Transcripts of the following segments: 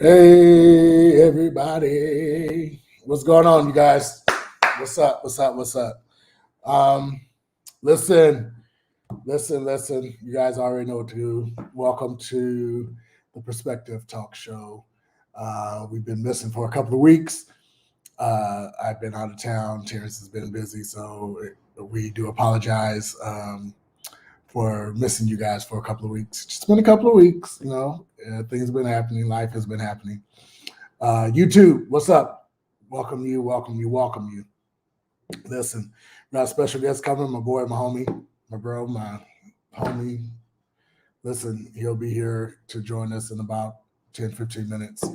Hey, everybody. What's going on, you guys? What's up? What's up? What's up? Um, listen. You guys already know what to do. Welcome to the Perspective Talk Show. We've been missing for a couple of weeks. I've been out of town. Terrence has been busy, so we do apologize for missing you guys for a couple of weeks. It's been a couple of weeks, things have been happening. Life has been happening. YouTube, what's up? Welcome you. Listen, got a special guest coming, my boy, my homie, my bro, my homie. Listen, he'll be here to join us in about 10, 15 minutes.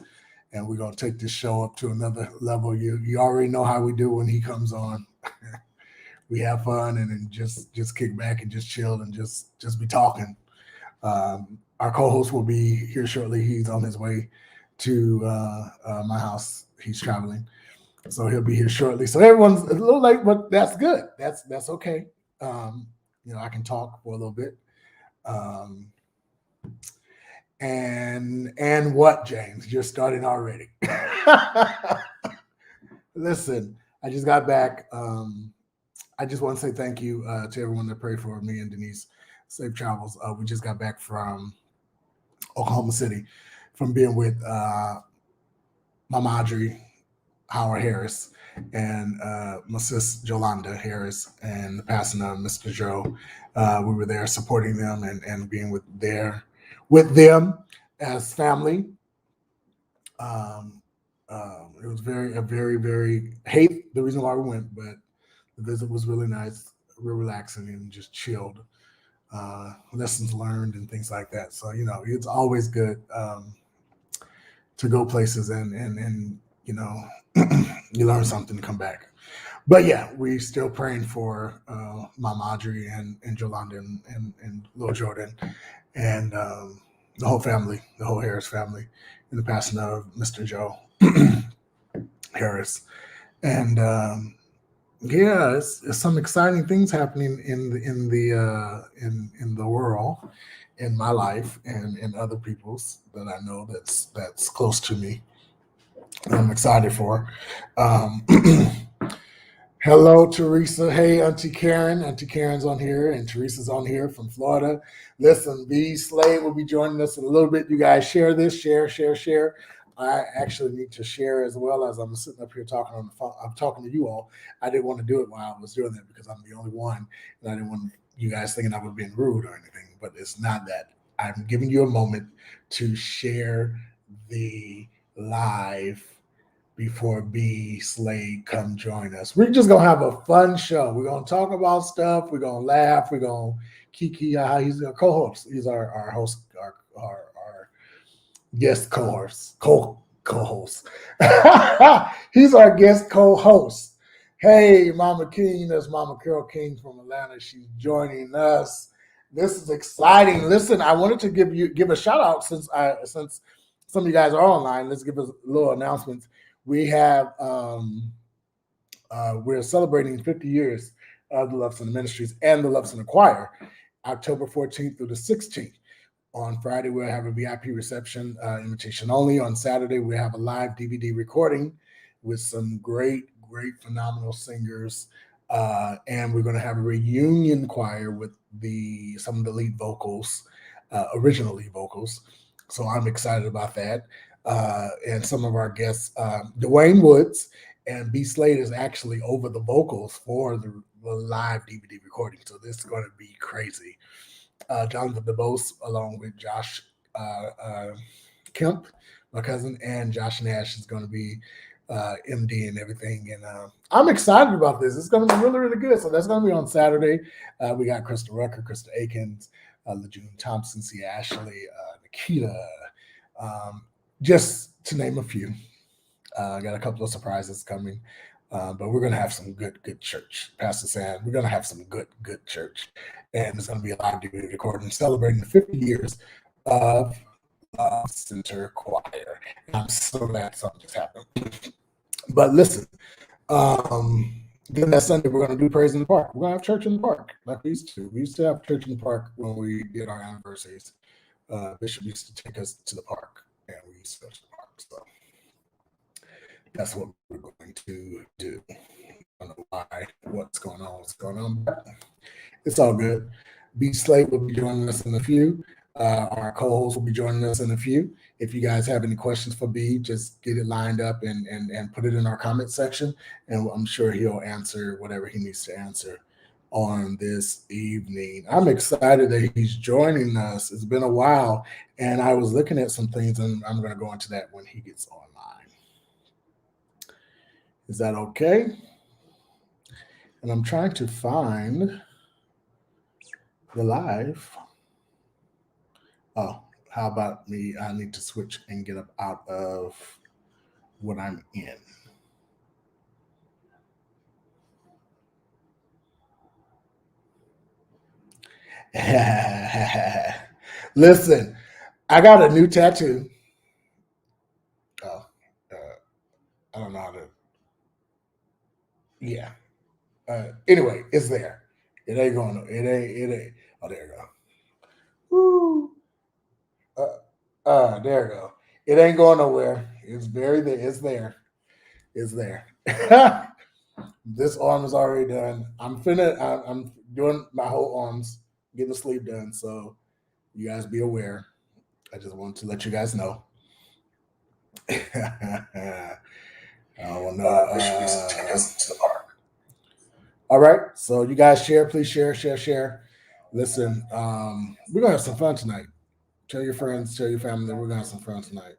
And we're going to take this show up to another level. You already know how we do when he comes on. We have fun and then just kick back and just chill and just be talking. Our co-host will be here shortly. He's on his way to my house. He's traveling, so he'll be here shortly. So everyone's a little late, but that's good. That's okay. I can talk for a little bit. And what, James? You're starting already. Listen, I just got back. I just want to say thank you to everyone that prayed for me and Denise. Safe travels. We just got back from Oklahoma City from being with Mama Audrey Howard Harris and my sis Jolanda Harris and the passing of Mr. Joe. We were there supporting them and being with them as family. It was very, very hate the reason why we went, but the visit was really nice, real relaxing, and just chilled. Lessons learned and things like that. So it's always good to go places and you learn something to come back. But yeah, we still praying for Mama Audrey and Jolanda and Lil Jordan and the whole family, the whole Harris family, in the passing of Mr. Joe Harris. And it's some exciting things happening in the world, in my life, and in other people's that I know that's close to me. I'm excited for. Hello, Teresa. Hey, Auntie Karen. Auntie Karen's on here, and Teresa's on here from Florida. Listen, BSlade will be joining us in a little bit. You guys share this, share. I actually need to share as well as I'm sitting up here talking on the phone. I'm talking to you all. I didn't want to do it while I was doing that because I'm the only one, and I didn't want you guys thinking I was being rude or anything. But it's not that. I'm giving you a moment to share the live before BSlade come join us. We're just gonna have a fun show. We're gonna talk about stuff. We're gonna laugh. We're gonna kiki. He's our co-host. He's our host. Our guest co-host. Co-host. He's our guest co-host. Hey, Mama King. That's Mama Carol King from Atlanta. She's joining us. This is exciting. Listen, I wanted to give a shout out since some of you guys are online. Let's give us a little announcements. We have we're celebrating 50 years of the Love Center Ministries and the Love Center Choir, October 14th through the 16th. On Friday, we'll have a VIP reception, invitation only. On Saturday, we have a live DVD recording with some great, phenomenal singers. And we're going to have a reunion choir with some of the lead vocals, original lead vocals. So I'm excited about that. And some of our guests, Dwayne Woods and BSlade is actually over the vocals for the live DVD recording. So this is going to be crazy. Jonathan DeBose, along with Josh Kemp, my cousin, and Josh Nash is going to be MD and everything. And I'm excited about this. It's going to be really, really good. So that's going to be on Saturday. We got Krista Rucker, Krista Akins, LeJune Thompson, C. Ashley, Nikita, just to name a few. I got a couple of surprises coming, but we're going to have some good church. Pastor Sam, we're going to have some good church. And it's going to be a live DVD recording celebrating the 50 years of Love Center Choir. And I'm so glad something just happened. But listen, then that Sunday we're going to do Praise in the Park. We're going to have church in the park like we used to. We used to have church in the park when we did our anniversaries. Bishop used to take us to the park, and we used to go to the park. So that's what we're going to do. I don't know why, what's going on, but it's all good. BSlade will be joining us in a few. Our co-host will be joining us in a few. If you guys have any questions for B, just get it lined up and put it in our comment section, and I'm sure he'll answer whatever he needs to answer on this evening. I'm excited that he's joining us. It's been a while, and I was looking at some things, and I'm going to go into that when he gets online. Is that okay? And I'm trying to find the live. Oh, how about me? I need to switch and get up out of what I'm in. Listen, I got a new tattoo. Oh, I don't know how to. Yeah. Anyway, it's there. It ain't going. It ain't. Oh, there you go. Woo. There you go. It ain't going nowhere. It's very there. It's there. It's there. This arm is already done. I'm doing my whole arms, getting the sleeve done. So you guys be aware. I just wanted to let you guys know. Oh no. All right. So you guys share, please share. Listen, we're gonna have some fun tonight. Tell your friends, tell your family that we're gonna have some fun tonight.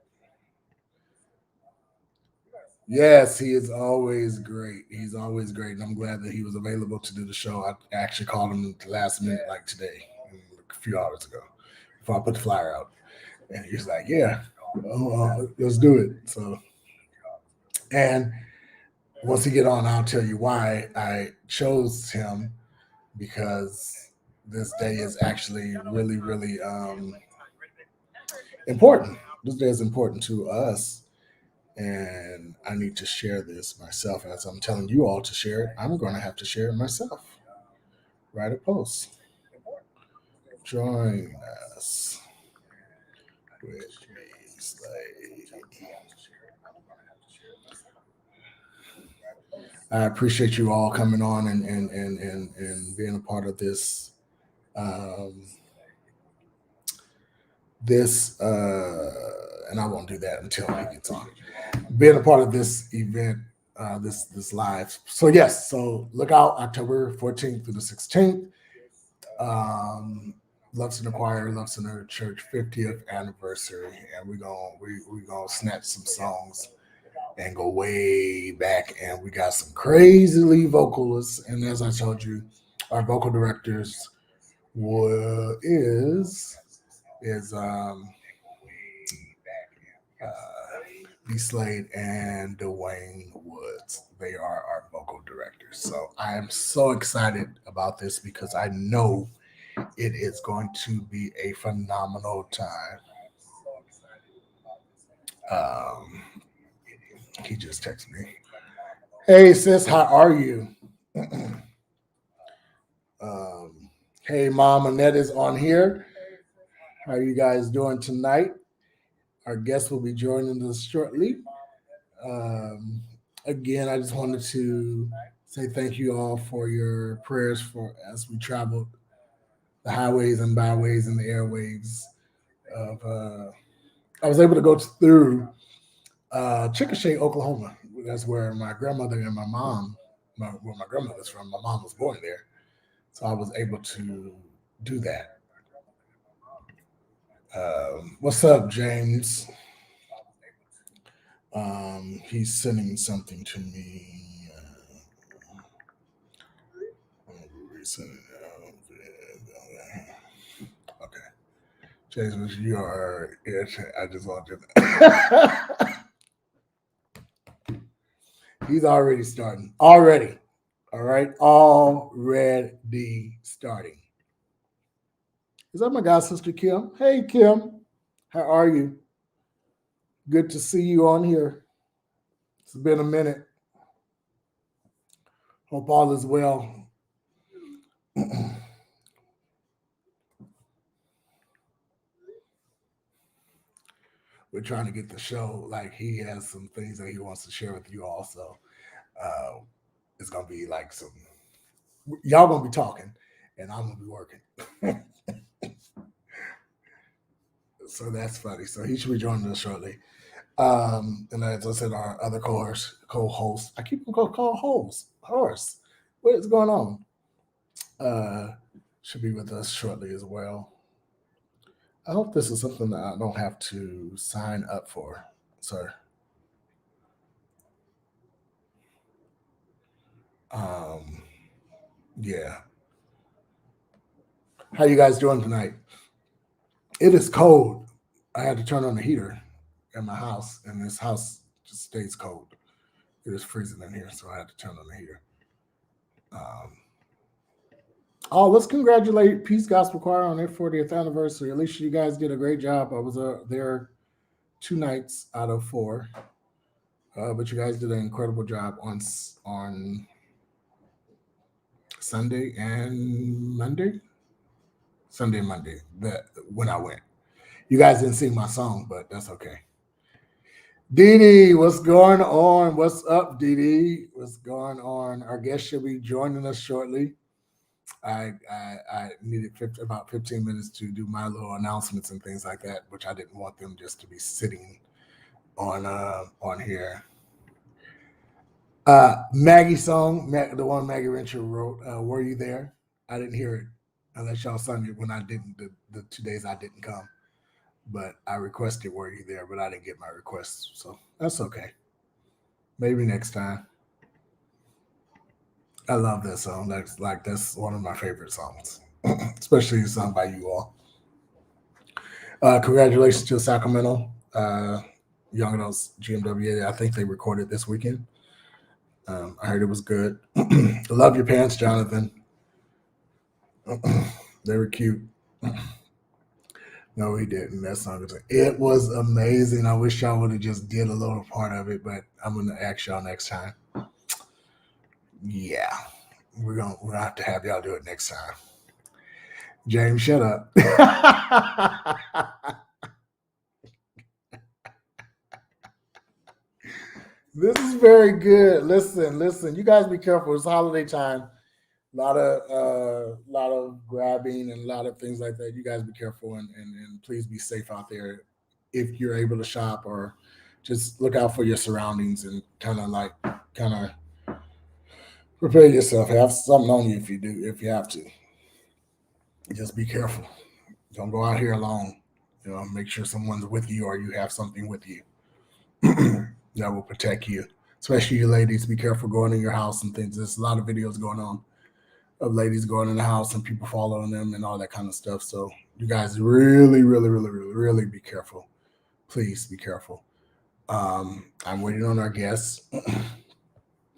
Yes, he is always great. He's always great, and I'm glad that he was available to do the show. I actually called him at the last minute, like today, a few hours ago, before I put the flyer out, and he was like, "Yeah, let's do it." So, and once he get on, I'll tell you why I chose him, because this day is actually really important. This day is important to us, and I need to share this myself. As I'm telling you all to share it, I'm going to have to share it myself. Write a post. Join us with BSlade. I appreciate you all coming on and being a part of this. And I won't do that until he gets on. Being a part of this event, this live. So yes, so look out October 14th through the 16th. Love Center Choir, Love Center Church 50th anniversary, and we're gonna snatch some songs and go way back. And we got some crazy lead vocalists, and as I told you, our vocal directors is BSlade and Dwayne Woods. They are our vocal directors. So I am so excited about this because I know it is going to be a phenomenal time. He just texted me. Hey sis, how are you? Hey mom, Annette is on here. How are you guys doing tonight? Our guest will be joining us shortly. Um, Again, I just wanted to say thank you all for your prayers for as we traveled the highways and byways and the airwaves of. I was able to go through Chickasha, Oklahoma. That's where my grandmother and my mom, where my grandmother's from. My mom was born there, so I was able to do that. What's up, James? He's sending something to me. Okay. James, you are it. I just want to. He's already starting. Already. All right. Already starting. Is that my god sister Kim? Hey Kim. How are you? Good to see you on here. It's been a minute. Hope all is well. we're trying to get the show. Like he has some things that he wants to share with you all. So uh, it's gonna be like some y'all gonna be talking, and I'm gonna be working. So that's funny. So he should be joining us shortly. And as I said, our other co-host, I keep call host, horse. What is going on? Should be with us shortly as well. I hope this is something that I don't have to sign up for, sir. Um, yeah. How you guys doing tonight? It is cold. I had to turn on the heater in my house, and this house just stays cold. It is freezing in here, so I had to turn on the heater. Um, oh, let's congratulate Peace Gospel Choir on their 40th anniversary. Alicia, you guys did a great job. I was there 2 nights out of 4, but you guys did an incredible job on Sunday and Monday. Sunday and Monday. That when I went, you guys didn't sing my song, but that's okay. Dee Dee, what's going on? What's up, Dee Dee? What's going on? Our guest should be joining us shortly. I needed about 15 minutes to do my little announcements and things like that, which I didn't want them just to be sitting on here. Maggie song, the one Maggie Rencher wrote. Were you there? I didn't hear it unless y'all sung it when I didn't. The 2 days I didn't come, but I requested "Were you there?" But I didn't get my request, so that's okay. Maybe next time. I love that song. That's one of my favorite songs, especially sung by you all. Congratulations to Sacramento Young Adults GMWA. I think they recorded this weekend. I heard it was good. Love your pants, Jonathan. They were cute. No, he didn't. That song it was amazing. I wish y'all would have just did a little part of it, but I'm gonna ask y'all next time. Yeah, we're gonna have to have y'all do it next time. James, shut up. This is very good. Listen. You guys be careful. It's holiday time. Lot of grabbing and a lot of things like that. You guys be careful and please be safe out there if you're able to shop or just look out for your surroundings and kind of prepare yourself. Have something on you if you have to. Just be careful. Don't go out here alone. Make sure someone's with you or you have something with you that will protect you. Especially you ladies, be careful going in your house and things. There's a lot of videos going on of ladies going in the house and people following them and all that kind of stuff. So you guys really, really, really, really, really be careful. Please be careful. I'm waiting on our guest.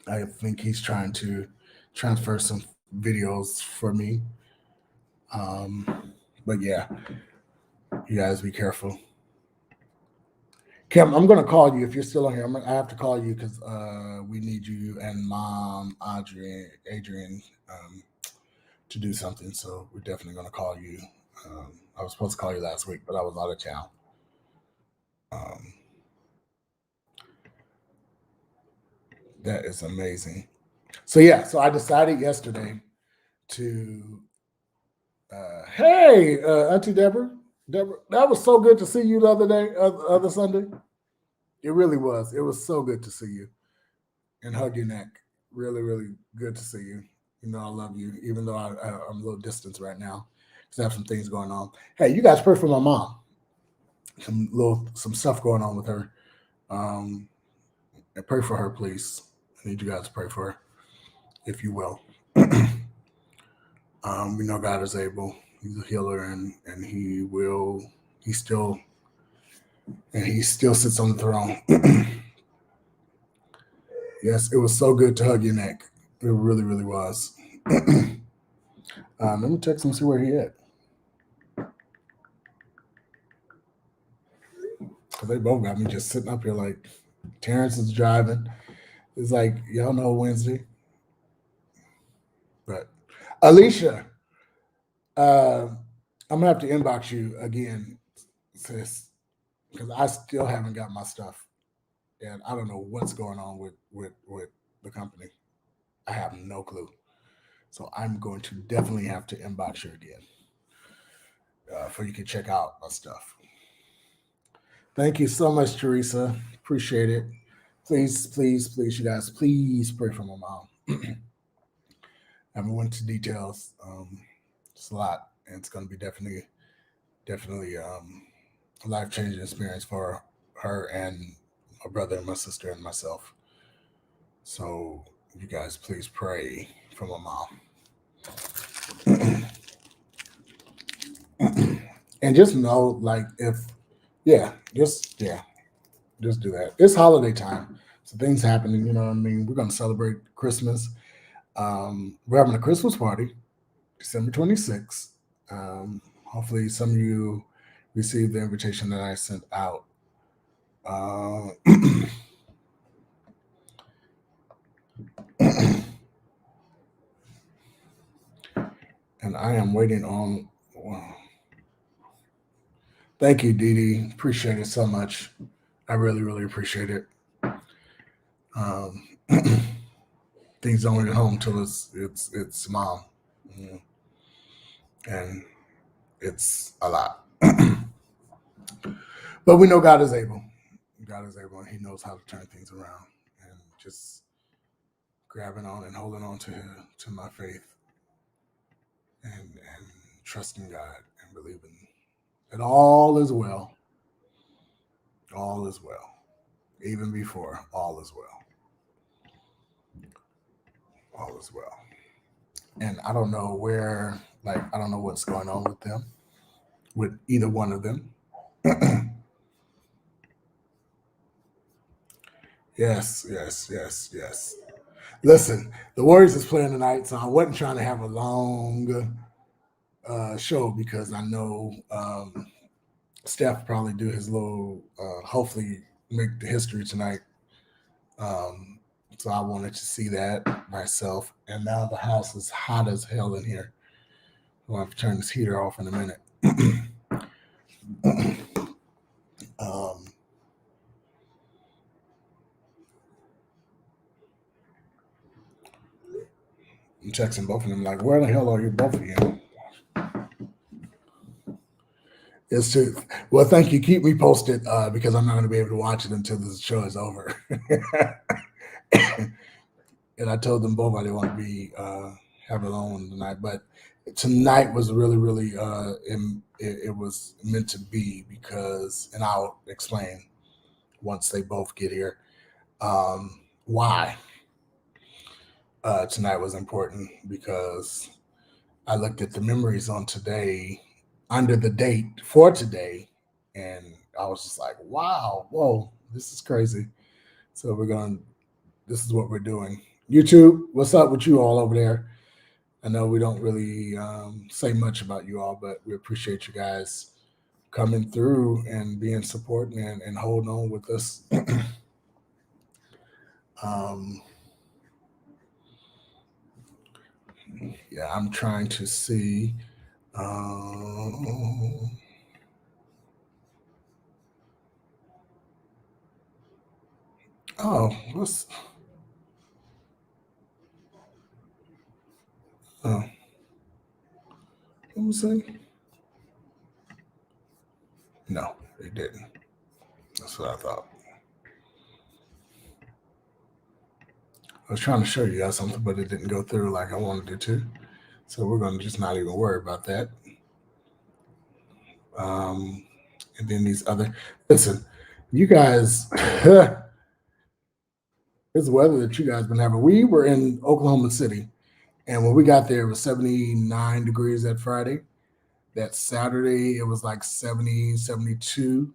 I think he's trying to transfer some videos for me. But yeah, you guys be careful. Kim, I'm going to call you if you're still on here. I have to call you because we need you and Mom, Adrian, to do something. So we're definitely going to call you. I was supposed to call you last week, but I was out of town. That is amazing. So yeah, so I decided yesterday to. Hey, Auntie Deborah, that was so good to see you the other day, other Sunday. It really was. It was so good to see you and hug your neck. Really, really good to see you. I love you, even though I'm a little distant right now because I have some things going on. Hey, you guys pray for my mom. Some stuff going on with her. And pray for her, please. I need you guys to pray for her, if you will. We know God is able. He's a healer, and He will. He still sits on the throne. Yes, it was so good to hug your neck. It really, really was. Let me text him and see where he at. Because they both got me just sitting up here like Terrence is driving. It's like, y'all know Wednesday. But Alicia, I'm going to have to inbox you again, sis. because I still haven't got my stuff, and I don't know what's going on with the company. I have no clue. So I'm going to definitely have to inbox you again for you can check out my stuff. Thank you so much, Teresa. Appreciate it. Please, please, please, you guys, please pray for my mom. I haven't went to details. It's a lot, and it's going to be definitely a life changing experience for her and my brother and my sister and myself. So you guys, please pray for my mom. And just know, like, if just do that. It's holiday time, so things happening. You know what I mean? We're gonna celebrate Christmas. We're having a Christmas party, December 26th. Hopefully, some of you received the invitation that I sent out. Uh, and I am waiting on. Well, thank you, Dee Dee. Appreciate it so much. I really, really appreciate it. Um, things don't get home till it's mom, mm, and it's a lot. But we know God is able. God is able, and He knows how to turn things around. And just grabbing on and holding on to my faith, and trusting God and believing that all is well. All is well. Even before all is well. All is well. And I don't know where, like, I don't know what's going on with them, with either one of them. Yes, yes, yes, yes. Listen, the Warriors is playing tonight, so I wasn't trying to have a long show because I know Steph probably do his little, hopefully make the history tonight. Um, so I wanted to see that myself. And now the house is hot as hell in here. I'll have to turn this heater off in a minute. um, I'm texting both of them like, where the hell are you both of you? It's true. Well, thank you. Keep me posted because I'm not going to be able to watch it until the show is over. And I told them both I didn't want to be have it on tonight, but tonight was really, really it was meant to be because, and I'll explain once they both get here why tonight was important because I looked at the memories on today under the date for today, and I was just like, wow, whoa, this is crazy. So this is what we're doing. YouTube, what's up with you all over there? I know we don't really say much about you all, but we appreciate you guys coming through and being supporting and holding on with us. Yeah, I'm trying to see. Oh, what's oh, let me see. No, it didn't. That's what I thought. I was trying to show you guys something, but it didn't go through like I wanted it to. So we're going to just not even worry about that. And then these other, listen, you guys, this weather that you guys been having. We were in Oklahoma City, and when we got there, it was 79 degrees that Friday. That Saturday, it was like 70, 72.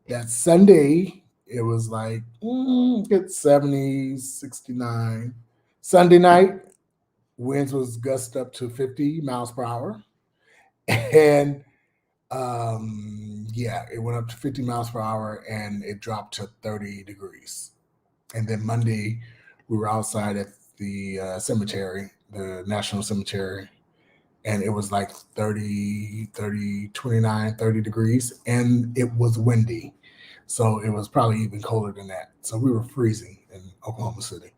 That Sunday, it was like it's 70, 69. Sunday night, winds was gust up to 50 miles per hour. And yeah, it went up to 50 miles per hour and it dropped to 30 degrees. And then Monday, we were outside at the cemetery, the National Cemetery, and it was like 30, 30, 29, 30 degrees, and it was windy. So it was probably even colder than that. So we were freezing in Oklahoma City.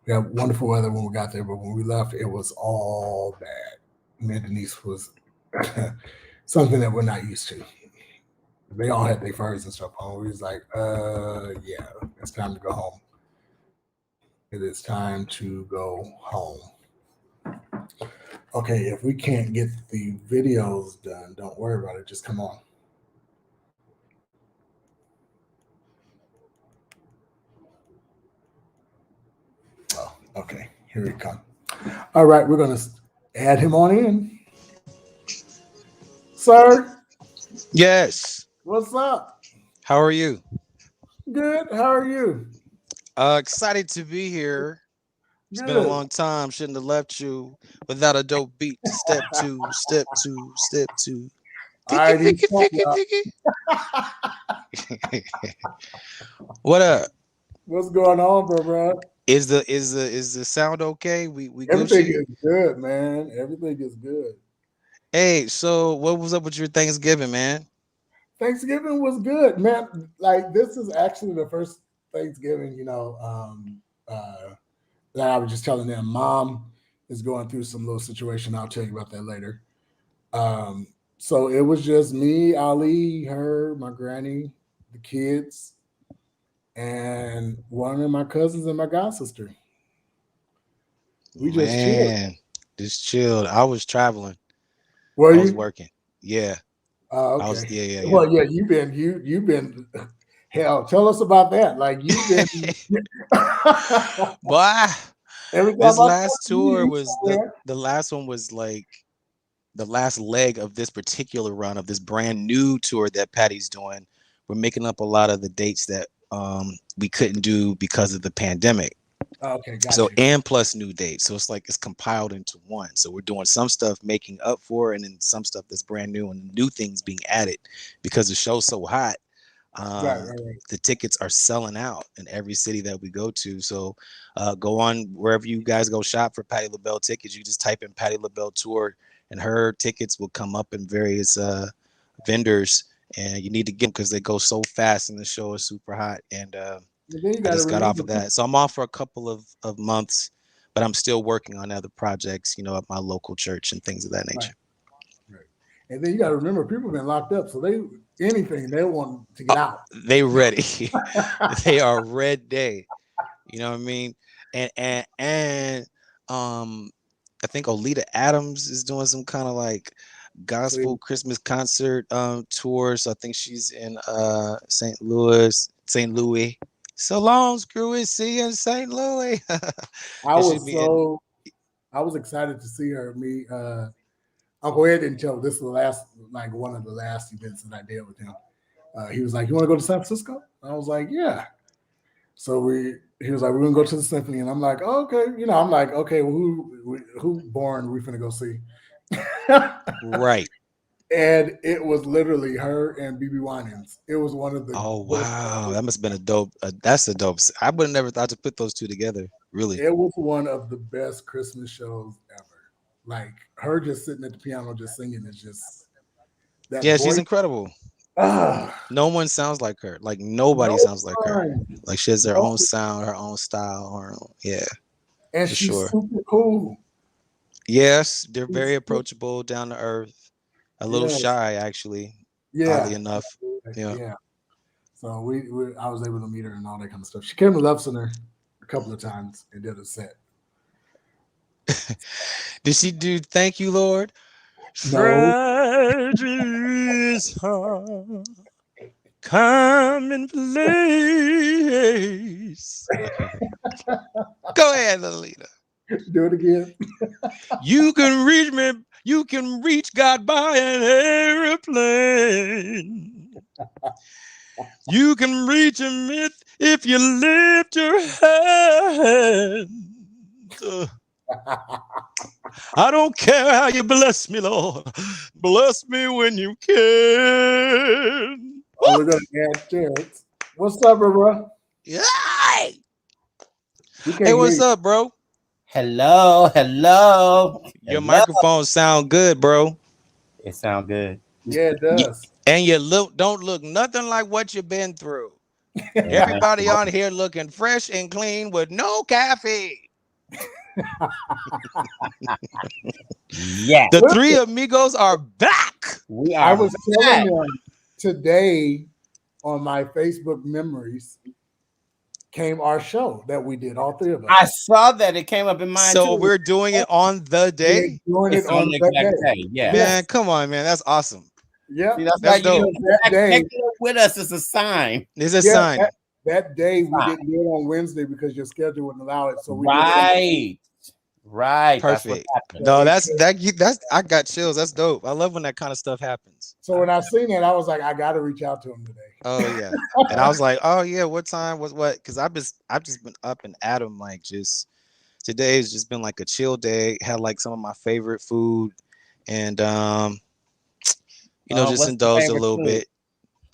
We had wonderful weather when we got there, but when we left, it was all bad. Me and Denise was something that we're not used to. They all had their furs and stuff on. We was like, yeah, it's time to go home. It is time to go home. Okay, if we can't get the videos done, don't worry about it. Just come on. Oh, okay. Here we come. All right, we're going to add him on in. Sir, Yes. what's up? How are you? Good. How are you? Excited to be here. It's been a Good. long time. Shouldn't have left you without a dope beat to step to, step to, step to. All Tiki, right, he's tiki, tiki, tiki. What up? What's going on, bro? Is the sound okay? We Everything Gucci? is good, man. Everything is good. Hey, so what was up with your Thanksgiving, man? Thanksgiving was good, man. Like this is actually the first Thanksgiving, that I was just telling them. Mom is going through some little situation. I'll tell you about that later. Um, so it was just me, Ali, her, my granny, the kids, and one of my cousins and my god sister. We just chilled. Man, just chilled. I was traveling. Were I was you? working. Yeah. Oh, I was okay. yeah. Well, yeah, you've been hell. Tell us about that. Like you've been Boy, every this time I talk last to you, tour you was somewhere. the last one was like the last leg of this particular run of this brand new tour that Patty's doing. We're making up a lot of the dates that we couldn't do because of the pandemic. Oh, okay, got So you. and plus new dates. So it's like it's compiled into one. So we're doing some stuff making up for it, and then some stuff that's brand new and new things being added because the show's so hot. Right, um, right, right. the tickets are selling out in every city that we go to. So go on wherever you guys go shop for Patti LaBelle tickets. You just type in Patti LaBelle tour, and her tickets will come up in various vendors. And you need to get them because they go so fast, and the show is super hot. And And then you I got to just got off remember, of that, so I'm off for a couple of months, but I'm still working on other projects, at my local church and things of that right, nature. right. And then you got to remember, people have been locked up, so they anything they want to get out. They ready. They are ready. You know what I mean? And um I think Olita Adams is doing some kind of like gospel See, Christmas concert tour. So I think she's in St. Louis. So long, screw it, see you in St. Louis. I It should was be in. so I was excited to see her. Me, Uncle Ed didn't tell. This is the last, like one of the last events that I did with him. He was like, "You want to go to San Francisco?" I was like, "Yeah." So he was like, "We're gonna go to the symphony," and I'm like, oh, "Okay." I'm like, "Okay, well, who born we finna go see?" Right. And it was literally her and BB Winans. It was one of the Oh best. wow, that must have been a dope. That's a dope. I would have never thought to put those two together. Really. It was one of the best Christmas shows ever. Like her just sitting at the piano, just singing is just that Yeah, she's voice. incredible. Ah, No one sounds like her. Like nobody no sounds like her. one, Like she has her no, own sound, her own style. Yeah, and for she's sure. super cool. Yes, they're very She's super, approachable, down to earth, a little yes, shy actually, oddly yeah, enough. Yeah. yeah. So I was able to meet her and all that kind of stuff. She came to Love Center a couple of times and did a set. Did she do Thank You, Lord? No, Fragile is heart, come in place. Go ahead, Lolita. do it again. You can reach me. You can reach God by an airplane. You can reach him if you lift your hand. I don't care how you bless me, Lord. Bless me when you can. Oh, we're gonna add Terrence. What's up, bro? Yeah. We Hey, can't hear what's you. up, bro? Hello, hello, Your hello. microphone sound good, bro. It sound good. Yeah, it Y- does. And you don't look nothing like what you've been through. Everybody on here looking fresh and clean with no caffeine. Yeah. The three amigos are back. We I are was back. telling them today on my Facebook memories came our show that we did, all three of us. I saw that it came up in mine So too. we're doing it on the day. We're doing It's it on the that exact day. day. Yeah. Man, come on, man. That's awesome. Yeah, See, that's That's why you dope. that day. checking up with us is a sign. It's a Yeah, sign. that day we didn't do it on Wednesday because your schedule wouldn't allow it. So we Right. Perfect. That's what No, happened. that's I got chills. That's dope. I love when that kind of stuff happens. So when I seen that, I was like, I got to reach out to him today. Oh yeah. And I was like, oh yeah, what time was what? Because I've just been up and at 'em, like just today's just been like a chill day. Had like some of my favorite food and just What's the indulged a favorite little food? bit.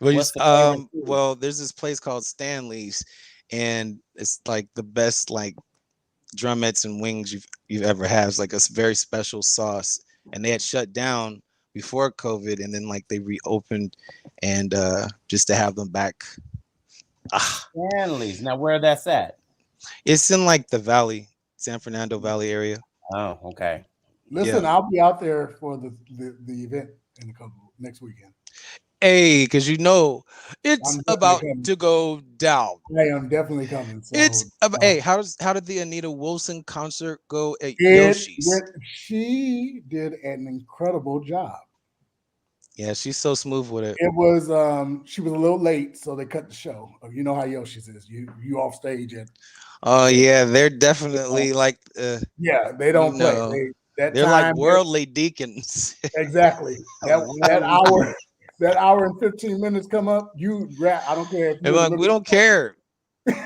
What's the favorite food? Well, there's this place called Stanley's, and it's like the best like drumettes and wings you've ever had. It's like a very special sauce, and they had shut down before COVID, and then like they reopened, and just to have them back. Stanley's. Now, where that's at? It's in like the Valley, San Fernando Valley area. Oh, okay. Listen, Yeah. I'll be out there for the event in a couple next weekend. Hey, because it's I'm definitely about coming. to go down. I am definitely coming. So, It's about, hey, how did the Anita Wilson concert go at it Yoshi's? she did an incredible job. Yeah, she's so smooth with it. It was she was a little late, so they cut the show. You know how Yoshi's is. You off stage and Oh yeah, they're definitely like yeah, they don't play. know, That they're time like worldly deacons. exactly. That hour and 15 minutes come up, I don't care if And like, we don't care. But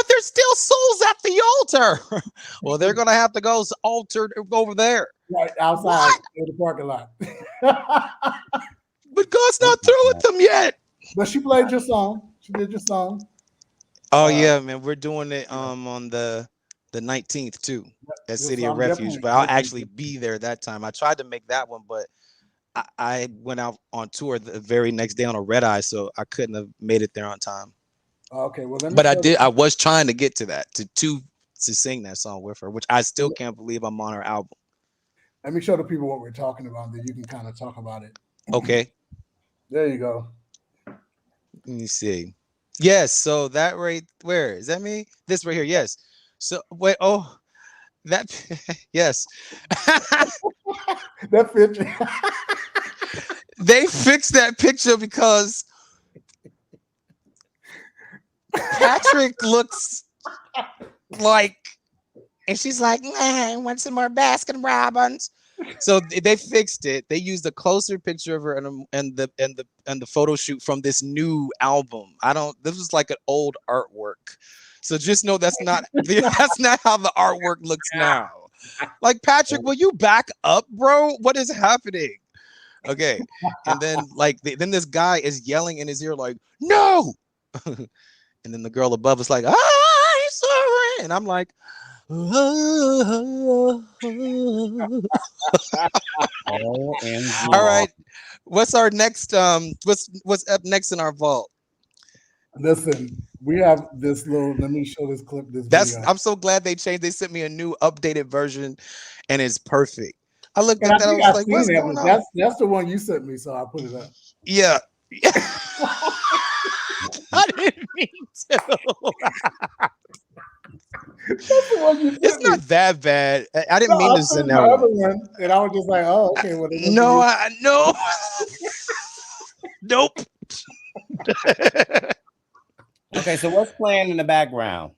there's still souls at the altar. Well, they're gonna have to go altar over there. right outside in the parking lot. But God's not through with them yet. But she played your song. She did your song. Oh yeah, man. We're doing it on the 19th too at City of Refuge, but I'll actually be there that time. I tried to make that one, but I went out on tour the very next day on a red eye, so I couldn't have made it there on time. Okay, well, but I did. I was trying to get to that to sing that song with her, which I still can't believe I'm on her album. Let me show the people what we're talking about, then you can kind of talk about it. Okay. There you go. Let me see. Yes. So that right where is that me? This right here. Yes. So wait. Oh, that yes. That picture. They fixed that picture because Patrick looks like, and she's like, I want some more Baskin Robbins. So they fixed it. They used a closer picture of her and the photo shoot from this new album. This was like an old artwork. So just know that's not how the artwork looks now. Like, Patrick, will you back up, bro? What is happening? Okay. And then then this guy is yelling in his ear like, no. And then the girl above is like, I'm sorry. And I'm like, all right. What's our next? What's up next in our vault? Listen, we have this little. Let me show this clip. Video. I'm so glad they changed. They sent me a new updated version, and it's perfect. I looked at that. I was like, what's going on? That's the one you sent me, so I put it up. Yeah. I didn't mean to. It's not that bad. I didn't mean to send that one. And I was just like, oh, okay. Well, no. Nope. Okay, so what's playing in the background?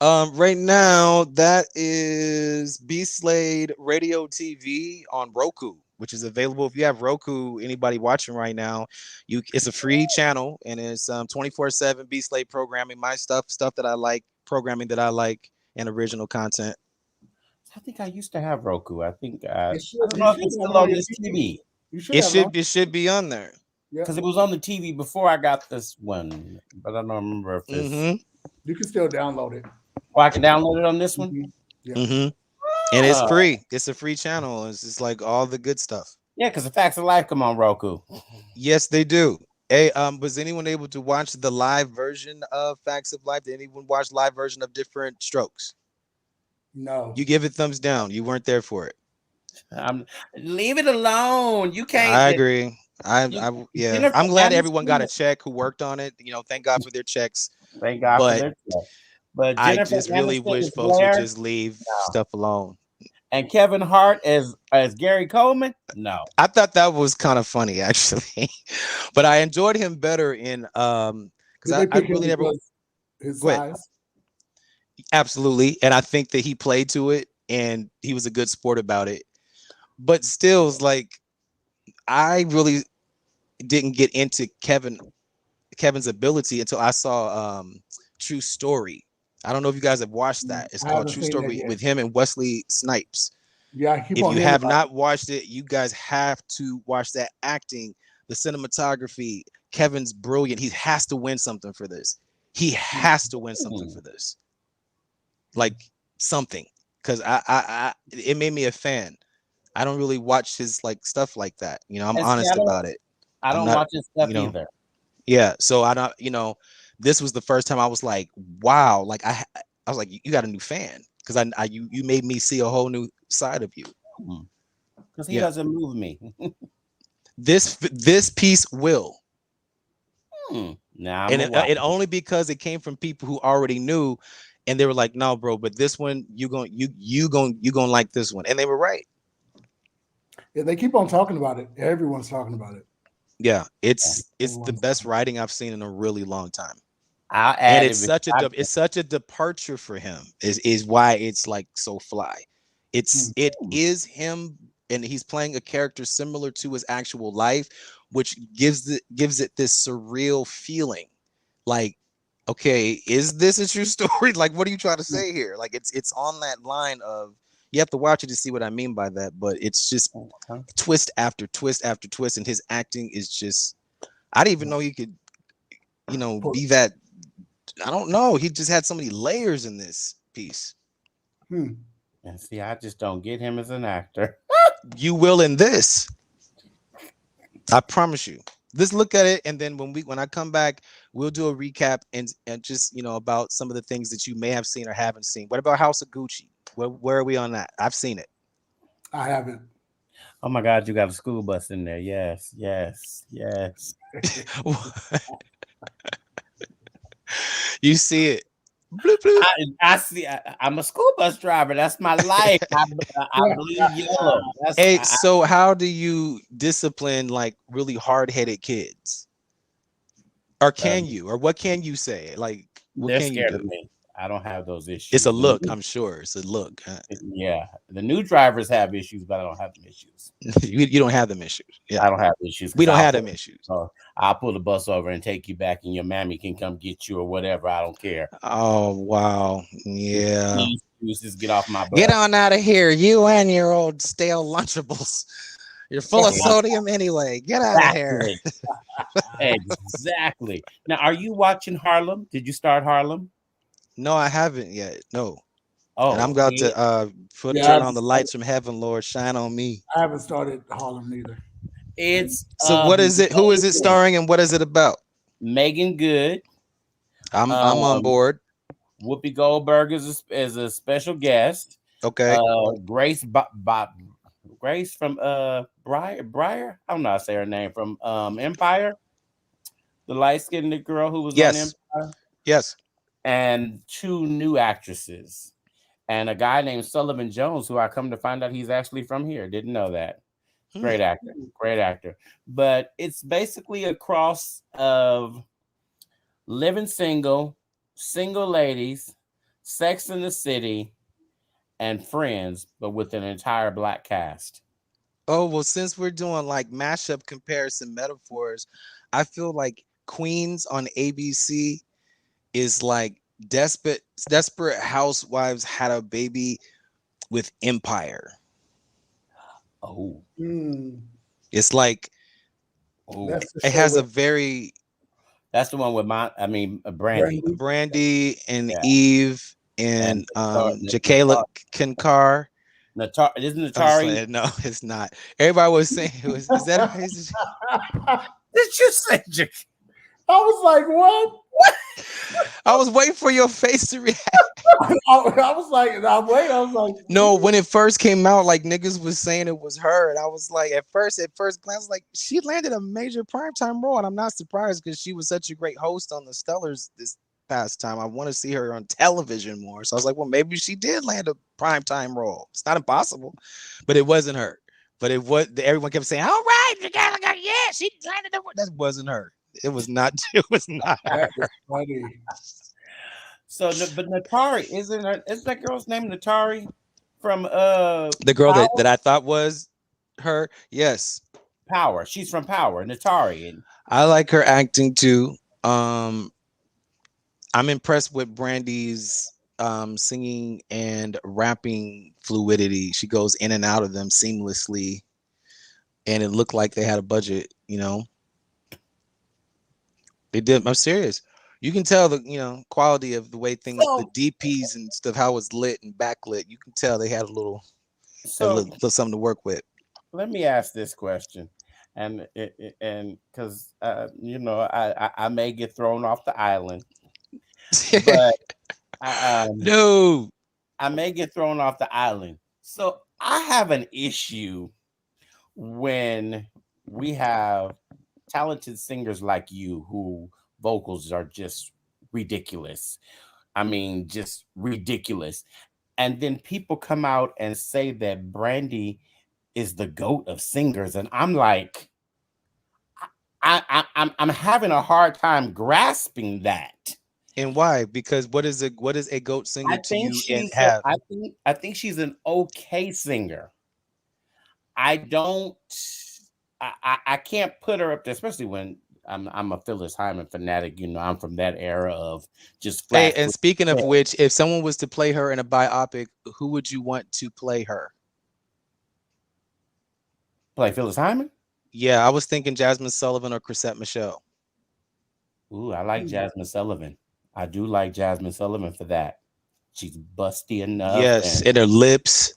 Right now that is BSlade Radio TV on Roku, which is available if you have Roku. Anybody watching right now, it's a free channel, and it's 24/7 BSlade programming. My stuff that I like, programming that I like, and original content. I think I used to have Roku. I think I don't know if it's still on this TV. It should be on there. Because it was on the TV before I got this one, but I don't remember if it's. You can still download it. Oh, I can download it on this one. Yeah. And it's free. It's a free channel. It's just like all the good stuff. Yeah, because the Facts of Life come on Roku. Yes, they do. Hey, was anyone able to watch the live version of Facts of Life? Did anyone watch live version of Different Strokes? No. You give it thumbs down. You weren't there for it. Leave it alone. You can't. I agree. Yeah. Jennifer I'm glad everyone got a Aniston. check who worked on it. Thank God for their checks. Thank God for But their check. But I Jennifer just really Aniston wish is folks would Blair. just leave No. stuff alone. And Kevin Hart as Gary Coleman? No. I thought that was kind of funny actually. But I enjoyed him better in because I really never his go ahead. size. Absolutely. And I think that he played to it and he was a good sport about it. But still, it's like I really didn't get into Kevin's ability until I saw True Story. I don't know if you guys have watched that. It's called True Story with him and Wesley Snipes. Yeah, if you have not watched it, you guys have to watch that acting, the cinematography. Kevin's brilliant. He has to win something for this. He has to win something for this. Like something. Because it made me a fan. I don't really watch his like stuff like that. I'm honest about it. I don't watch his stuff either. Yeah. So I don't, this was the first time I was like, wow. Like I was like, you got a new fan. Because you made me see a whole new side of you. Because he doesn't move me. This piece will. Nah, and it only because it came from people who already knew, and they were like, "No, bro, but this one you gonna like this one," and they were right. Yeah, they keep on talking about it. Everyone's talking about it. Yeah, it's the best writing I've seen in a really long time. I'll add and it's such a departure for him. Is why it's like so fly. It is him, and he's playing a character similar to his actual life, which gives it this surreal feeling. Like, okay, is this a true story? Like, what are you trying to say here? Like, it's on that line of, you have to watch it to see what I mean by that, but it's just twist after twist after twist, and his acting is just, I didn't even know he could, be that. I don't know. He just had so many layers in this piece. And see, I just don't get him as an actor. You will in this. I promise you. Just look at it, and then when I come back, we'll do a recap and just about some of the things that you may have seen or haven't seen. What about House of Gucci? Where are we on that? I've seen it. I haven't. Oh my God, you got a school bus in there. Yes. You see it. Bloop, bloop. I see. I'm a school bus driver. That's my life. I believe yellow. So how do you discipline like really hard-headed kids? Or can you? Or what can you say? Like, what they're can scared you do? of me. I don't have those issues. It's a look, I'm sure. It's a look. Yeah. The new drivers have issues, but I don't have them issues. You don't have them issues. Yeah. I don't have issues. We don't have them issues. I'll pull the bus over and take you back, and your mammy can come get you or whatever. I don't care. Oh, wow. Yeah. Just get off my bus. Get on out of here. You and your old stale Lunchables. You're full of sodium anyway. Get out of here. Exactly. Now, are you watching Harlem? Did you start Harlem? No, I haven't yet. No. Oh, and I'm about to turn on the lights from heaven, Lord. Shine on me. I haven't started Harlem either. It's what is it? Who is it starring, and what is it about? Megan Good. I'm on board. Whoopi Goldberg is a special guest. Okay. Grace from Briar. I don't know how to say her name, from Empire. The light-skinned girl who was on Empire. Yes. And 2 new actresses. And a guy named Sullivan Jones, who I come to find out he's actually from here. Didn't know that. Great actor. But it's basically a cross of Living Single, Single Ladies, Sex in the City, and Friends, but with an entire black cast. Oh, well, since we're doing like mashup comparison metaphors, I feel like Queens on ABC is like Desperate Housewives had a baby with Empire. Oh. It's like, it has a very. That's the one with Brandy and Eve and Jakayla Kinkar Isn't I'm just Natari? like, no, it's not. Everybody was saying it was. Is that? Did you say? I was like, what? I was waiting for your face to react. I was like, I was like, No, when it first came out, like niggas was saying it was her, and I was like, at first glance, like she landed a major primetime role, and I'm not surprised because she was such a great host on the Stellars this past time. I want to see her on television more, so I was like, well, maybe she did land a primetime role. It's not impossible, but it wasn't her. But it was. Everyone kept saying, "All right, yeah, she landed the." That wasn't her. It was not. It was not her. that is funny. So, but Natari isn't that girl's name Natari from The girl Power? that I thought was her, yes. Power. She's from Power. Natari. And I like her acting too. I'm impressed with Brandy's singing and rapping fluidity. She goes in and out of them seamlessly, and it looked like they had a budget. They did. I'm serious. You can tell the quality of the way things, the DPs and stuff, how it's lit and backlit. You can tell they had a little something to work with. Let me ask this question, and because I may get thrown off the island, but no, I may get thrown off the island. So I have an issue when we have talented singers like you who vocals are just ridiculous. I mean, just ridiculous. And then people come out and say that Brandy is the GOAT of singers. And I'm like, I'm having a hard time grasping that. And why? Because what is a GOAT singer to you and have? I think she's an okay singer. I can't put her up there, especially when I'm a Phyllis Hyman fanatic. I'm from that era of just flat. Hey, and speaking of which, if someone was to play her in a biopic, who would you want to play her? Play Phyllis Hyman? Yeah, I was thinking Jasmine Sullivan or Chrisette Michele. Ooh, I like Jasmine Sullivan. I do like Jasmine Sullivan for that. She's busty enough. Yes, and her lips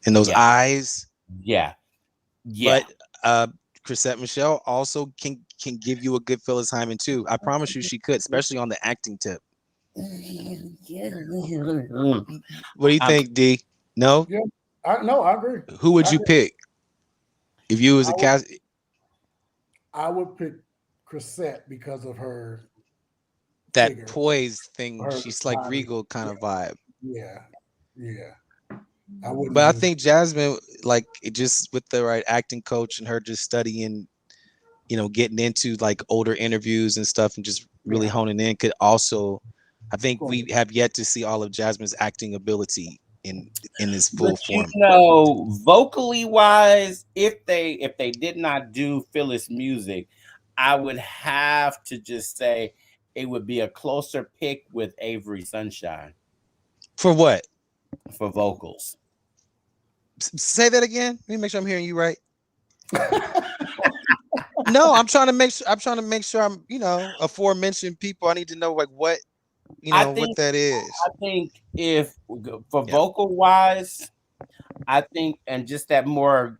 and those eyes. Yeah. But Chrisette Michele also can give you a good Phyllis Hyman too. I promise you she could, especially on the acting tip. What do you think, D? No? Yeah, I agree. Who would you pick if you was a cast? I would pick Chrisette because of her that poised thing. She's like regal kind of vibe. Yeah. But I think Jasmine, like just with the right acting coach and her just studying, getting into like older interviews and stuff and just really honing in could also, I think we have yet to see all of Jasmine's acting ability in this full form. Vocally wise, if they did not do Phyllis music, I would have to just say it would be a closer pick with Avery Sunshine. For what? For vocals. Say that again. Let me make sure I'm hearing you right. No, I'm trying to make sure I'm, aforementioned people. I need to know like what, what that is. I think if for vocal wise, I think, and just that more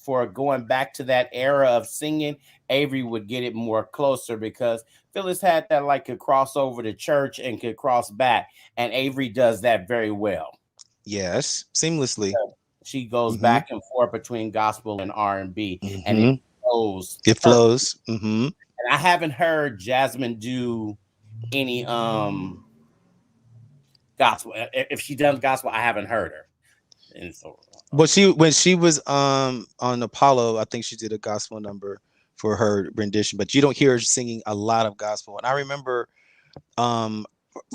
for going back to that era of singing, Avery would get it more closer because Phyllis had that like could cross over to church and could cross back, and Avery does that very well. Yes, seamlessly. So she goes back and forth between gospel and R&B, and it flows. It flows. And I haven't heard Jasmine do any gospel. If she does gospel, I haven't heard her. And so, when she was on Apollo, I think she did a gospel number for her rendition, but you don't hear her singing a lot of gospel. And I remember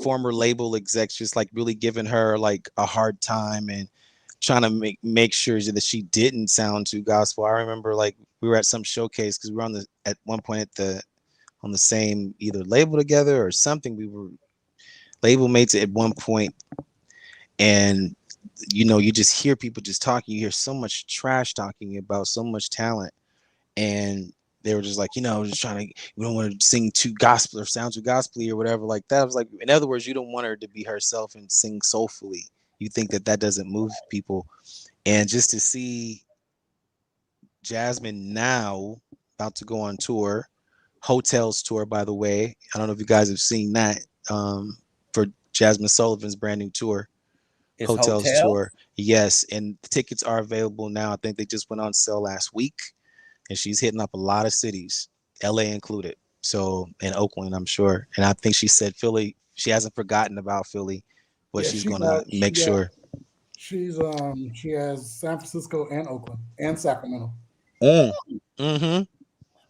former label execs just like really giving her like a hard time and trying to make sure that she didn't sound too gospel. I remember like we were at some showcase because we were at one point on the same either label together or something. We were label mates at one point, and you just hear people just talking. You hear so much trash talking about so much talent, and they were just like, just trying to, we don't want to sing too gospel or sound too gospel-y or whatever like that. I was like, in other words, you don't want her to be herself and sing soulfully. You think that doesn't move people, And just to see Jasmine now about to go on tour, Hotels tour, by the way. I don't know if you guys have seen that, for Jasmine Sullivan's brand new tour. It's Hotels hotel. tour. Yes, and the tickets are available now. I think they just went on sale last week, and she's hitting up a lot of cities, LA included. So, and Oakland, I'm sure. And I think she said Philly. She hasn't forgotten about Philly, but Yeah, she's gonna make sure. She has San Francisco and Oakland and Sacramento. Mm-hmm.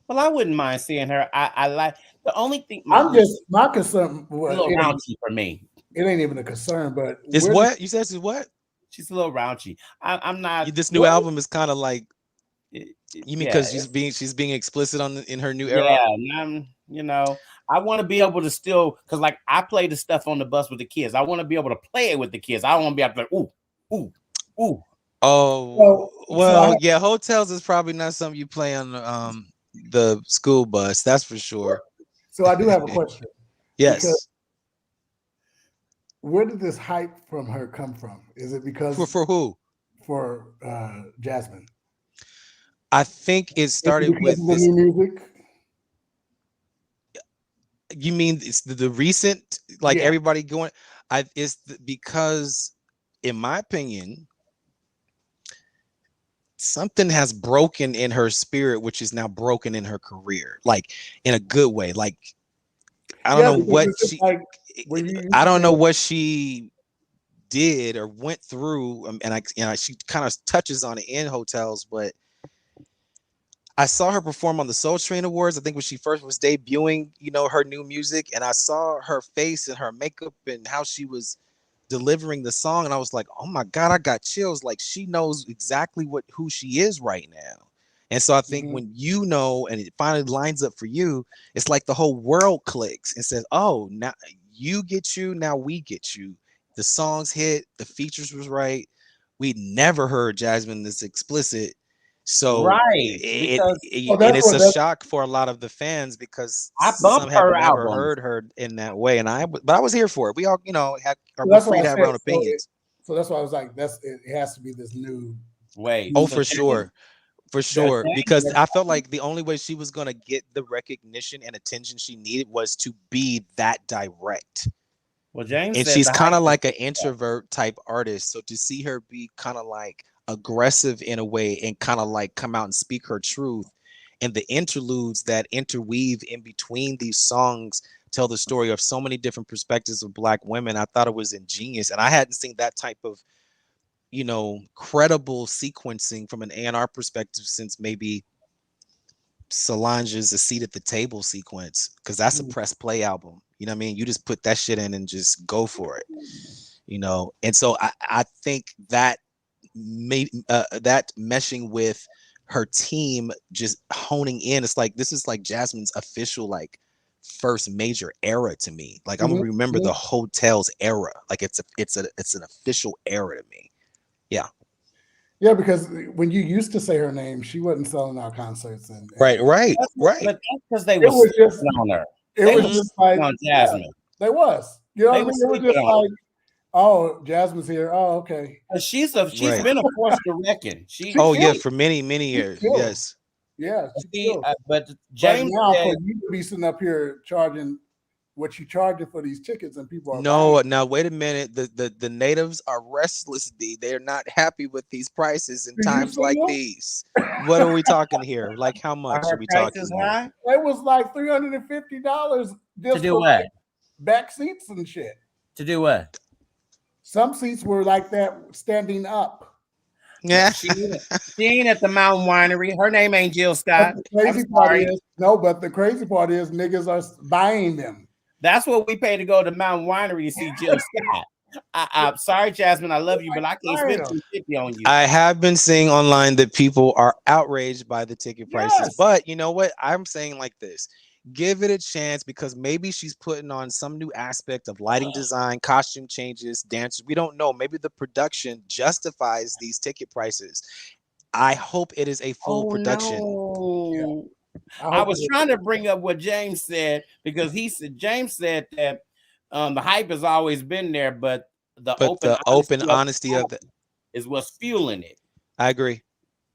Well, I wouldn't mind seeing her. I like the only thing. I'm just my concern. a Well, little raunchy for me. it ain't even a concern, but It's what you said. Is what? She's a little raunchy. I'm not. This new album is kind of like. You mean yeah, because she's being explicit in her new era? Yeah, I want to be able to still, because like I play the stuff on the bus with the kids. I want to be able to play it with the kids. I don't want to be able to like, ooh. Oh, well, yeah. Hotels is probably not something you play on the school bus. That's for sure. So I do have a question. Yes. Where did this hype from her come from? Is it because for who? For Jasmine. I think it started with the new music. You mean it's the recent, like everybody going? Because, in my opinion, something has broken in her spirit, which is now broken in her career, like in a good way. Like I don't know what she. I don't know what she did or went through, and she kind of touches on it in Hotels, but I saw her perform on the Soul Train Awards. I think when she first was debuting, her new music, and I saw her face and her makeup and how she was delivering the song, and I was like, oh my God, I got chills. Like she knows exactly who she is right now. And so I think when and it finally lines up for you, it's like the whole world clicks and says, oh, now you get you, now we get you. The songs hit, the features was right. We never heard Jasmine this explicit. So it's a shock for a lot of the fans because some have never heard her in that way. But I was here for it. We all, we're free to have our own opinions. So that's why I was like, it has to be this new way. Oh, for sure. For sure. Because I felt like the only way she was going to get the recognition and attention she needed was to be that direct. Well, James and she's kind of like an introvert type artist. So to see her be kind of like aggressive in a way and kind of like come out and speak her truth, and the interludes that interweave in between these songs tell the story of so many different perspectives of Black women. I thought it was ingenious, and I hadn't seen that type of credible sequencing from an A&R perspective since maybe Solange's A Seat at the Table sequence, because that's a press play album. You know what I mean? You just put that shit in and just go for it. And so I think that that meshing with her team, just honing in, it's like this is like Jasmine's official like first major era to me. Like I'm gonna remember the Hotels era. Like it's an official era to me. Yeah. Yeah, because when you used to say her name, she wasn't selling out concerts. And right. But that's because they were just on her. It was just like on Jasmine. They was. You know what I mean? It was just like, oh, Jasmine's here. Oh, okay. She's been a force to reckon. For many years. Yes. Yeah. But James now for you to be sitting up here charging what you charging for these tickets, and people are now wait a minute. The natives are restless, D. They're not happy with these prices in times like these. What are we talking here? Like how much are we talking here? It was like $350 just to do what? Back seats and shit. To do what? Some seats were like that standing up. Yeah. She ain't at the Mountain Winery. Her name ain't Jill Scott. But the crazy part is niggas are buying them. That's what we pay to go to Mountain Winery to see Jill Scott. I'm sorry, Jasmine. I love you, but I can't spend $250 on you. I have been seeing online that people are outraged by the ticket prices, but you know what? I'm saying like this. Give it a chance, because maybe she's putting on some new aspect of lighting design, costume changes, dancers. We don't know. Maybe the production justifies these ticket prices. I hope it is a full production. No. Yeah. I was trying to bring up what James said, because James said that the hype has always been there, but the open honesty of it is what's fueling it. I agree.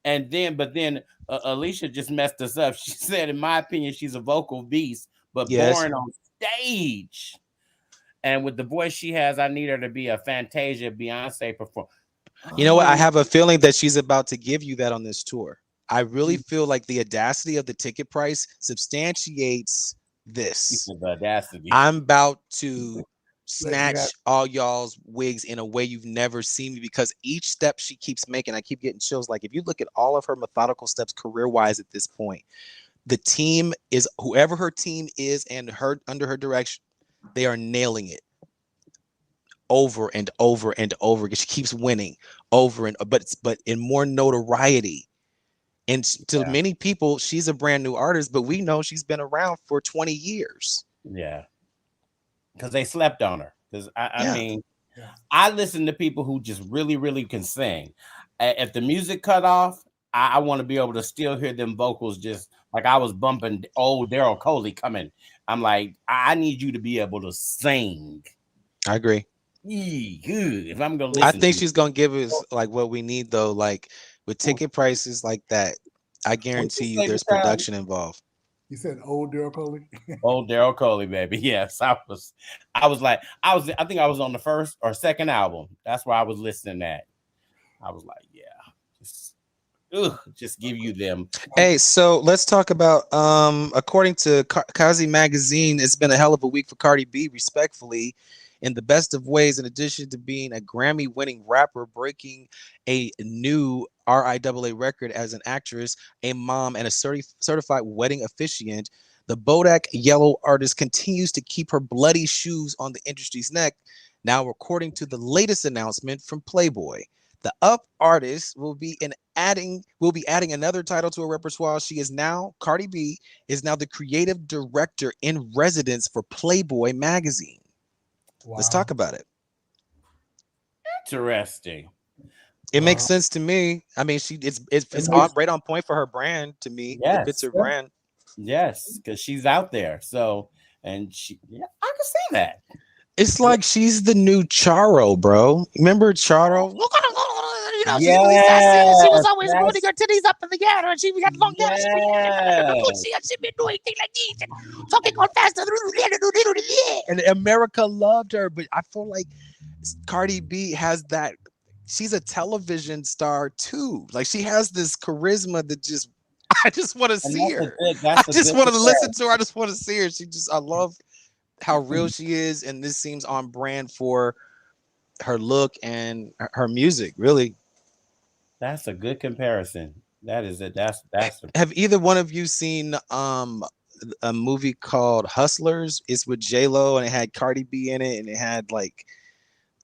And then Alicia just messed us up. She said, in my opinion, she's a vocal beast, but Yes. born on stage. And with the voice she has, I need her to be a Fantasia Beyonce performer. You know what? I Oh, have a feeling that she's about to give you that on this tour. I really feel like the audacity of the ticket price substantiates this. the audacity. I'm about to Let you have- snatch all y'all's wigs in a way you've never seen me, because each step she keeps making, I keep getting chills. Like, if you look at all of her methodical steps career-wise at this point, the team is, whoever her team is and her under her direction, they are nailing it over and over and over again. She keeps winning over and but in more notoriety. And to many people, she's a brand new artist, but we know she's been around for 20 years. Yeah. Because they slept on her. Because I mean, Yeah. I listen to people who just really, really can sing. If the music cut off, I want to be able to still hear them vocals, just like I was bumping old Daryl Coley coming. I'm like, I need you to be able to sing. I agree. Good. If I'm gonna listen, I think to she's gonna give us like what we need though. Like with ticket prices like that, I guarantee you there's production involved. You said old Daryl Coley? old Daryl Coley, baby. Yes, I think I was on the first or second album. That's where I was listening at. I was like, yeah, just give you them. Hey, so let's talk about according to Kazi magazine, it's been a hell of a week for Cardi B, respectfully, in the best of ways. In addition to being a Grammy-winning rapper, breaking a new RIAA record as an actress, a mom, and a certified wedding officiant, the Bodak Yellow artist continues to keep her bloody shoes on the industry's neck. Now, according to the latest announcement from Playboy, the Up artist will be adding another title to her repertoire. Cardi B is now the creative director in residence for Playboy magazine. Wow. Let's talk about it. Interesting. It makes sense to me. I mean, it's right on point for her brand to me. Yes. It fits her brand. Yes, because she's out there. So, and I can see that. It's like she's the new Charo, bro. Remember Charo? You know, she's really sassy. She was always rolling her titties up in the air, and she got long hair. She been doing things like this and talking on faster. And America loved her, but I feel like Cardi B has that. She's a television star too. Like, she has this charisma that I just want to see her. I just want to listen to her. I just want to see her. I love how real she is, and this seems on brand for her look and her music. Really, that's a good comparison. That is it. That's have either one of you seen a movie called Hustlers? It's with J-Lo, and it had Cardi B in it, and it had like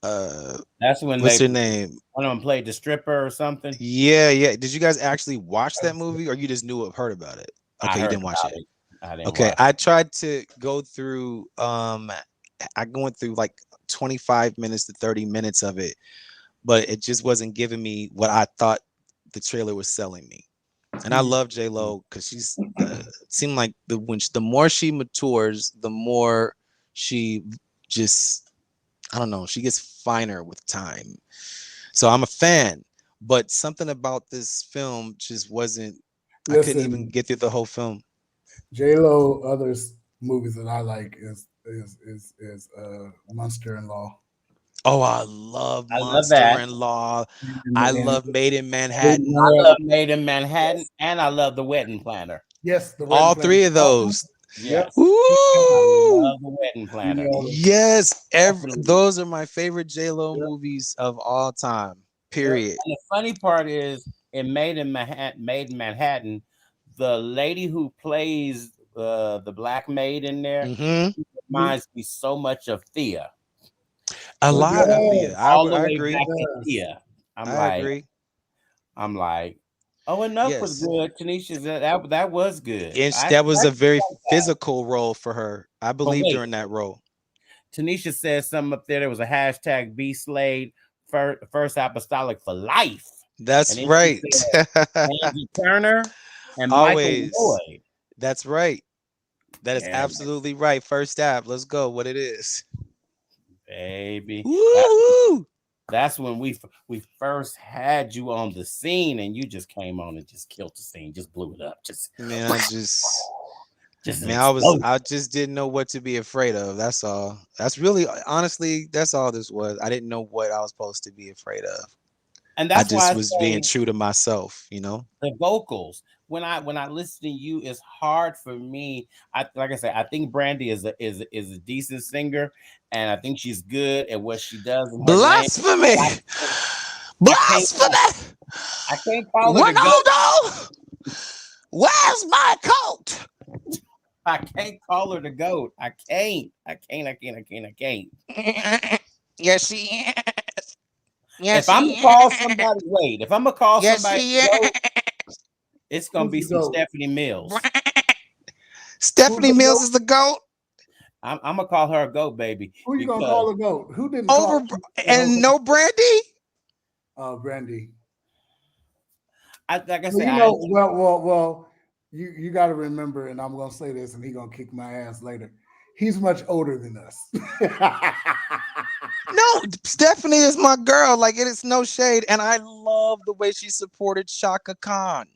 that's when what's her name? One of them played the stripper or something. Yeah. Did you guys actually watch that movie, or you just heard about it? Okay, you didn't watch it. Okay, I tried to go through I went through like 25 minutes to 30 minutes of it, but it just wasn't giving me what I thought the trailer was selling me. And I love J-Lo because she's seemed like the more she matures, the more she just, I don't know, she gets finer with time. So I'm a fan, but something about this film just wasn't. I couldn't even get through the whole film. J-Lo, other movies that I like is Monster-in-Law. Oh, I love Monster-in-Law. I love Made in Manhattan. I love Made in Manhattan, and I love The Wedding Planner. Yes, all three of those. Yes. Ooh. I love The Wedding Planner. Yes, those are my favorite J-Lo movies of all time. Period. And the funny part is, in Made in Manhattan, the lady who plays the black maid in there reminds me so much of Thea. A lot of Thea. I agree. Thea. I agree. I'm like, oh, enough was good. Tanisha, that was good. That was a very physical role for her. I believed her in that role. Tanisha said something up there. There was a hashtag BSlade first apostolic for life. That's right. Angie Turner and always. Michael Lloyd. That's right. That is absolutely right. First app. Let's go. What it is, baby. Woo-hoo! That's when we first had you on the scene, and you just came on and just killed the scene, just blew it up, just Man, I just didn't know what to be afraid of. That's all. That's really, honestly, that's all this was. I didn't know what I was supposed to be afraid of. and I that's why just I was say being true to myself, you know. the vocals. When I listen to you, it's hard for me. Like I said, I think Brandy is a decent singer, and I think she's good at what she does in her lane. Blasphemy! Blasphemy! I can't call her the goat. Ronaldo, where's my coat? I can't call her the goat. I can't. Yes, she is. Yes, If I'm gonna call somebody, if I'm gonna call somebody the goat, it's gonna be some Stephanie Mills. Stephanie Mills is the GOAT. I'm gonna call her a goat, baby. Who you gonna call a goat? Who didn't over call and no Brandy? Brandy. Like I said, well, you got to remember, and I'm gonna say this, and he's gonna kick my ass later. He's much older than us. No, Stephanie is my girl. Like, it is no shade, and I love the way she supported Shaka Khan.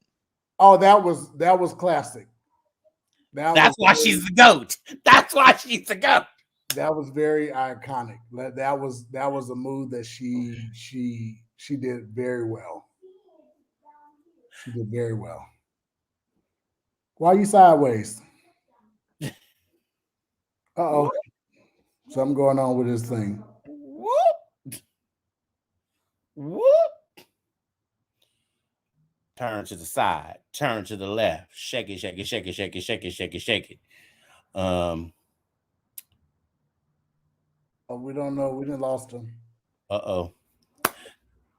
Oh, that was classic. That's why she's the GOAT. That's why she's the GOAT. That was very iconic. That was a move that she did very well. She did very well. Why are you sideways? Uh-oh. Something going on with this thing. Whoop. Whoop. Turn to the side. Turn to the left. Shake it, shake it, shake it, shake it, shake it, shake it, shake it. We don't know. We didn't lost him. Uh-oh.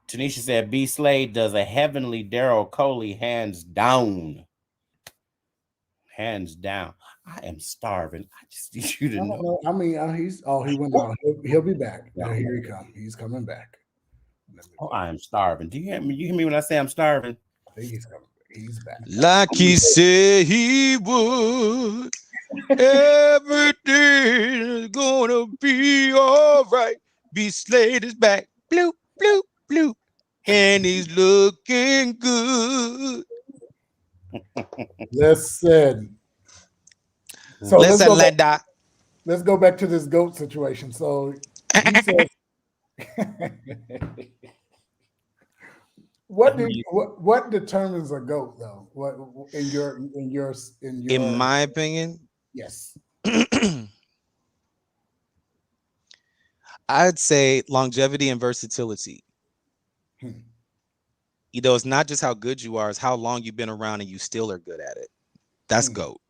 Tanisha said BSlade does a heavenly Daryl Coley, hands down. Hands down. I am starving. I just need you to know. I mean, he went out. He'll be back. Yeah, here he comes. He's coming back. Oh, I am starving. Do you hear me? You hear me when I say I'm starving? I think he's coming. He's back. Like he said he would. Everything is gonna be all right. BSlade is back. Bloop, bloop, bloop. And he's looking good. Listen. So listen, Linda. Let's go back to this GOAT situation. So he says, what determines a GOAT though? What in my opinion? Yes. I'd say longevity and versatility. You know, it's not just how good you are, it's how long you've been around and you still are good at it. That's GOAT.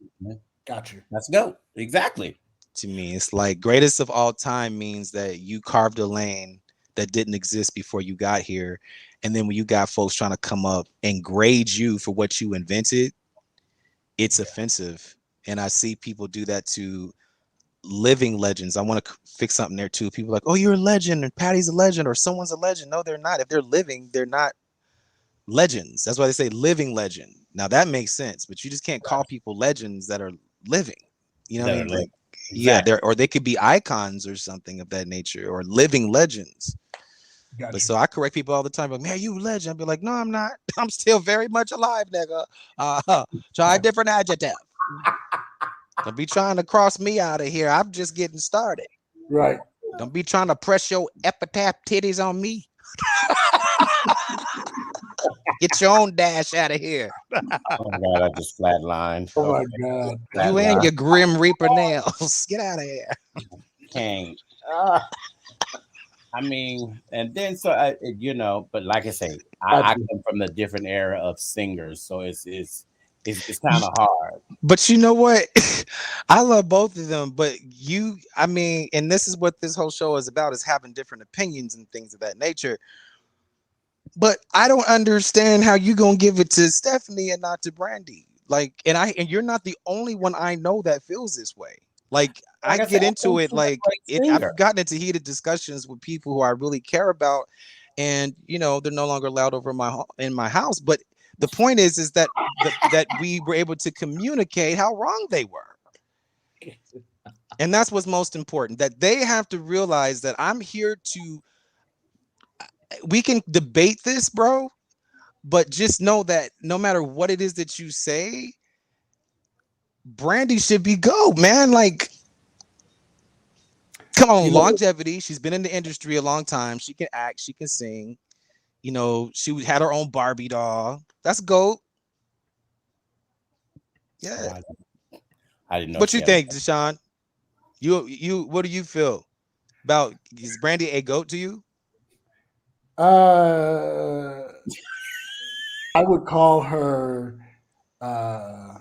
Got you. That's GOAT. Exactly. To me, it's like greatest of all time means that you carved a lane that didn't exist before you got here. And then when you got folks trying to come up and grade you for what you invented, it's offensive. And I see people do that to living legends. I want to fix something there too. People are like, oh, you're a legend and Patty's a legend or someone's a legend. No, they're not. If they're living, they're not legends. That's why they say living legend. Now that makes sense, but you just can't call people legends that are living. You know what I mean? Like, exactly. Yeah, or they could be icons or something of that nature or living legends. Gotcha. But so I correct people all the time, but man, you a legend. I'll be like, no, I'm not. I'm still very much alive, nigga. Try a different adjective. Don't be trying to cross me out of here. I'm just getting started. Right. Don't be trying to press your epitaph titties on me. Get your own dash out of here. Oh my God, I just flatlined. Oh my God. You and your Grim Reaper nails. Get out of here. Can't. I mean, and then so you know, but like I say, I come from a different era of singers, so it's kind of hard. But you know what? I love both of them. But I mean, and this is what this whole show is about: is having different opinions and things of that nature. But I don't understand how you gonna give it to Stephanie and not to Brandy. Like, and you're not the only one I know that feels this way. Like I get into it, like I've gotten into heated discussions with people who I really care about, and you know they're no longer allowed over in my house. But the point is that that we were able to communicate how wrong they were, and that's what's most important. That they have to realize that I'm here to we can debate this, bro, but just know that no matter what it is that you say, Brandy should be GOAT, man. Like, come on, longevity. She's been in the industry a long time. She can act, she can sing. You know, she had her own Barbie doll. That's GOAT. Yeah. I didn't know. What you think, Deshaun? You what do you feel about, is Brandy a GOAT to you? I would call her. I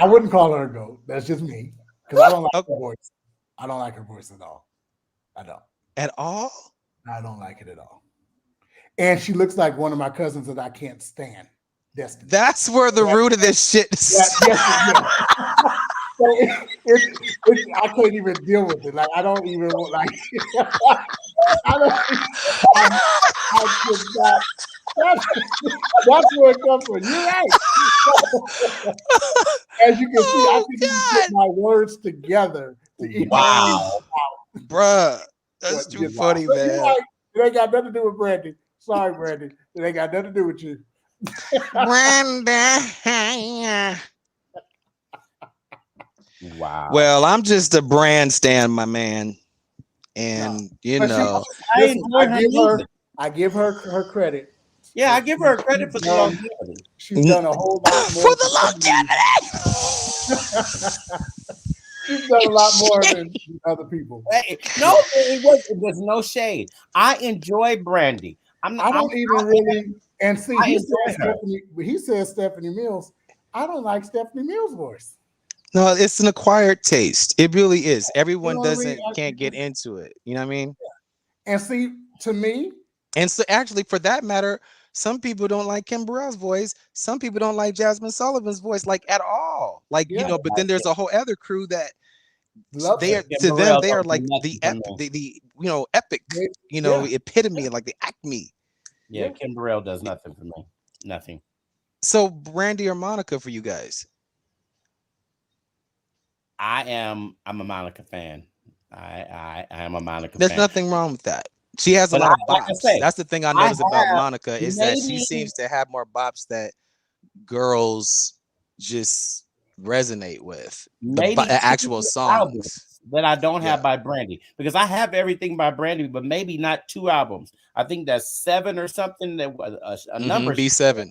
wouldn't call her a goat. That's just me because I don't like her voice. I don't like her voice at all. I don't. At all? I don't like it at all. And she looks like one of my cousins that I can't stand. Destiny. That's where the root of this shit is. I can't even deal with it. Like I don't even like. I could not. That's where it comes from. You're right. As you can see, I can even get my words together. Wow, bruh, that's too funny, man. Right. It ain't got nothing to do with Brandy. Sorry, Brandy. It ain't got nothing to do with you. Brandy. Wow. Well, I'm just a brand stan, my man, and you know, I give her credit. Yeah, I give her credit for the longevity. She's done a whole lot more for the longevity. She's done a lot more than other people. Hey, no, it was no shade. I enjoy Brandy. I don't even really. And see, he says Stephanie Mills. I don't like Stephanie Mills' voice. No, it's an acquired taste. It really is. Everyone can't get into it. You know what I mean? Yeah. And see, to me, and so actually, for that matter, some people don't like Kim Burrell's voice. Some people don't like Jasmine Sullivan's voice, like at all. Like but then there's a whole other crew that they are to them. They are like the epic, epitome, like the acme. Yeah, Kim Burrell does nothing for me. Nothing. So Brandy or Monica for you guys? I'm a Monica fan. I am a Monica There's fan. nothing wrong with that. She has a lot of bops. That's the thing I noticed about Monica is that she seems to have more bops that girls just resonate with. The actual songs that I don't have by Brandy, because I have everything by Brandy, but maybe not 2 albums. I think that's 7 or something. That was a number. B7.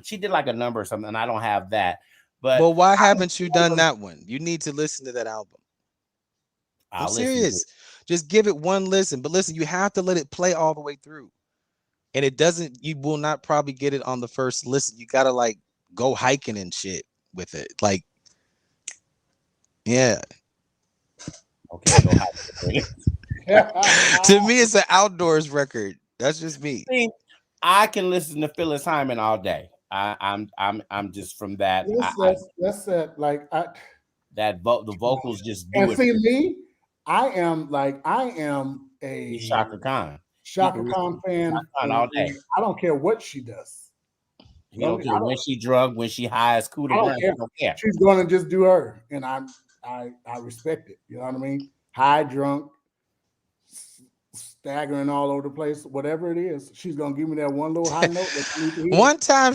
She did like a number or something, and I don't have that. But well, why haven't you done that one? You need to listen to that album. I'm serious. Just give it one listen. But listen, you have to let it play all the way through. And you will not probably get it on the first listen. You gotta like go hiking and shit with it. Like, yeah. Okay, go hiking. To me, it's an outdoors record. That's just me. See, I can listen to Phyllis Hyman all day. I'm just from that. That's it. Like the vocals just do and it. See me, I am a Shaka Khan fan all day. I don't care what she does. You don't care when she drunk, when she high as cool. I don't care. She's gonna just do her, and I respect it. You know what I mean? High, drunk, staggering all over the place, whatever it is, she's gonna give me that one little high note that you need to hear. One time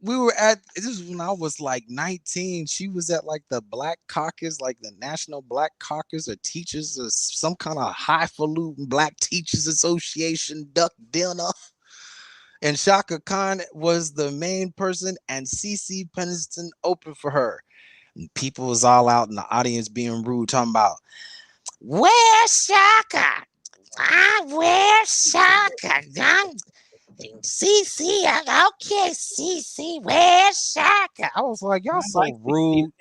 we were at, this is when I was like 19. She was at like the Black Caucus, like the National Black Caucus or Teachers or some kind of highfalutin Black Teachers Association duck dinner. And Shaka Khan was the main person, and CeCe Peniston opened for her. And people was all out in the audience being rude, talking about, where's Shaka? Where's Shaka? CeCe, okay, CeCe, where's Shaka? I was like, y'all so rude.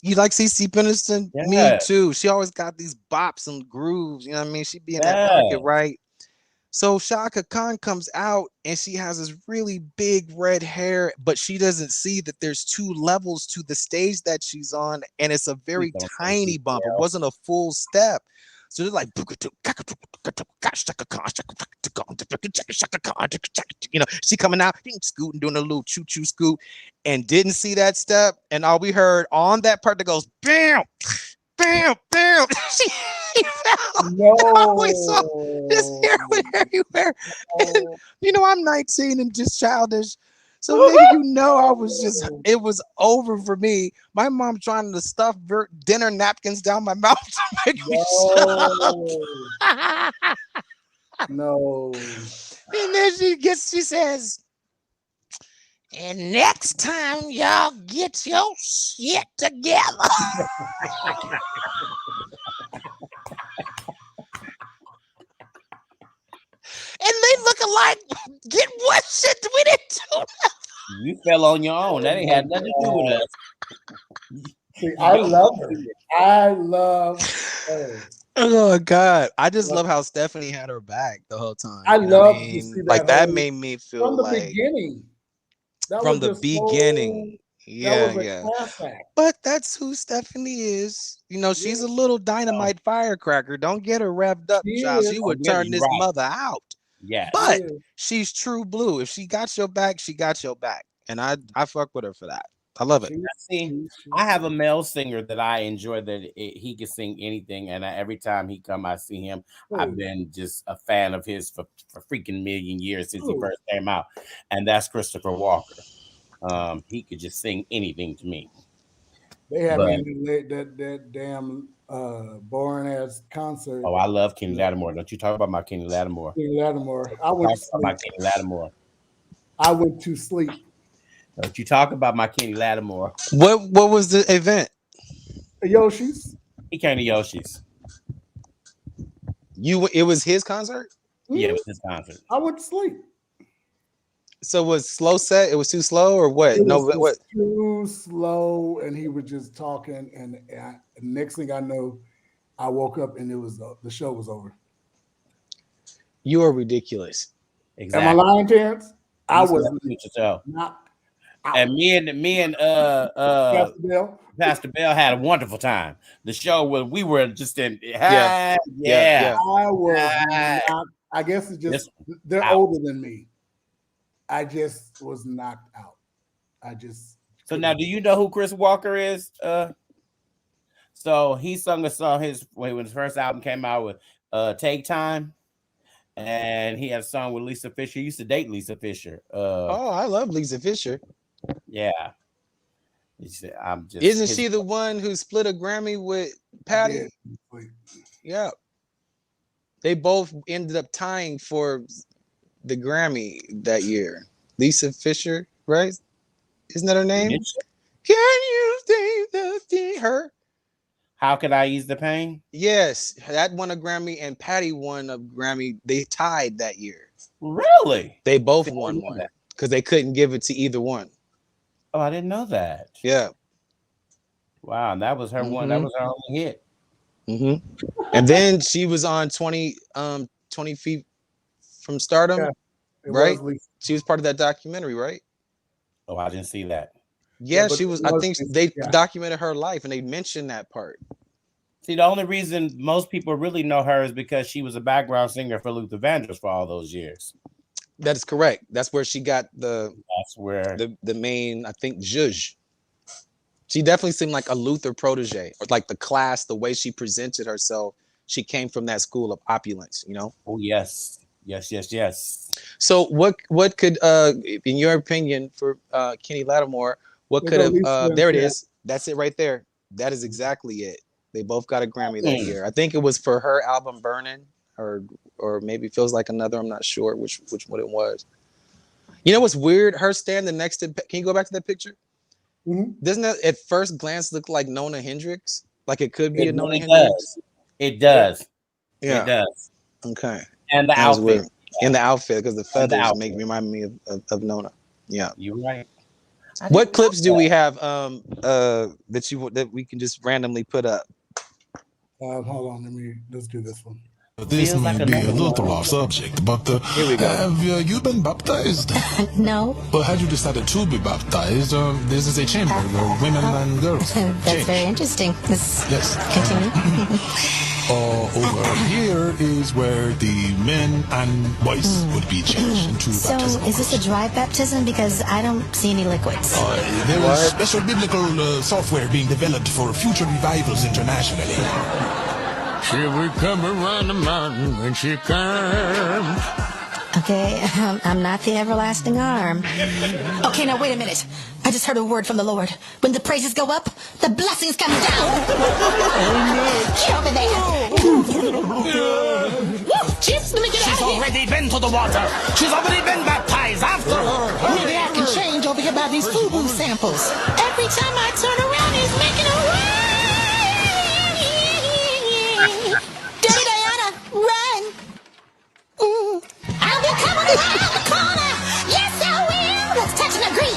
You like CeCe Peniston? Yeah. Me too. She always got these bops and grooves. You know what I mean? She be in that pocket, right? So Shaka Khan comes out and she has this really big red hair, but she doesn't see that there's 2 levels to the stage that she's on, and it's a very tiny bump. It wasn't a full step. So they're like, you know, she coming out, scooting, doing a little choo-choo scoot, and didn't see that step. And all we heard on that part that goes, bam, bam, bam. he fell. No. I always saw this heroin everywhere. And, you know, I'm 19 and just childish. So, nigga, you know, I was just, it was over for me. My mom trying to stuff dinner napkins down my mouth to make me shut up. No. And then she says, and next time y'all get your shit together. And they looking like, get what shit we didn't do. You fell on your own. That ain't had nothing to do with us. See, I love her. I love her. Oh God. I just love how Stephanie had her back the whole time. I love to see that. Like that made me feel from the like beginning. From the beginning. Yeah. But that's who Stephanie is. You know, she's a little dynamite firecracker. Don't get her revved up, child. She would turn this mother out. Yeah. But she's true blue. If she got your back, she got your back. And I fuck with her for that. I love it. See, I have a male singer that I enjoy that he can sing anything. And every time he come, I see him. I've been just a fan of his for freaking million years since he first came out. And that's Christopher Walker. He could just sing anything to me. They had me in that damn boring ass concert. Oh, I love Kenny Lattimore. Don't you talk about my Kenny Lattimore. Kenny Lattimore. I went to sleep. Don't you talk about my Kenny Lattimore. What was the event? Yoshi's. He came to Yoshi's. It was his concert? Yeah, it was his concert. I went to sleep. So was slow set? It was too slow or what? What? Too slow, and he was just talking. And next thing I know, I woke up and it was the show was over. You are ridiculous. Exactly. Am I lying, Terrence? I was not. And me and Pastor Bell had a wonderful time. The show we were just in. I was. I guess it's just they're older than me. I just was knocked out. So now, do you know who Chris Walker is? So he sung a song when his first album came out with "Take Time," and he had a song with Lisa Fisher. He used to date Lisa Fisher. I love Lisa Fisher. Yeah, Isn't she the one who split a Grammy with Patty? Yeah, they both ended up tying for the Grammy that year. Lisa Fisher, right? Isn't that her name? Can you save the thing? Her. How Could I Ease the Pain? Yes, that won a Grammy and Patty won a Grammy. They tied that year. Really? They both won one because they couldn't give it to either one. Oh, I didn't know that. Yeah. Wow, and that was her one. That was her only hit. Mm-hmm. And then she was on 20 Feet from Stardom, right? She was part of that documentary, right? Oh, I didn't see that. Yeah, she was. I think they documented her life, and they mentioned that part. See, the only reason most people really know her is because she was a background singer for Luther Vandross for all those years. That is correct. That's where she got the main, I think, zhuzh. She definitely seemed like a Luther protege, or like the way she presented herself. She came from that school of opulence, you know? Oh, yes. Yes. So what could, in your opinion, for Kenny Lattimore, what could have, there it is. That's it right there. That is exactly it. They both got a Grammy that year. I think it was for her album Burnin', or maybe Feels Like Another. I'm not sure which one it was. You know what's weird? Her standing next to, can you go back to that picture? Mm-hmm. Doesn't that at first glance look like Nona Hendrix? Like it could be a Nona Hendrix? It does. Yeah. It does. Okay. And the outfit. Weird. And the outfit, because the feathers remind me of Nona. Yeah. You're right. What clips do we have that we can just randomly put up? Hold on, let's do this one. This may be a little off subject, but here we go. Have you been baptized? No. Well, had you decided to be baptized, this is a chamber where women and girls That's very interesting. Yes. Continue. Over here is where the men and boys would be changed into baptism. So, is this a dry baptism? Because I don't see any liquids. There is special biblical software being developed for future revivals internationally. She would come around the mountain when she comes. Okay, I'm not the everlasting arm. Okay, now wait a minute. I just heard a word from the Lord. When the praises go up, the blessings come down. Get over there. Chips, let me get out of here. She's already been to the water. She's already been baptized after her. Maybe I can change over here by these FUBU samples. Every time I turn around, he's making a run. Dirty Diana, run. I'll be coming around the corner. Yes, I will. Let's touch and agree.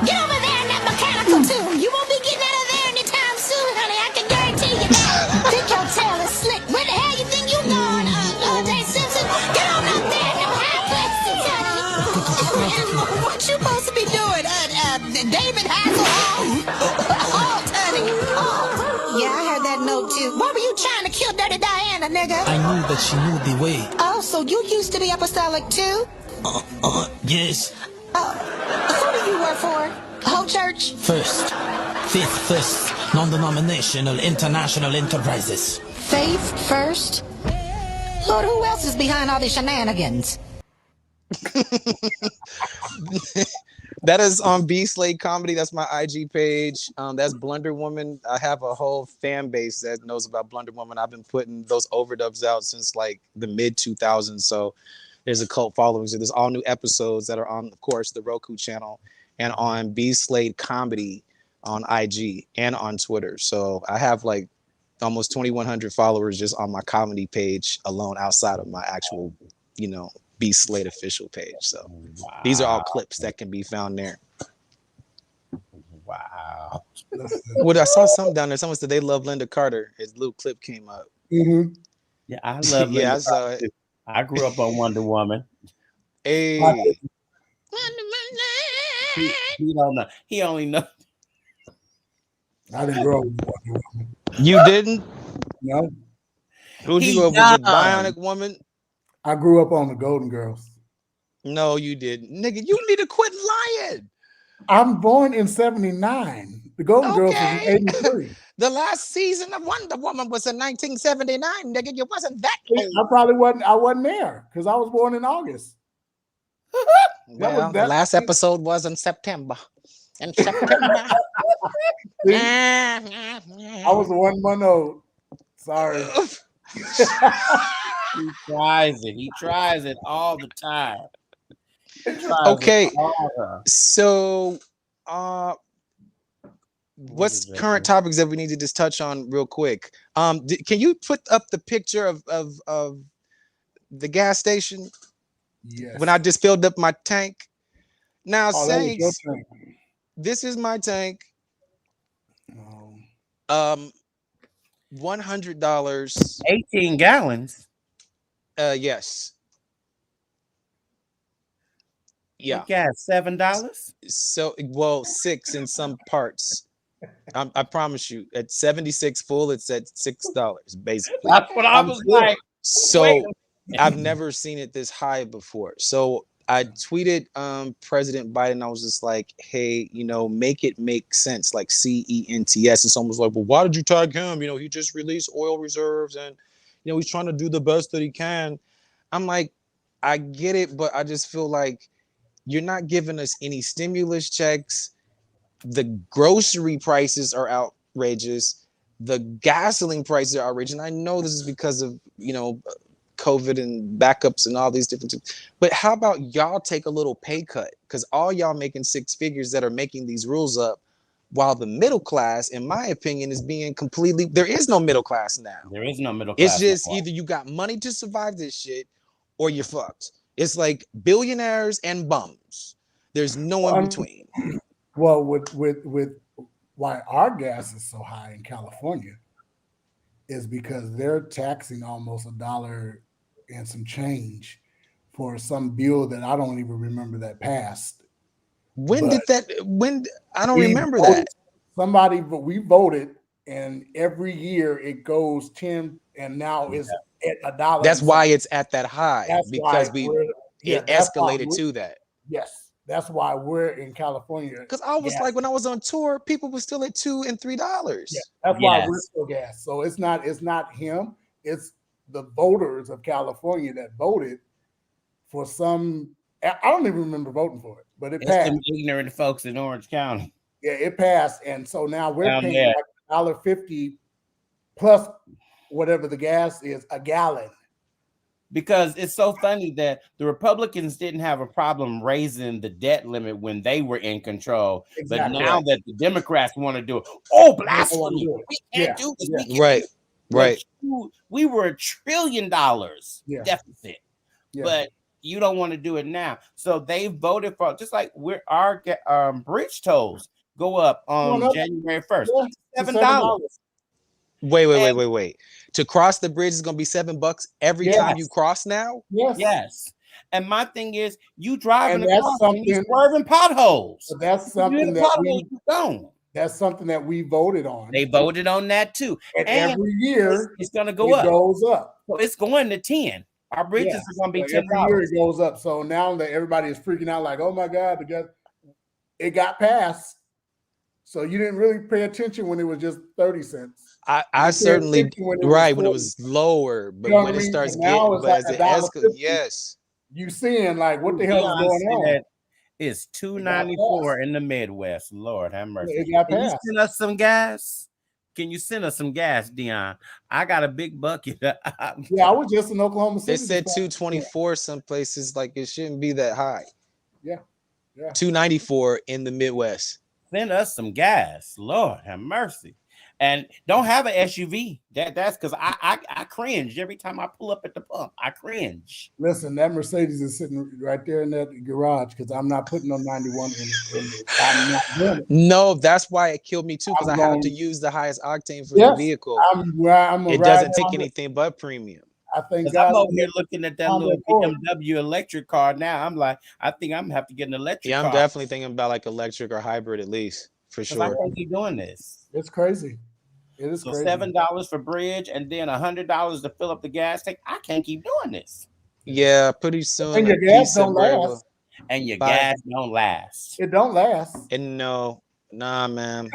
Get over there in that mechanical tune. You won't be getting out of there anytime soon, honey. I can guarantee you that. Think your tail is slick. Where the hell you think you going, O.J. Simpson? Get on up there in them high places, honey. What you supposed to be doing? David Hasselhoff? Honey. Yeah, I heard that note too. Why were you trying to kill Dirty Diana, nigga? I knew that she knew the way. Oh, so you used to be apostolic too? Yes. Who do you work for? Whole church? Faith First, non-denominational international enterprises. Faith first? Lord, who else is behind all these shenanigans? That is on BSlade Comedy. That's my IG page. That's Blunder Woman. I have a whole fan base that knows about Blunder Woman. I've been putting those overdubs out since like the mid 2000s. So there's a cult following. So there's all new episodes that are on, of course, the Roku channel and on BSlade Comedy on IG and on Twitter. So I have like almost 2,100 followers just on my comedy page alone, outside of my actual, BSlade official page. So these are all clips that can be found there. Wow. Well, I saw something down there. Someone said they love Linda Carter. His little clip came up. Mm-hmm. Yeah, I love Yeah, I Linda saw Carter. it. I grew up on Wonder Woman. Hey. He don't know. He only knows. I didn't grow up with Wonder Woman. You didn't? No, Who'd you He go with? young. The Bionic Woman? I grew up on the Golden Girls. No, you didn't. Nigga, you need to quit lying. I'm born in '79. The Golden Girls was in '83. The last season of Wonder Woman was in 1979, nigga. You wasn't that old. I probably wasn't. I wasn't there because I was born in August. Well, the last episode was in September. In September. I was 1 month old. Sorry. He tries it. He tries it all the time. Okay. So, what's current topics that we need to just touch on real quick? Can you put up the picture of the gas station? Yes. When I just filled up my tank. Now, Oh, Saints, this is my tank. $100. 18 gallons. Yes. Yeah. Gas $7. So, well, 6 in some parts. I promise you, at 76 full, it's at $6 basically. That's what I was like. So I've never seen it this high before. So I tweeted President Biden. I was just like, hey, make it make sense, like CENTS. And someone was like, well, why did you tag him? He just released oil reserves and, he's trying to do the best that he can. I'm like, I get it, but I just feel like you're not giving us any stimulus checks. The grocery prices are outrageous. The gasoline prices are outrageous. And I know this is because of, COVID and backups and all these different things. But how about y'all take a little pay cut? Because all y'all making 6 figures that are making these rules up, while the middle class, in my opinion, is being completely, there is no middle class now. There is no middle class. It's just either you got money to survive this shit or you're fucked. It's like billionaires and bums. There's no in between. Well, with why our gas is so high in California is because they're taxing almost $1 and some change for some bill that I don't even remember that passed. When I don't remember that. But we voted, and every year it goes 10, and now it's at $1. That's why it's at that high, because it escalated to that. Yes. That's why we're in California. Because I was gas. like, when I was on tour, people were still at $2 and $3. Yeah, that's why we're Yes. still gas. So it's not him. It's the voters of California that voted for some. I don't even remember voting for it, but it It's passed. them ignorant folks in Orange County. Yeah, it passed, and so now we're Down paying there. like $1.50 plus whatever the gas is a gallon. Because it's so funny that the Republicans didn't have a problem raising the debt limit when they were in control. Exactly. But now that the Democrats want to do it, oh, blasphemy. do it. We can't Yeah, do this. yeah. We can't. Right, right. We were $1 trillion Yeah. deficit, Yeah. but you don't want to do it now. So they voted for, just like our bridge tolls go up on Going up. January 1st. Yeah, $7. Wait. To cross the bridge is gonna be $7 every Yes. time you cross now. Yes. And my thing is, you driving And that's across and you something- swerving potholes. So that's You something hit a that pothole, we you gone. that's something that we voted on. They voted on that too. And And every year it's gonna go it up. goes up. So it's going to 10. Our bridges Yeah. are gonna be So every year $10. it goes up. So now that everybody is freaking out, like, oh my God, it got passed. So you didn't really pay attention when it was just 30 cents. I certainly when it was right when it 40. was lower, but You know when what I it mean? starts But now getting, it's but like as it $1.50. escalates, yes. You seeing like what the hell is Deion going said on? that it's $2.94 in the Midwest. Lord have mercy. It got Can you passed. send us some gas? Can you send us some gas, Dion? I got a big bucket. Yeah, I was just in Oklahoma City. They said this past- 224 some places, like it shouldn't be that high. Yeah. 294 in the Midwest. Send us some gas. Lord have mercy. And don't have an SUV. That's because I cringe every time I pull up at the pump. I cringe. Listen, that Mercedes is sitting right there in that garage because I'm not putting no 91 in it. I'm not doing it. No, that's why it killed me too, because I I'm have going- to use the highest octane for Yes, the vehicle. I'm gonna It ride doesn't take down the- anything but premium. I think Because God I'm over here looking at that on little that board. BMW electric car now. I'm like, I think I'm gonna have to get an electric Yeah, I'm car. definitely thinking about like electric or hybrid at least, for 'Cause I sure. can't keep doing this. It's crazy. It is So crazy. $7 for bridge and then $100 to fill up the gas tank. I can't keep doing this. Yeah, pretty soon. And your a gas piece of don't bread last. will- And your Bye. gas don't last. It don't last. And no, nah, man.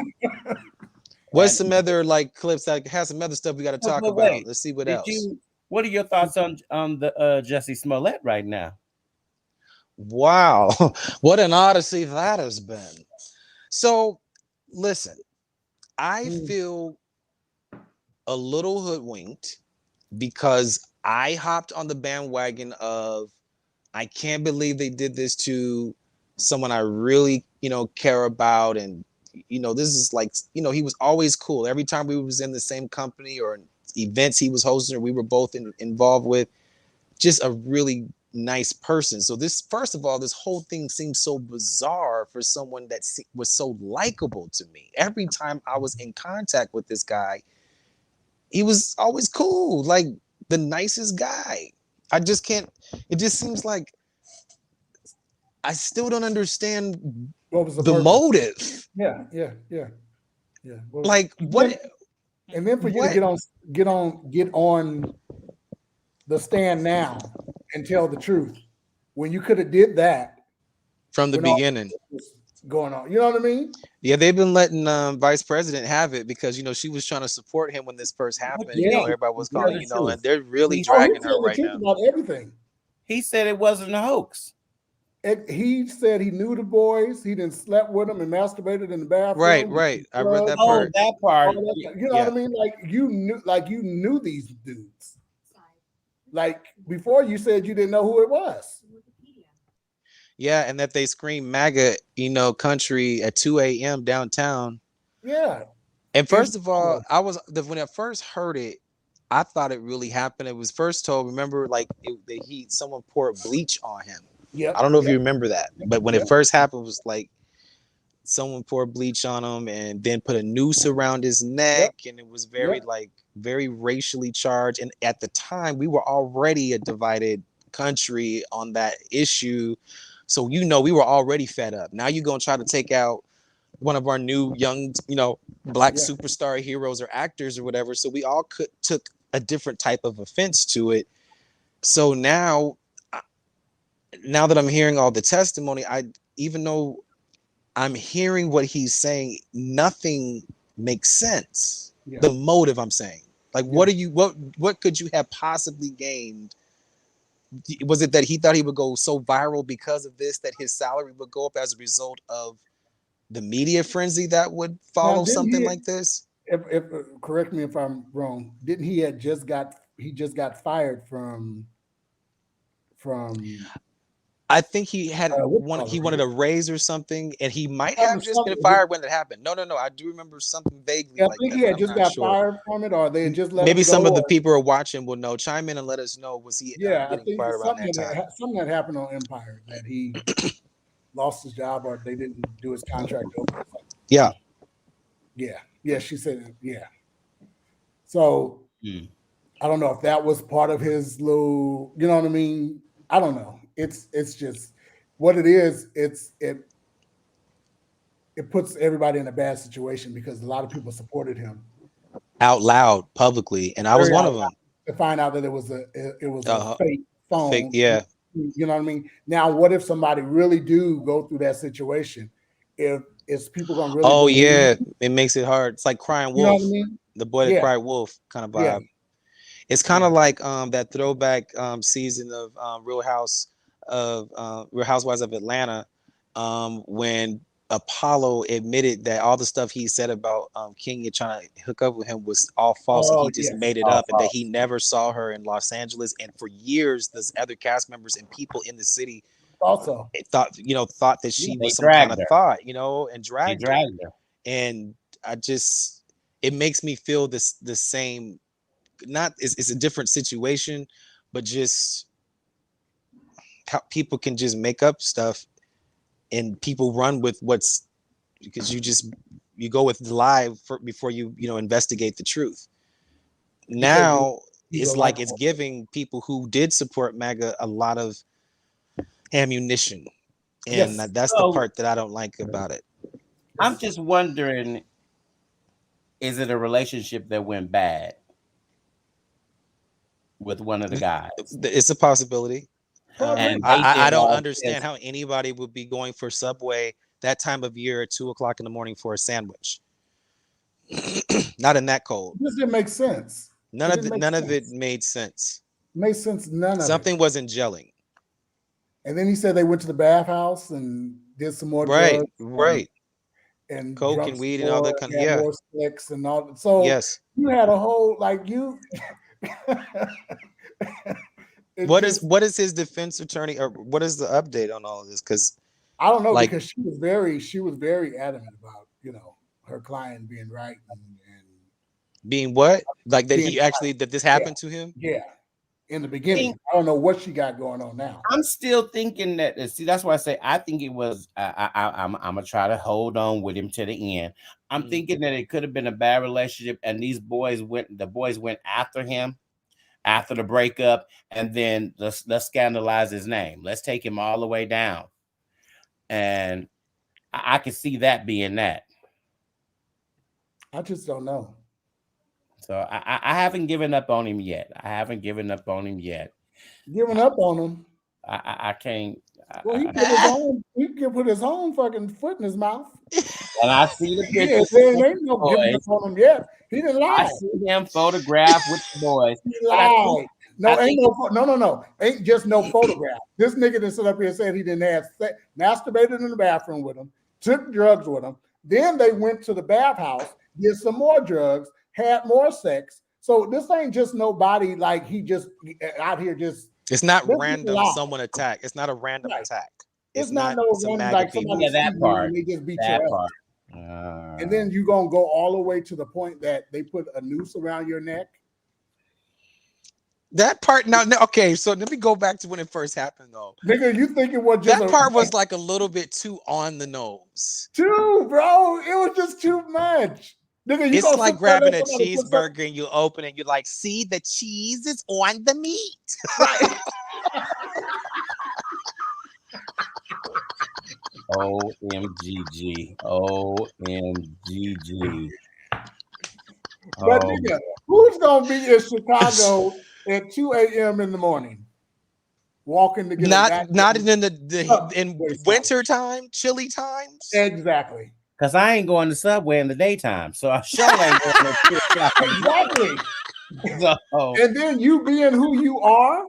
What's some other like clips that has some other stuff we got to talk But about? wait, Let's see what Did else. what are your thoughts on the Jussie Smollett right now? Wow, what an odyssey that has been. So, listen, I feel a little hoodwinked because I hopped on the bandwagon of I can't believe they did this to someone I really, care about, and this is like, he was always cool. Every time we was in the same company or events he was hosting or we were both involved with, just a really nice person. So this, first of all, this whole thing seems so bizarre for someone that was so likable to me. Every time I was in contact with this guy, he was always cool, like the nicest guy. I just can't, it just seems like I still don't understand What was the purpose? motive. Yeah. Well, Like what? and then for you what? to get on the stand now and tell the truth when you could have did that From the when all beginning. this was going on. You know what I mean? Yeah, they've been letting Vice President have it because she was trying to support him when this first happened. Yeah. Everybody was Yeah, calling, the truth. and they're really He- dragging he's her telling the right truth now. about everything. He said it wasn't a hoax. He said he knew the boys. He didn't slept with them and masturbated in the bathroom. Right. I read that Oh, part. that part. All that stuff. You know what I mean? Like you knew these dudes. Like before, you said you didn't know who it was. Yeah, and that they scream MAGA, country at 2 a.m. downtown. Yeah. And first of all, when I first heard it, I thought it really happened. It was first told. Remember, like someone poured bleach on him. Yeah. I don't know if you remember that, but when it first happened, it was like someone poured bleach on him and then put a noose around his neck, and it was very racially charged. And at the time, we were already a divided country on that issue, so we were already fed up. Now you're gonna try to take out one of our new young, black superstar heroes or actors or whatever. So we all took a different type of offense to it. So now that I'm hearing all the testimony, even though I'm hearing what he's saying, nothing makes sense. Yeah. The motive, I'm saying, like, what are you? What could you have possibly gained? Was it that he thought he would go so viral because of this, that his salary would go up as a result of the media frenzy that would follow Now, didn't something he- like this? If correct me if I'm wrong, didn't he had just got fired from I think he had what he call it? wanted a raise or something, and he might have just been Something. fired when that happened. No, I do remember something vaguely Yeah, I like think that. he But had I'm just not got sure. fired from it, or they had just let Maybe him go. some of the people who are watching will know. Chime in and let us know. Was he Yeah, I getting think fired around that time? something that happened on Empire, that he lost his job or they didn't do his contract over. Yeah. Yeah. She said yeah. So I don't know if that was part of his little, you know what I mean? I don't know. It's just what it is. It puts everybody in a bad situation because a lot of people supported him Out loud, publicly, and I was one of them. To find out that it was a fake phone. Fake, yeah. You know what I mean? Now, what if somebody really do go through that situation? Is people gonna really? Oh yeah, it makes it hard. It's like Crying Wolf. You know what I mean? The boy that cried wolf kind of vibe. Yeah. It's kind of like that throwback season of Real Housewives of Atlanta, when Apollo admitted that all the stuff he said about Kenya trying to hook up with him was all false, and he just made it up, and that he never saw her in Los Angeles. And for years, there's other cast members and people in the city also thought that she was some kind of thought, and dragged her. And it makes me feel the same. Not it's a different situation, but just how people can just make up stuff and people run with what's, because you go with the lie before you investigate the truth. Now it's like it's giving people who did support MAGA a lot of ammunition, and that's the part that I don't like about it. I'm just wondering, is it a relationship that went bad with one of the guys? It's a possibility. And I don't understand how anybody would be going for Subway that time of year at 2:00 in the morning for a sandwich. Not in that cold. This didn't make sense. None of it made sense. Made sense. None of it. Something wasn't gelling. And then he said they went to the bathhouse and did some more drugs. Right. And coke and weed and all that kind of more sex and all. So you had a whole What is his defense attorney, or what is the update on all of this? Because I don't know, because she was very adamant about her client being right and being what, like that he actually that this happened to him. Yeah, in the beginning. I don't know what she got going on now. I'm still thinking that. See, that's why I say I think it was. I'm gonna try to hold on with him to the end. I'm thinking that it could have been a bad relationship, and the boys went after him after the breakup, and then let's scandalize his name. Let's take him all the way down, and I can see that being that. I just don't know. So I haven't given up on him yet. Giving up on him? I can't. Well, he can put his own fucking foot in his mouth. And I see the pictures. There ain't no giving up on him yet. He didn't lie. I see him photographed with the boys. He lied. No. Ain't just no photograph. This nigga that stood up here said he didn't have sex, masturbated in the bathroom with him, took drugs with him. Then they went to the bathhouse, did some more drugs, had more sex. So this ain't just nobody like he just out here just. It's not random. Someone attack. It's not a random attack. It's not no random like somebody. That part. They just beat your ass. And then you gonna go all the way to the point that they put a noose around your neck. That part now, okay. So let me go back to when it first happened, though. Nigga, you think it was just that part was like a little bit too on the nose. Too, bro. It was just too much. Nigga, it's like grabbing a cheeseburger and you open it, you're like, see, the cheese is on the meat. Right. OMGG. But nigga, who's gonna be in Chicago at 2 a.m. in the morning? walking to get not in in Waste winter time, chilly times. Exactly. Because I ain't going to Subway in the daytime, so I sure ain't going to 2 o'clock. Exactly. So, And then you being who you are,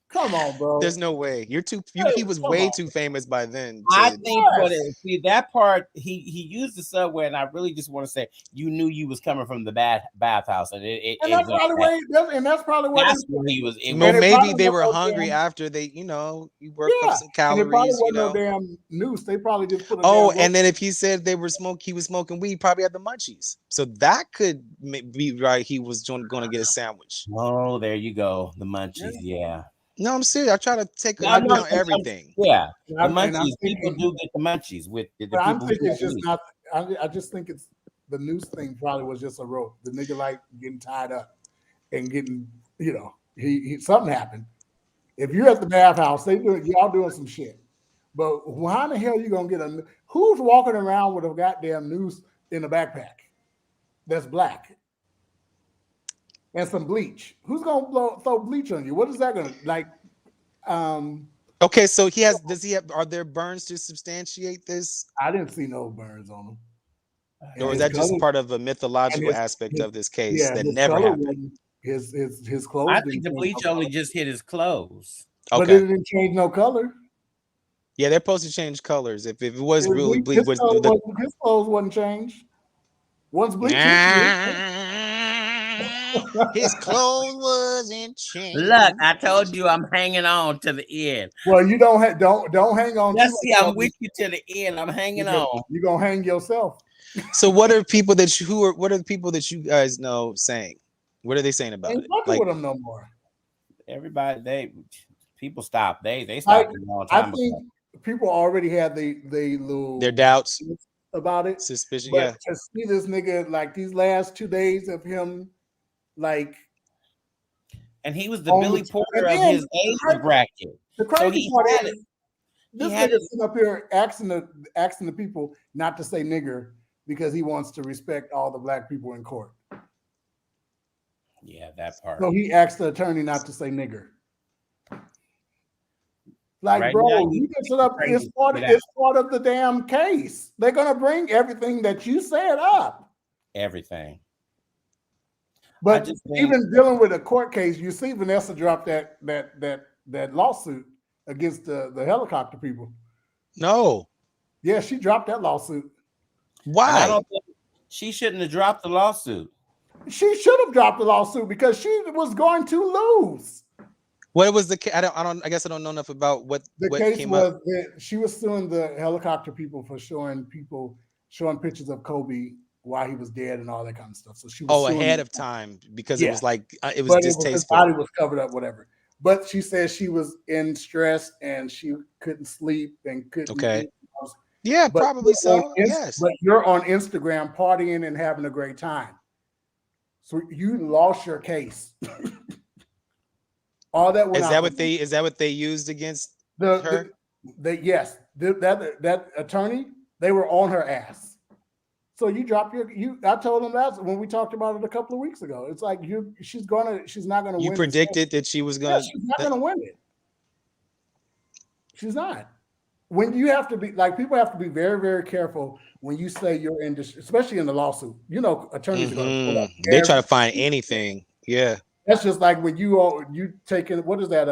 come on, bro. There's no way. You're too. He was come way on. too famous by then. I to- think what it see that part he used the Subway, and I really just want to say you knew you was coming from the bathhouse, and And that's probably why. That's probably what. that's where he was. well, it maybe probably they were wasn't no hungry damn- after they, you worked Yeah, up some and it probably calories, wasn't no damn noose. They probably just put. Oh, and then if he said he was smoking weed, probably had the munchies. So that could be right. He was going to get a sandwich. Oh, there you go. The munchies, yeah. No, I'm serious. I try to take No, into account everything. Yeah, the And munchies. thinking, People do get the munchies with the but I'm people. thinking it's just not. I just think it's the noose thing. Probably was just a rope. The nigga like getting tied up and getting. He something happened. If you're at the bathhouse, y'all doing some shit. But how the hell you gonna get who's walking around with a goddamn noose in a backpack that's black and some bleach? Who's gonna throw bleach on you? What is that gonna like? Okay, so does he have? Are there burns to substantiate this? I didn't see no burns on him. Or is that just part of a mythological aspect of this case that never happened? His clothes. I think the bleach only just hit his clothes. Okay. But it didn't change no color. Yeah, they're supposed to change colors. If it was really bleach, his clothes wasn't changed. Once bleach his clothes wasn't changed. Look, I told you I'm hanging on to the end. Well, you don't hang on. Let's see, I'm with you to the end. I'm hanging on. You're gonna hang yourself. So what are people what are the people that you guys know saying? What are they saying about Ain't it? fucking with them no more. Everybody, people stop. They stopped a long time I think people already had their doubts about it. Suspicion, but yeah. To see this nigga like these last 2 days of him, like, and he was the Billy Porter of his age bracket. The crazy part is this nigga sitting up here asking the people not to say nigger because he wants to respect all the black people in court. Yeah, that part. So he asked the attorney not to say nigger. Like, right bro, now, you can sit up. It's part of the damn case. They're gonna bring everything that you said up. Everything. But even dealing with a court case, you see Vanessa dropped that lawsuit against the helicopter people. No. Yeah, she dropped that lawsuit. Why? I don't think she shouldn't have dropped the lawsuit. She should have dropped the lawsuit because she was going to lose. What was the? I guess I don't know enough about what the what case came was. up. She was suing the helicopter people for showing pictures of Kobe while he was dead and all that kind of stuff. So she was ahead of time because it was like it was distasteful. His body was covered up, whatever. But she said she was in stress and she couldn't sleep and couldn't. Okay. Yeah, probably so. Yes. But you're on Instagram partying and having a great time. So you lost your case. All that is that what they used against her? Yes. That attorney, they were on her ass. So you dropped I told them that when we talked about it a couple of weeks ago. It's like she's not gonna win. You predicted that she was gonna she's not gonna win it. She's not. When you have to be like, people have to be very, very careful when you say you're in this, especially in the lawsuit. Attorneys are going to pull up. They try to find anything. Yeah. That's just like when you taking, what is that?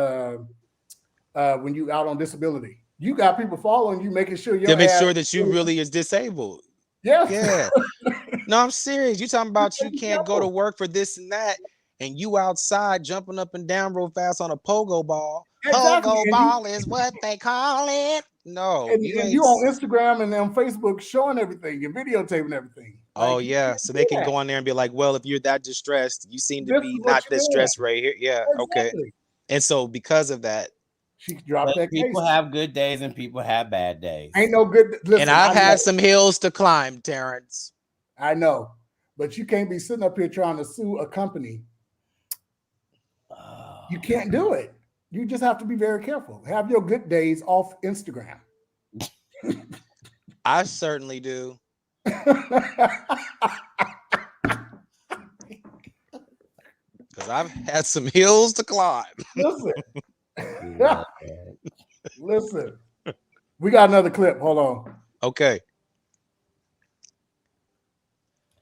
When you out on disability, you got people following you, making sure to make sure that you really is disabled. Yeah. Yeah. No, I'm serious. You talking about you can't go to work for this and that, and you outside jumping up and down real fast on a pogo ball. Exactly. Pogo ball is what they call it. No, and you on Instagram and on Facebook showing everything and videotaping everything. Oh yeah, so they can go on there and be like, "Well, if you're that distressed, you seem to be not distressed right here." Yeah, okay. And so because of that, she dropped that case. People have good days and people have bad days. Ain't no good. Listen, and I've had some hills to climb, Terrence. I know, but you can't be sitting up here trying to sue a company. You can't do it. You just have to be very careful. Have your good days off Instagram. I certainly do. Because I've had some hills to climb. Listen, Listen, we got another clip. Hold on. Okay.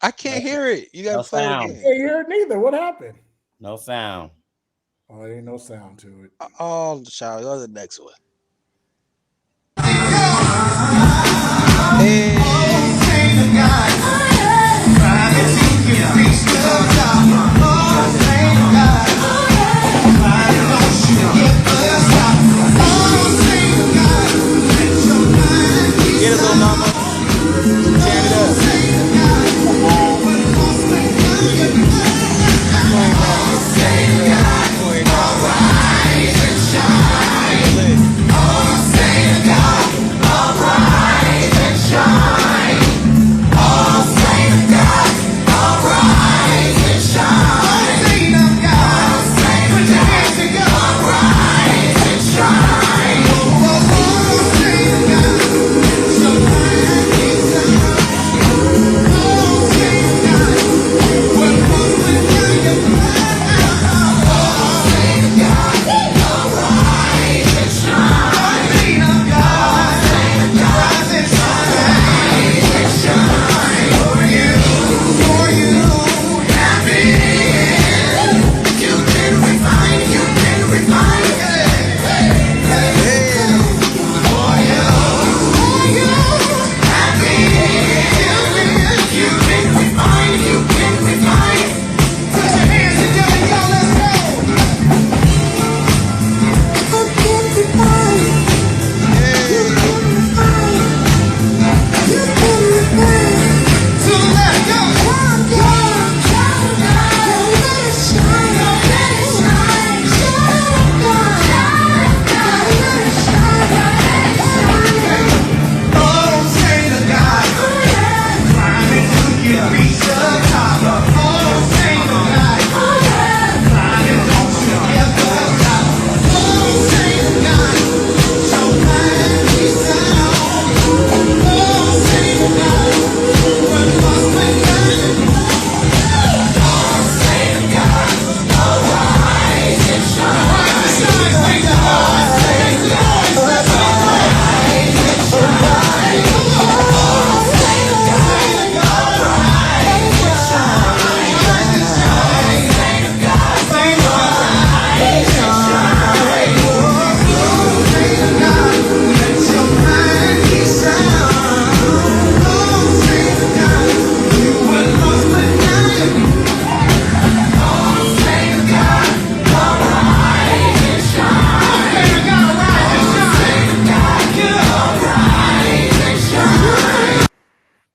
I can't hear it. You gotta No play sound. it I again. can't hear it neither. What happened? No sound. Oh, there ain't no sound to it. Oh, child, go to the next one. Get it, little mama. Turn it up.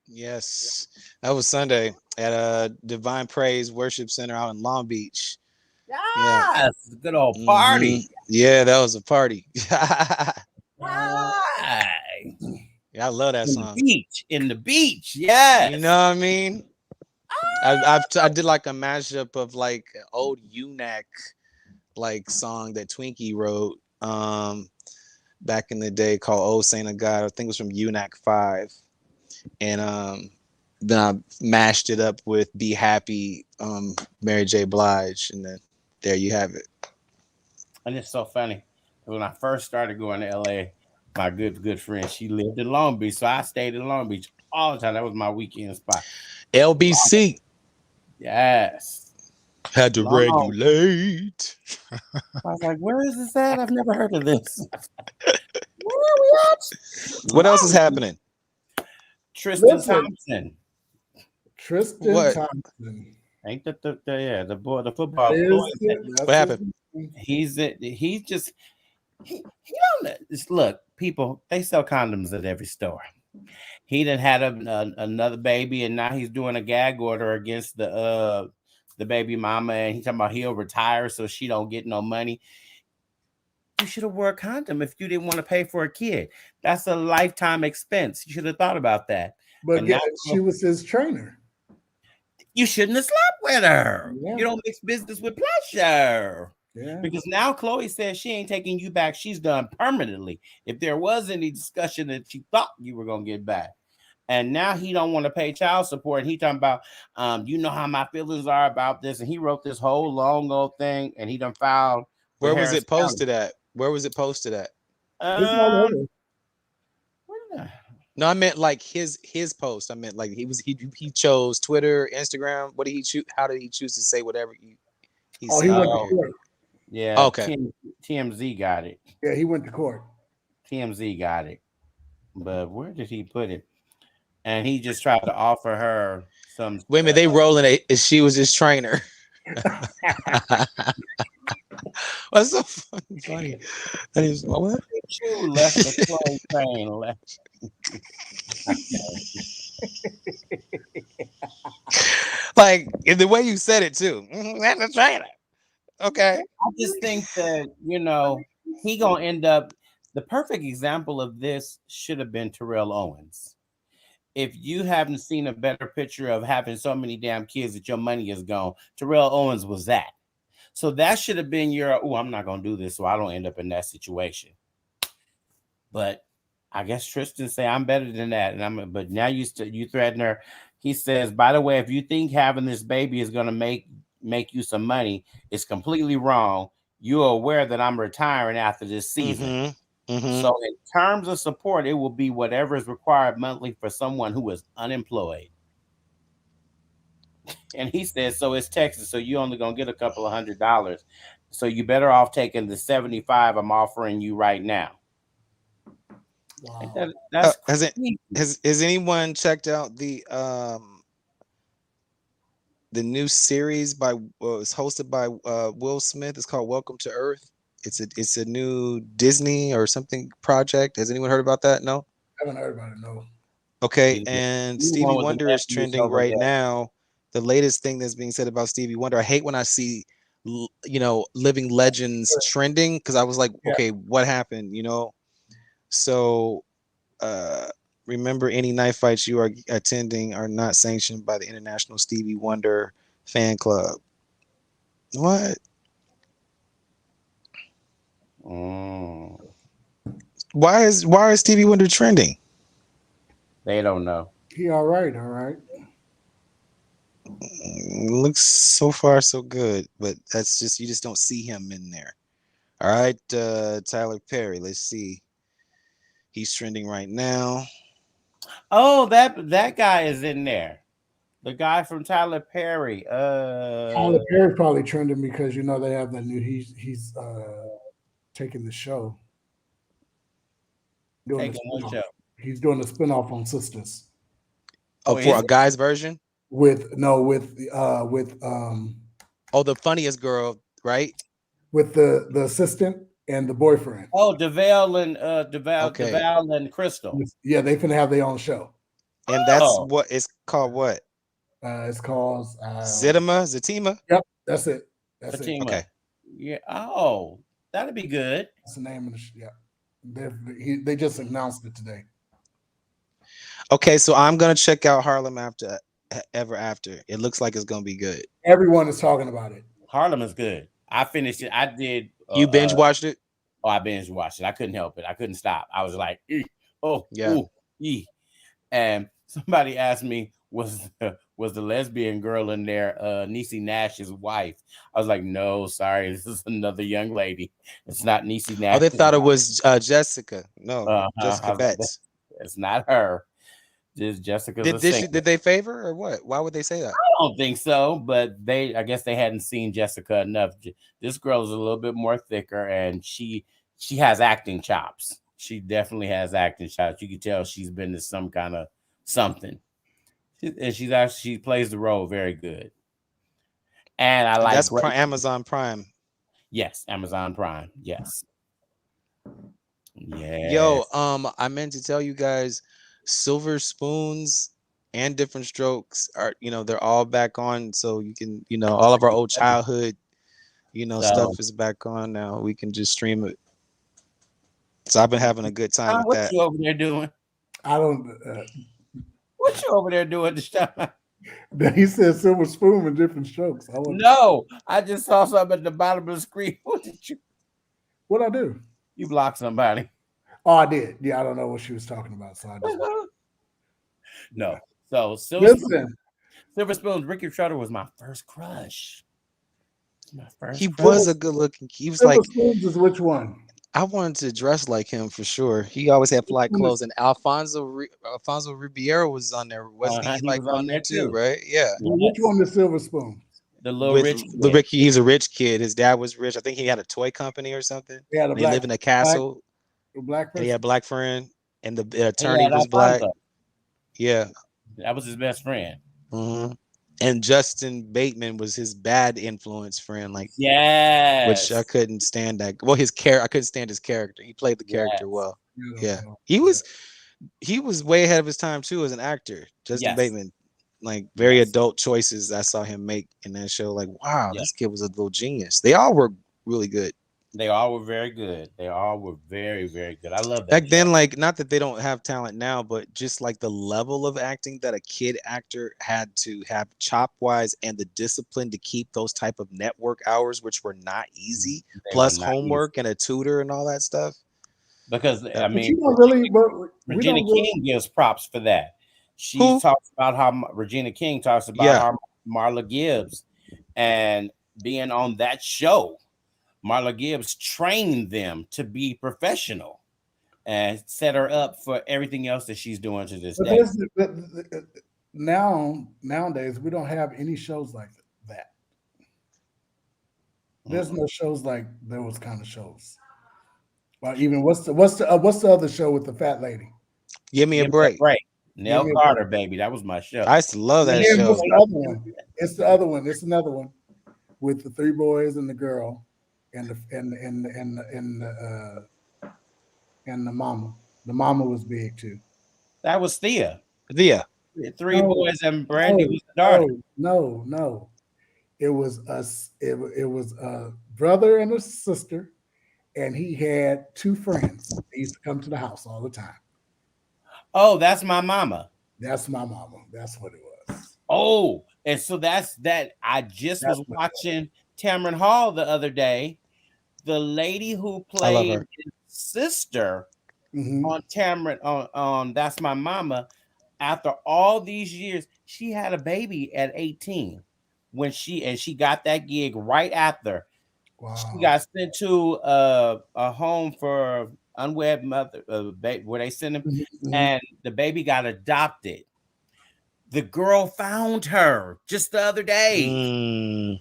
Yes, that was Sunday at a Divine Praise Worship Center out in Long Beach. Yeah. Yes, good old party. Yeah, that was a party. Right. Yeah, I love that In song. the beach, yes. You know what I mean? I did like a mashup of like an old UNAC like song that Twinkie wrote back in the day called "Oh Saint of God." I think it was from UNAC 5, and then I mashed it up with "Be Happy," Mary J. Blige, and then there you have it. And it's so funny. When I first started going to LA, my good friend, she lived in Long Beach, so I stayed in Long Beach all the time. That was my weekend spot. LBC Yes. had to regulate. I was like, where is this at? I've never heard of this. Where are we at? What else is happening? Tristan Thompson. Tristan Thompson. Ain't that the boy, the football boy? What happened? He don't look, people, they sell condoms at every store. He done had another baby, and now he's doing a gag order against the baby mama, and he's talking about he'll retire so she don't get no money. You should have wore a condom if you didn't want to pay for a kid. That's a lifetime expense. You should have thought about that. But she was his trainer. You shouldn't have slept with her. Yeah. You don't mix business with pleasure. Yeah. Because now Chloe says she ain't taking you back. She's done permanently. If there was any discussion that she thought you were going to get back. And now he don't want to pay child support. And he talking about, you know how my feelings are about this. And he wrote this whole long old thing, and he done filed. Where was it posted at? Where was it posted at? It's all over. Where did I- No, I meant like his post. I meant like he chose Twitter, Instagram. What did he choose? How did he choose to say whatever he Oh, said? he went to Oh. court. Yeah, Okay. TMZ got it. Yeah, he went to court. TMZ got it. But where did he put it? And he just tried to offer her some. Wait a minute, they rolling it. She was his trainer. What's so funny? That is what? You left the slave train left. Like in the way you said it too. That's a trainer. Okay. I just think that he gonna end up. The perfect example of this should have been Terrell Owens. If you haven't seen a better picture of having so many damn kids that your money is gone, Terrell Owens was that. So that should have been your. Oh, I'm not gonna do this, so I don't end up in that situation. But I guess Tristan say I'm better than that, and But now you threaten her. He says, by the way, if you think having this baby is gonna make you some money, it's completely wrong. You're aware that I'm retiring after this season. So in terms of support, it will be whatever is required monthly for someone who is unemployed. And he says, so it's Texas, so you only gonna get a couple of $100. So you better off taking the 75 I'm offering you right now. Wow. That's has anyone checked out the new series it's hosted by Will Smith? It's called Welcome to Earth. It's a new Disney or something project. Has anyone heard about that? No. I haven't heard about it. No. Okay, and Stevie Wonder is trending right now. The latest thing that's being said about Stevie Wonder. I hate when I see, living legends trending because I was like, okay, what happened? So, remember, any night fights you are attending are not sanctioned by the International Stevie Wonder Fan Club. What? Why is Stevie Wonder trending? They don't know. He all right. All right. Looks so far so good, but that's just you just don't see him in there. All right, Tyler Perry. Let's see. He's trending right now. Oh, that guy is in there. The guy from Tyler Perry. Tyler Perry probably trending because they have that new. He's taking the show. Taking one show. He's doing a spinoff on Sisters. Oh, for a guy's version? With oh, the funniest girl, right? With the assistant and the boyfriend. Oh, DeVale and Crystal. Yeah, they finna have their own show. And that's what it's called. What? It's called Zatima. Yep, that's it. That's Fatima. it. Okay. Yeah. Oh, that'd be good. That's the name of the show. Yeah. They just announced it today. Okay, so I'm gonna check out Harlem Ever After. It looks like it's gonna be good. Everyone is talking about it. Harlem is good. I finished it. I did. You binge watched it? Oh, I binge watched it. I couldn't help it. I couldn't stop. I was like, yeah. Ooh, and somebody asked me, was the lesbian girl in there Niecy Nash's wife? I was like, no, sorry, this is another young lady. It's not Niecy Nash. Oh, they thought it was Jessica. No, Jessica Betts. It's not her. Just Jessica. Did they favor or what? Why would they say that? I don't think so, but I guess they hadn't seen Jessica enough. This girl is a little bit more thicker, and she has acting chops. She definitely has acting chops. You can tell she's been to some kind of something, and she plays the role very good. And I like that's Amazon Prime. Yes, Amazon Prime. Yes. Yeah. Yo, I meant to tell you guys, Silver Spoons and Different Strokes are, they're all back on. So you can, all of our old childhood, stuff is back on now. We can just stream it. So I've been having a good time with that. What you over there doing? I don't. What you over there doing this time? He said Silver Spoon and Different Strokes. No, I just saw something at the bottom of the screen. What did you? What'd I do? You blocked somebody. Oh, I did. Yeah, I don't know what she was talking about. So I just no. So Silver Spoons, Ricky Schroeder was my first crush. He was a good looking. He was Silver like Spoons is which one? I wanted to dress like him for sure. He always had fly clothes, and Alfonso Ribeiro was on there, wasn't he? He Like was on on there there too, too. right? Yeah. Which one is Silver Spoon? The little With rich the kid. Ricky, he's a rich kid. His dad was rich. I think he had a toy company or something. He had a They live in a black, castle, black and he had a person. black friend, and the He attorney had was black. Alfonso. Yeah. That was his best friend. hmm And Justin Bateman was his bad influence friend, like which I Yes. couldn't stand that. Well, his character, I couldn't stand his character. He played the character Yes. well. Yeah, Beautiful. he was way ahead of his time too as an actor. Justin Yes. Bateman, like very Yes. adult choices I saw him make in that show. Like, wow, Yeah. this kid was a little genius. They all were really good. They all were very good. They all were very, very good. I love that. Back then, show. like, not that they don't have talent now, but just like the level of acting that a kid actor had to have chop wise and the discipline to keep those type of network hours, which were not easy, They plus were not homework easy. and a tutor and all that stuff. Because I But But mean, you don't really, but we Regina don't really. King gives props for that. She Who? talks about how Regina King talks about Yeah. how Marla Gibbs and being on that show. Marla Gibbs trained them to be professional and set her up for everything else that she's doing to this But day. nowadays we don't have any shows like that. There's no shows like those kind of shows. Well, even what's the other show with the fat lady? Give me a Give me a break. break. Nell me a Carter, baby. That was my show. I used to love that And then show. what's the other one? It's the other one. It's another one with the three boys and the girl and the mama. The mama was big too. That was Thea. Yeah. Three No, boys and Brandy was the daughter. No. It was us. It was a brother and a sister, and he had two friends. They used to come to the house all the time. Oh, that's my mama. That's my mama. That's what it was. Oh, and so that's that. I just was watching Tamron Hall the other day. The lady who I love played her. his sister Mhm. on Tamron on That's My Mama. After all these years, she had a baby at 18 when she got that gig right after. Wow. She got sent to a home for unwed mother, where they sent him, Mhm. and the baby got adopted. The girl found her just the other day, Mm.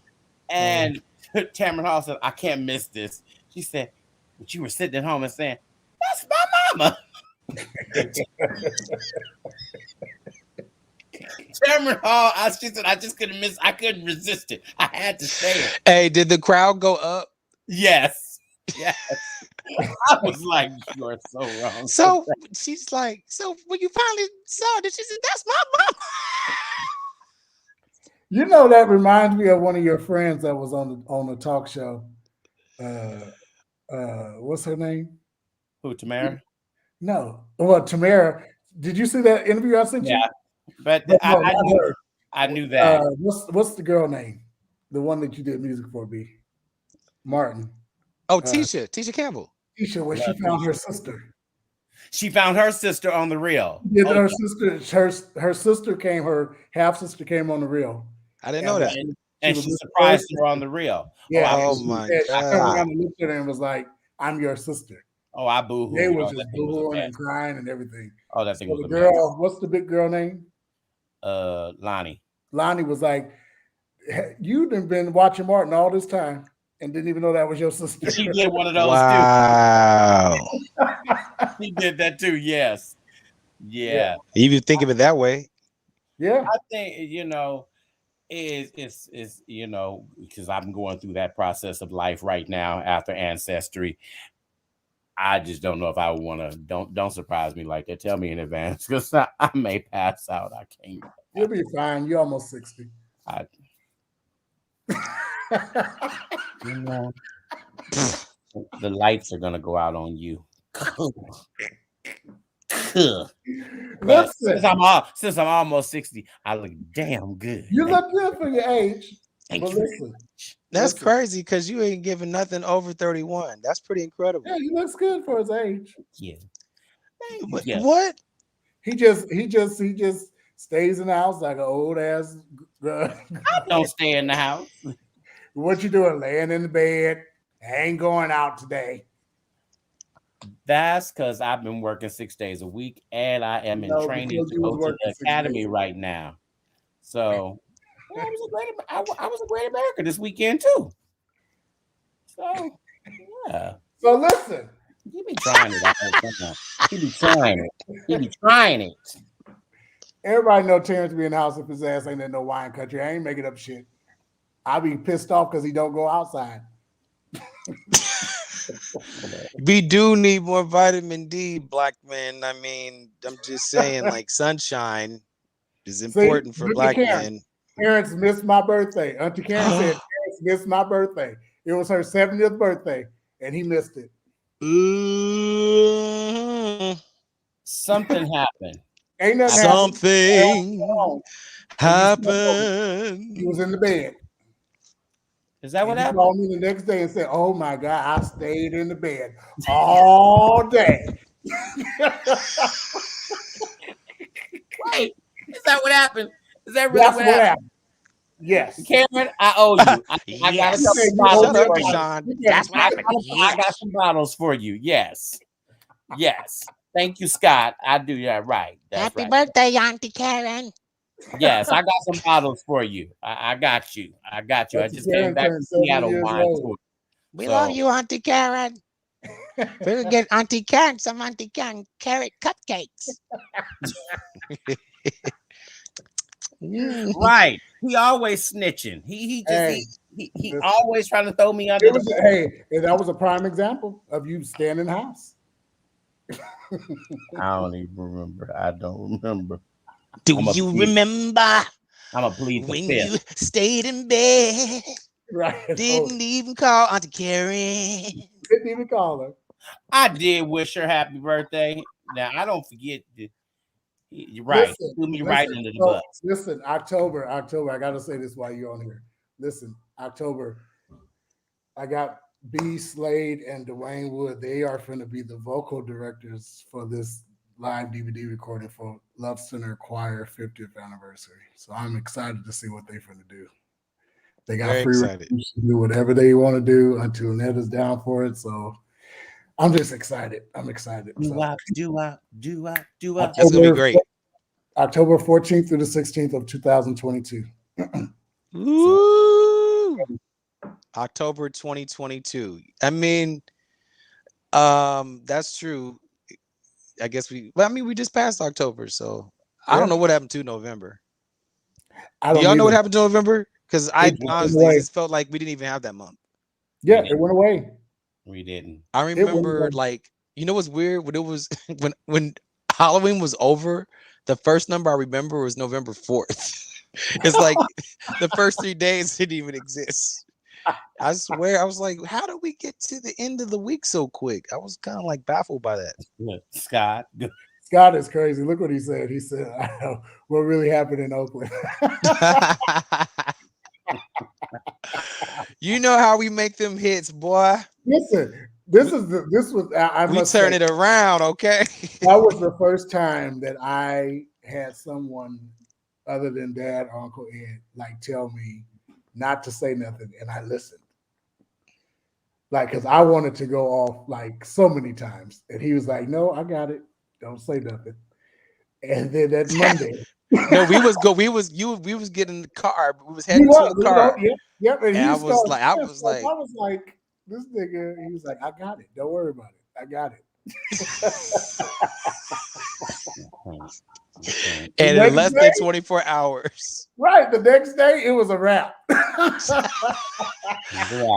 and Tamron Hall said, "I can't miss this." She said, "But you were sitting at home and saying, 'That's my mama.'" Tamron Hall, she said, "I just couldn't miss. I couldn't resist it. I had to say it." Hey, did the crowd go up? Yes. I was like, "You are so wrong." So she's like, so when you finally saw it, she said, "That's my mama." You know, that reminds me of one of your friends that was on the talk show. What's her name? Who, Tamara? No, well, Tamara. Did you see that interview I sent you? Yeah, but No, I not knew, her. I knew that. What's the girl name? The one that you did music for, B. Martin. Oh, Tisha Campbell. Tisha, when she found her sister. She found her sister on the reel. Yeah, her sister came. Her half sister came on the reel. I didn't know that. And she surprised her on the reel. Yeah. Oh my I turned God. around and looked at her and was like, "I'm your sister." Oh, I boo-hooed. They was Oh, just that thing was a booing mess. and crying and everything. Oh, that thing So was the a mess. girl, what's the big girl name? Lonnie. Lonnie was like, "You've been watching Martin all this time and didn't even know that was your sister." She did one of those Wow. too. She did that too. Yes. Yeah. You even think of it that way. Yeah. I think, it's because I'm going through that process of life right now after Ancestry. I just don't know if I would want to. Don't surprise me like that. Tell me in advance, because I may pass out. I can't. You'll be fine. You're almost 60. The lights are gonna go out on you. But since I'm almost 60, I look damn good. You look good for your age. But listen, That's crazy because you ain't giving nothing over 31. That's pretty incredible. yeah, he looks good for his age. Yeah. What? He just stays in the house like an old ass. I don't stay in the house. What you doing? Laying in the bed. I ain't going out today. That's because I've been working 6 days a week, and I am in No, training because to you was go to working the 6 academy days. right now. So I was a great America this weekend too. So yeah, So listen, he be trying it. He be trying it. He be trying it. everybody know Terrence be in the house if his ass ain't in no wine country. I ain't making up shit. I be pissed off because he don't go outside. We do need more vitamin D, black men. I mean, I'm just saying, like sunshine is important for look at black Karen. men. Terrence missed my birthday. Auntie Karen said Terrence missed my birthday. It was her 70th birthday, and he missed it. Mhm. Something happened. Ain't nothing Something happened. He was happened. in the bed. Is that what He happened? called me the next day and said, "Oh my God, I stayed in the bed all day." Wait, is that what happened? Is that really That's what what happened? happened. Yes. Cameron, I owe you. I got a Yes. couple You bottles Shut up, for you. Deshaun. You That's what I happened. got Yes. some bottles for you. Yes. Yes. Thank you, Scott. I do that right. That's Happy right. birthday, Auntie Karen. Yes, I got some bottles for you. I got you. I got you. I Auntie just Karen came back turned from 70 Seattle years wine old. tour. We love you, Auntie Karen. We're gonna get Auntie Karen some Auntie Karen carrot cupcakes. Right. He always snitching. He Hey, listen. always trying to throw me under the bus. And that was a prime example of you staying in the house. I don't even remember. I don't remember. Do you remember I'm a plead the when fifth. you stayed in bed? Right. Didn't even call Auntie Karen. Didn't even call her. I did wish her happy birthday. Now I don't forget. You're right. Threw me right under the bus. Listen, October. I gotta say this while you're on here. Listen, October. I got BSlade and Dwayne Wood. They are going to be the vocal directors for this live DVD recording for Love Center Choir 50th anniversary. So I'm excited to see what they're going to do. They got Very free excited. to do whatever they want to do until Ned is down for it. So I'm just excited. I'm excited. Do I? That's gonna be great. October 14th through the 16th of 2022. Ooh. October 2022. I mean, that's true. I guess we just passed October, so I don't know what happened to November. Do y'all know what happened to November? Because I honestly just felt like we didn't even have that month. Yeah, it went away. We didn't. I remember, like, you know what's weird? When it was when Halloween was over, the first number I remember was November 4th. It's like the first 3 days didn't even exist. I swear, I was like, how did we get to the end of the week so quick? I was kind of like baffled by that. Scott is crazy. Look what he said. He said, what really happened in Oakland. You know how we make them hits, boy. Listen, we turn it around, okay? That was the first time that I had someone other than Dad or Uncle Ed like tell me not to say nothing, and I listened. Like, because I wanted to go off like so many times, and he was like, "No, I got it. Don't say nothing." And then that Monday, no, we was getting in the car. We was heading to the car. Yep. And I was like, this nigga. He was like, "I got it. Don't worry about it. I got it." And in less than 24 hours. Right. The next day, it was a wrap.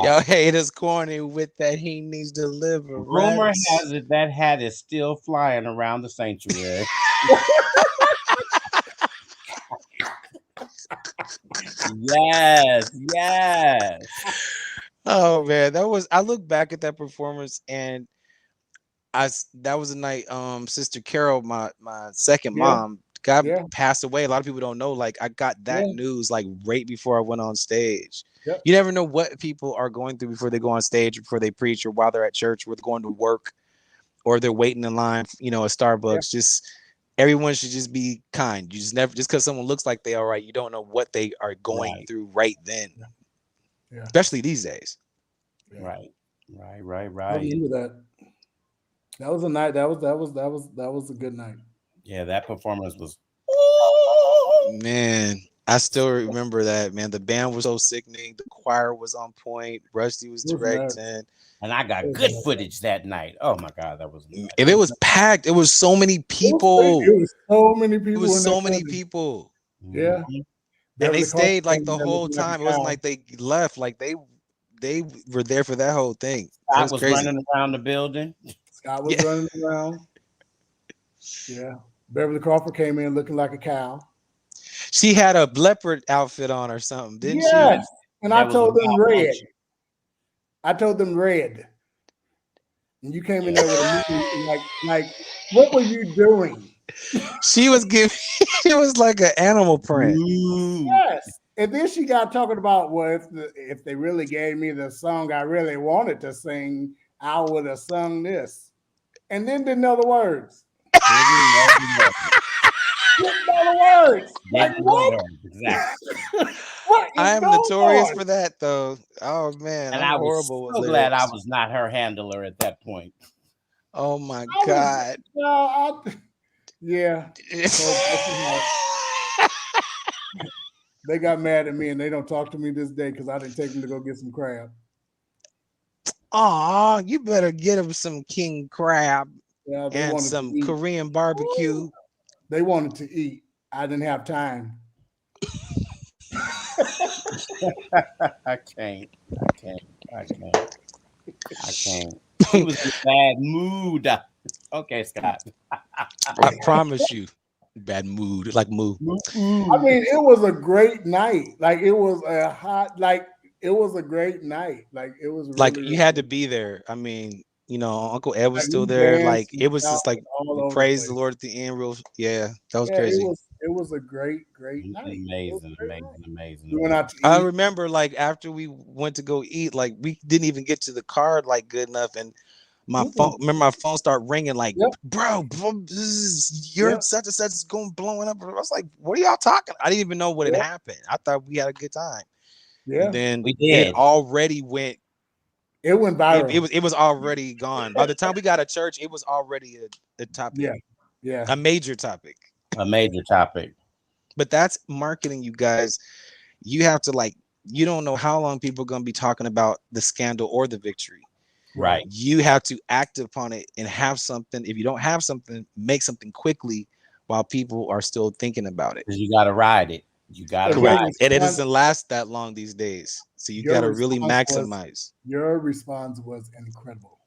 Yo, haters corny with that he needs to live. Rumor has it that hat is still flying around the sanctuary. Yes. Oh man, I look back at that performance and that was the night Sister Carol, my second mom, passed away. A lot of people don't know. Like, I got that news like right before I went on stage. Yep. You never know what people are going through before they go on stage, before they preach, or while they're at church, or they're going to work, or they're waiting in line, at Starbucks. Just everyone should just be kind. You just because someone looks like they all right, you don't know what they are going through right then. Yeah. Especially these days. Right. I remember that. That was a night. That was a good night. Yeah, that performance was. Man, I still remember that, man. The band was so sickening. The choir was on point. Rusty was It was nuts. directing. And I got good footage that night. Oh my God, that was nuts. And it was packed. It was so many people. It was so many people. It was in so that many country. people. Yeah. And they Beverly stayed like Crawford the came in whole looking like a time. It wasn't cow. like they left. Like they were there for that whole thing. That Scott was was crazy. running around the building. Scott was running around. Yeah. Beverly Crawford came in looking like a cow. She had a leopard outfit on or something, didn't Yes. And I That was told a them red. malfunction. I told them red. And you came in there with a movie, like, what were you doing? she? She was giving. It was like an animal print. Yes. And then she got talking about, well, if they really gave me the song I really wanted to sing, I would have sung this. And then didn't know the words. Didn't know the words. Like, what? Exactly. What is I am going notorious on? for that, though. Oh man, And I'm I was horrible with so lyrics. glad I was not her handler at that point. Oh my I God. Yeah. They got mad at me and they don't talk to me this day because I didn't take them to go get some crab. Aw, you better get him some king crab Yeah, they and wanted some to eat. Korean barbecue. They wanted to eat. I didn't have time. I can't. She was in a bad mood. Okay, Scott. I promise you, bad mood, like mood. I mean, it was a great night. Like it was a hot, like it was a great night. Like it was really, Like you had to be there. I mean, you know, Uncle Ed was like, still we there. danced Like and it was just shouted like all we over the praised the place. Lord at the end. Real, yeah, that was Yeah, crazy. it was a great night. It was a great night. Amazing. We went out to eat. I remember like after we went to go eat, like we didn't even get to the car like good enough, and my phone. Remember, my phone started ringing like, bro, this is your such and such is going blowing up. I was like, what are y'all talking? I didn't even know what had happened. I thought we had a good time. Yeah, and then we did. It already went. It went viral. It was already gone. By the time we got to church, it was already a topic. Yeah, a major topic. A major topic. But that's marketing, you guys. You have to like. You don't know how long people are going to be talking about the scandal or the victory. Right. You have to act upon it and have something. If you don't have something, make something quickly while people are still thinking about it. You got to ride it. You got to ride it. And it doesn't last that long these days. So you got to really maximize. Your response was incredible.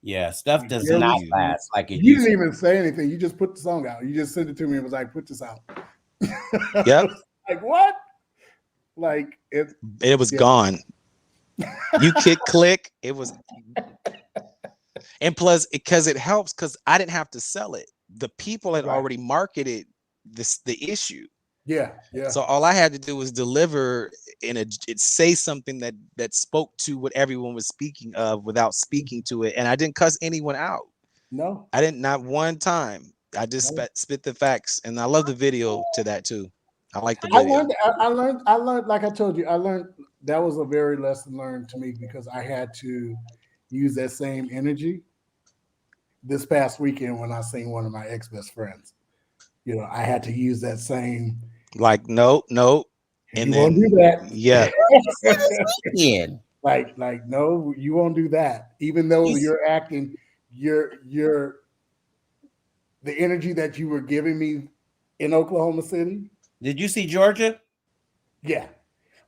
Yeah, stuff does not last like it You used didn't even say anything. You just put the song out. You just sent it to me and was like, put this out. Yep. Like what? Like it was gone. You click, it was. And plus, because it helps, because I didn't have to sell it. The people had already marketed the issue. Yeah. So all I had to do was deliver say something that spoke to what everyone was speaking of without speaking to it, and I didn't cuss anyone out. No, I didn't, not one time. I just spit the facts, and I love the video to that too. I like the video. I learned. Like I told you, I learned that was a very lesson learned to me because I had to use that same energy this past weekend when I seen one of my ex-best friends. You know, I had to use that same. Like no, and you won't do that. Yeah. Like no, you won't do that. Even though you're acting, the energy that you were giving me in Oklahoma City. Did you see Georgia? Yeah.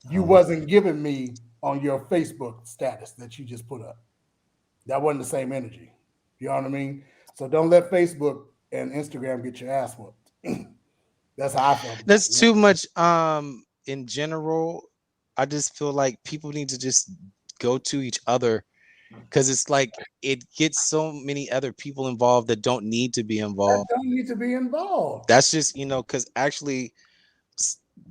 You wasn't giving me on your Facebook status that you just put up. That wasn't the same energy. You know what I mean? So don't let Facebook and Instagram get your ass whooped. That's how I felt. That's too much. In general, I just feel like people need to just go to each other, because it's like it gets so many other people involved that don't need to be involved. That's just, because actually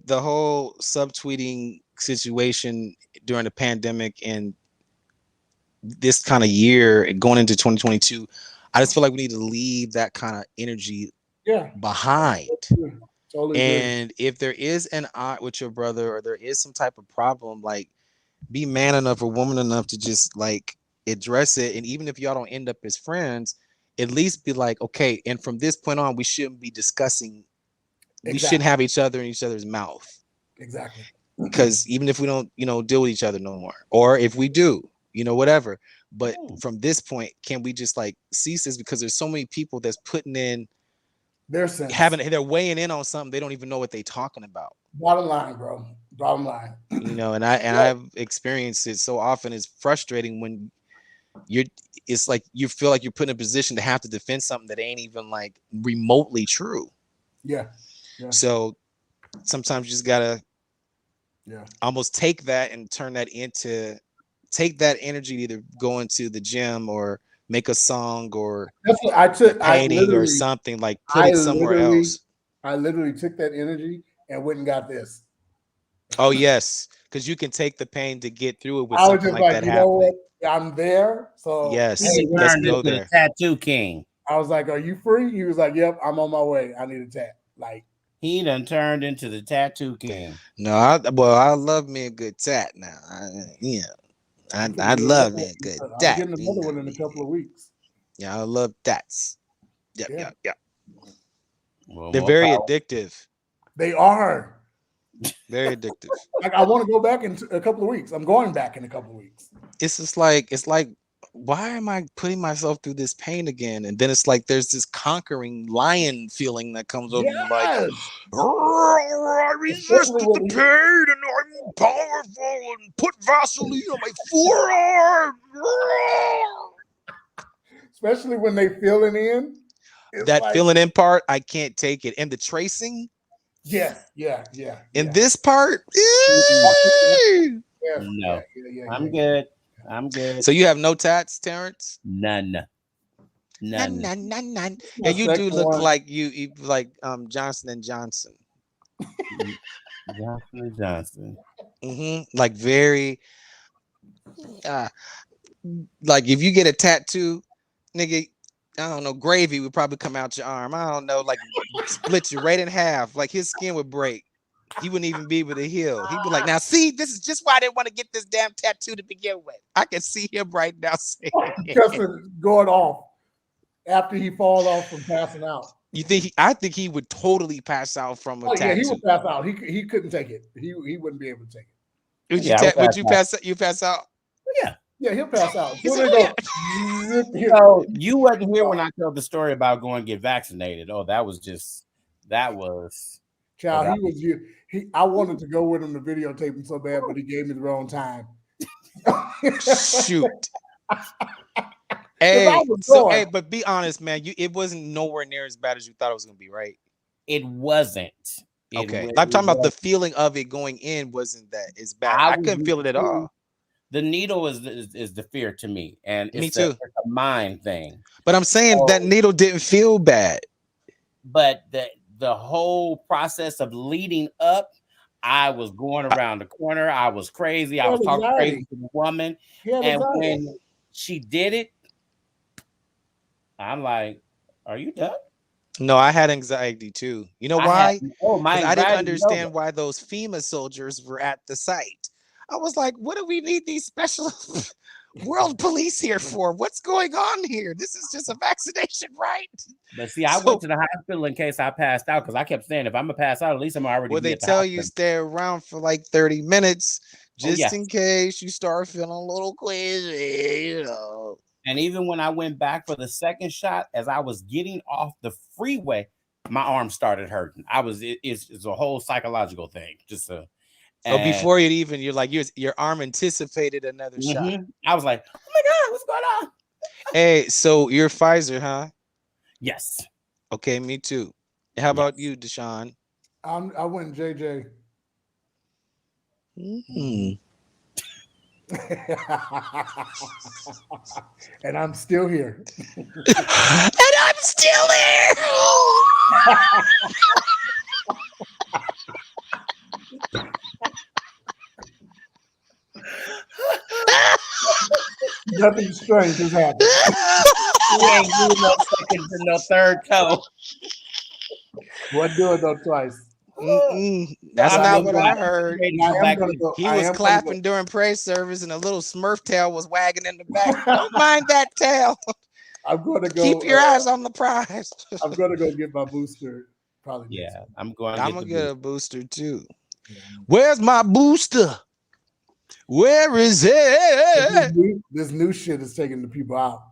the whole subtweeting situation during the pandemic and this kind of year going into 2022, I just feel like we need to leave that kind of energy behind. Totally and if there is an aunt with your brother, or there is some type of problem, like be man enough or woman enough to just like address it. And even if y'all don't end up as friends, at least be like, okay, and from this point on, we shouldn't be discussing. We shouldn't Exactly. have each other in each other's mouth. Exactly. Because even if we don't, deal with each other no more, or if we do, whatever. But from this point, can we just like cease this? Because there's so many people that's putting in Their sense. they're weighing in on something they don't even know what they're talking about. Bottom line, bro. Bottom line. And I've experienced it so often. It's frustrating when it's like you feel like you're put in a position to have to defend something that ain't even like remotely true. Yeah. So sometimes you just gotta almost take that and take that energy to either go into the gym or make a song or that's what I took. Painting or something, like put it somewhere else. I literally took that energy and went and got this. Oh yes, because you can take the pain to get through it with I was something just like that you know happening. what? I'm there. So yes, let's go there. The tattoo king. I was like, "Are you free?" He was like, "Yep, I'm on my way. I need a tat." Like he done turned into the tattoo king. No, I love me a good tat now. I love me a good tat. I'm getting another one in a couple of weeks. Yeah, I love tats. Yeah. Well, they're very addictive. They are very addictive. Like I want to go back in a couple of weeks. I'm going back in a couple of weeks. It's just like why am I putting myself through this pain again? And then it's like there's this conquering lion feeling that comes over you, like I resisted the pain and I'm powerful and put Vaseline on my forearm. Especially when they fill it in. That like, filling in part, I can't take it. And the tracing. Yeah. In this part, no, I'm good. I'm good. So you have no tats, Terrence? None. And you do look like you like Johnson and Johnson. Johnson. Like very like if you get a tattoo, nigga, I don't know, gravy would probably come out your arm. I don't know, like split you right in half. Like his skin would break. He wouldn't even be able to heal. He'd be like, now see, this is just why I didn't want to get this damn tattoo to begin with. I can see him right now saying Justin going off after he falls off from passing out. You think I think he would totally pass out from a tattoo. Yeah, he would pass out. He couldn't take it. He wouldn't be able to take it. Would you pass out? You pass out? Yeah, he'll pass out. So you wasn't here when I told the story about going to get vaccinated. Oh, that was. Child, he was you. I wanted to go with him to videotape him so bad, but he gave me the wrong time. Shoot. But be honest, man. It wasn't nowhere near as bad as you thought it was gonna be, right? It wasn't. Okay, I'm talking about the feeling of it going in wasn't that as bad. I couldn't feel it at all. The needle is the fear to me, and me too. It's a mind thing. But I'm saying that needle didn't feel bad. But the whole process of leading up, I was going around the corner. I was crazy. I was talking crazy to the woman, and when she did it, I'm like, "Are you done?" No, I had anxiety too. You know why? I didn't understand why those FEMA soldiers were at the site. I was like, what do we need these special world police here for? What's going on here? This is just a vaccination, right? But see, I went to the hospital in case I passed out because I kept saying, if I'm going to pass out, at least I'm already. Well, they tell you stay around for like 30 minutes just in case you start feeling a little queasy, And even when I went back for the second shot, as I was getting off the freeway, my arm started hurting. It's a whole psychological thing. Before you're like your arm anticipated another shot. I was like, oh my God, what's going on? Hey, so you're Pfizer, huh? Yes. Okay, me too. How about you, Deshaun? I went JJ. And I'm still here. And I'm still here. Nothing strange has happened. You ain't doing no second to no third toe. What do it though twice? That's not what I heard. He was clapping during praise service, and a little Smurf tail was wagging in the back. Don't mind that tail. I'm going to go. Keep your eyes on the prize. I'm going to go get my booster. Probably. Next Yeah, week. I'm going to I'm get gonna the get boost. a booster too. Yeah. Where's my booster? Where is it? This new shit is taking the people out.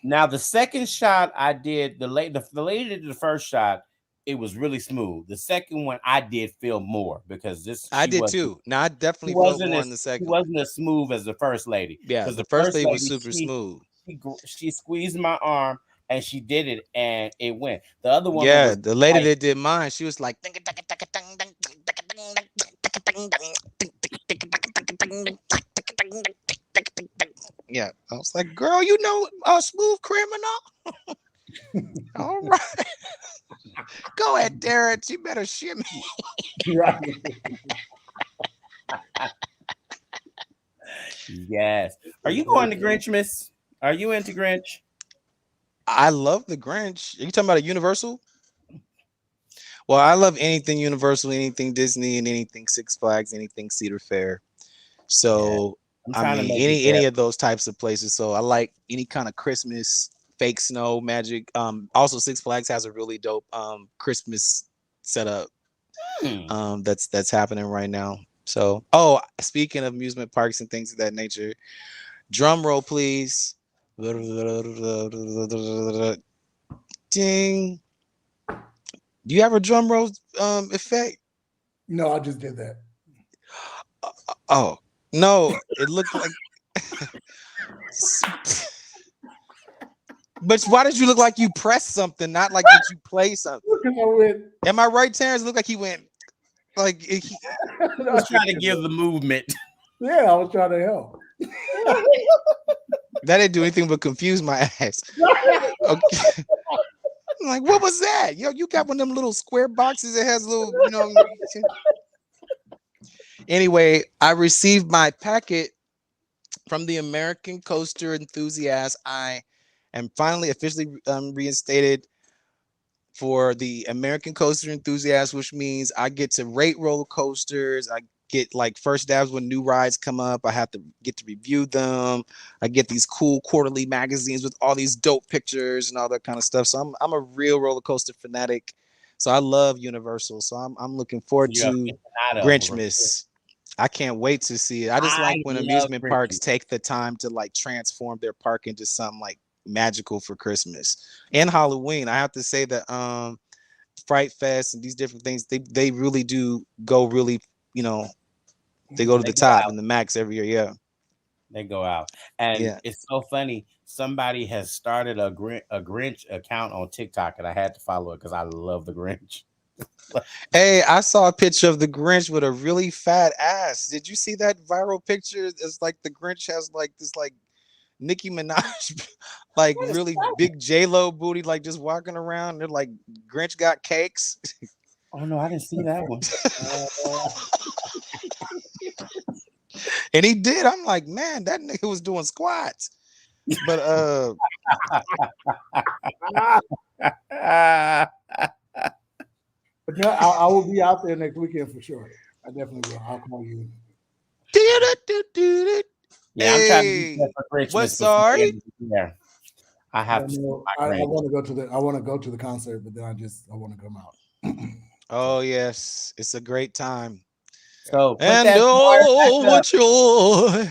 Now the second shot I did, the lady did the first shot. It was really smooth. The second one I did feel more because I did too. Now I definitely felt more in the She second. wasn't as smooth as the first lady. Yeah, Because the first lady was super smooth. She squeezed my arm and she did it and it went. The other one, Yeah, the lady that did mine, she was like, yeah. I was like, girl, you know, a smooth criminal. All right. Go ahead, Derek. You better shimmy. Right. Yes. Are you going to Grinch, Miss? Are you into Grinch? I love the Grinch. Are you talking about a Universal? Well, I love anything Universal, anything Disney, and anything Six Flags, anything Cedar Fair. So I'm I trying to mean, make it any there. of those types of places. So I like any kind of Christmas, fake snow, magic. Also Six Flags has a really dope Christmas setup. That's happening right now. So, oh, speaking of amusement parks and things of that nature, drum roll, please. Ding. Do you have a drum roll effect? No, I just did that. Oh no, it looked like. But why did you look like you pressed something, not like that you play something? Am I right, Terrence? It looked like he went like he was trying to give the movement. Yeah, I was trying to help. That didn't do anything but confuse my ass. Okay. I'm like, what was that? Yo, you got one of them little square boxes that has little, you know. Anyway, I received my packet from the American Coaster Enthusiast. I am finally officially reinstated for the American Coaster Enthusiast, which means I get to rate roller coasters. I get like first dabs when new rides come up. I have to get to review them. I get these cool quarterly magazines with all these dope pictures and all that kind of stuff. So I'm a real roller coaster fanatic. So I love Universal. So I'm looking forward to Grinchmas. I can't wait to see it. I just like when amusement parks take the time to like transform their park into something like magical for Christmas and Halloween. I have to say that Fright Fest and these different things, they really do go really, you know, they go to the top and the max every year. Yeah. They go out. And it's so funny. Somebody has started a Grinch account on TikTok and I had to follow it because I love the Grinch. Hey, I saw a picture of the Grinch with a really fat ass. Did you see that viral picture? It's like the Grinch has like this like Nicki Minaj, like really big J-Lo booty, like just walking around. They're like, Grinch got cakes. Oh no, I didn't see that one. And he did. I'm like, man, that nigga was doing squats. But I will be out there next weekend for sure. I definitely will. I'll call you. Yeah, I'm trying to do that for Christmas. What? Sorry. Yeah, I have to. I want to go to the. I want to go to the concert, but then I want to come out. Oh yes, it's a great time. So and what joy.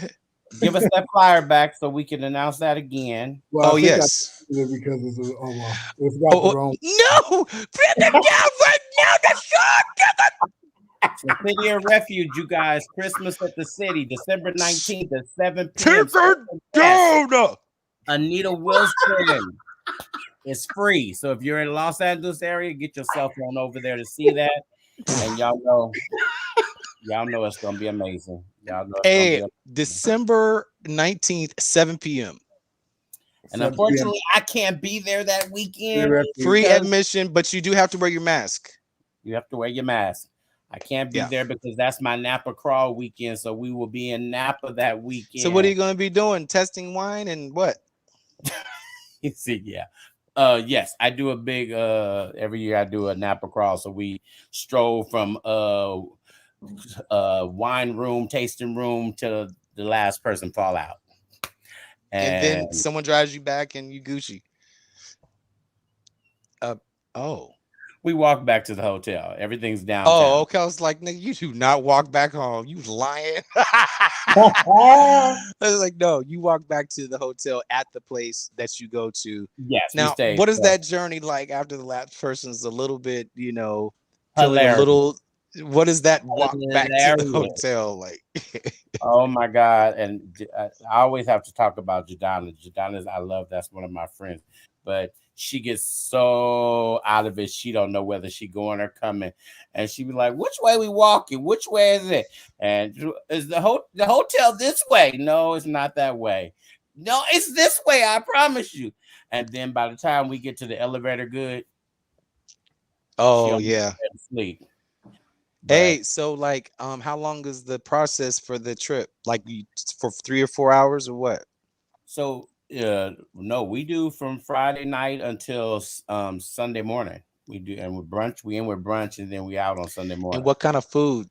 Give us that flyer back so we can announce that again. Well, yes, because it's it's got the wrong. No, bring them down right now. The City of Refuge, you guys. Christmas at the City, December 19th at 7 p.m. Take her down. Anita Wilson. It's free. So if you're in the Los Angeles area, get yourself on over there to see that. And y'all know it's gonna be amazing. Y'all know December 19th, 7 p.m. And unfortunately, I can't be there that weekend. Free admission, but you do have to wear your mask. You have to wear your mask. I can't be there because that's my Napa crawl weekend. So we will be in Napa that weekend. So what are you going to be doing? Testing wine and what? You see, yes, I do a big every year I do a Napa crawl. So we stroll from wine room, tasting room to the last person fall out. And then someone drives you back and you Gucci. Oh. We walk back to the hotel. Everything's downtown. Oh, okay. I was like, nigga, you do not walk back home. You lying. I was like, no, you walk back to the hotel at the place that you go to. Yes, we Now, stayed. what is that journey like after the last person's a little bit, feeling Hilarious. a little, what is that walk back to the Hilarious. hotel like? Oh my God. And I always have to talk about Jadana. Jadana's, that's one of my friends. But she gets so out of it, she don't know whether she going or coming. And she be like, which way we walking? Which way is it? And is the hotel this way? No, it's not that way. No, it's this way, I promise you. And then by the time we get to the elevator good, Oh yeah. Sleep. Hey, so like how long is the process for the trip? Like for 3 or 4 hours or what? So no, we do from Friday night until Sunday morning. We do, and with brunch, we in with brunch, and then we out on Sunday morning. And what kind of food?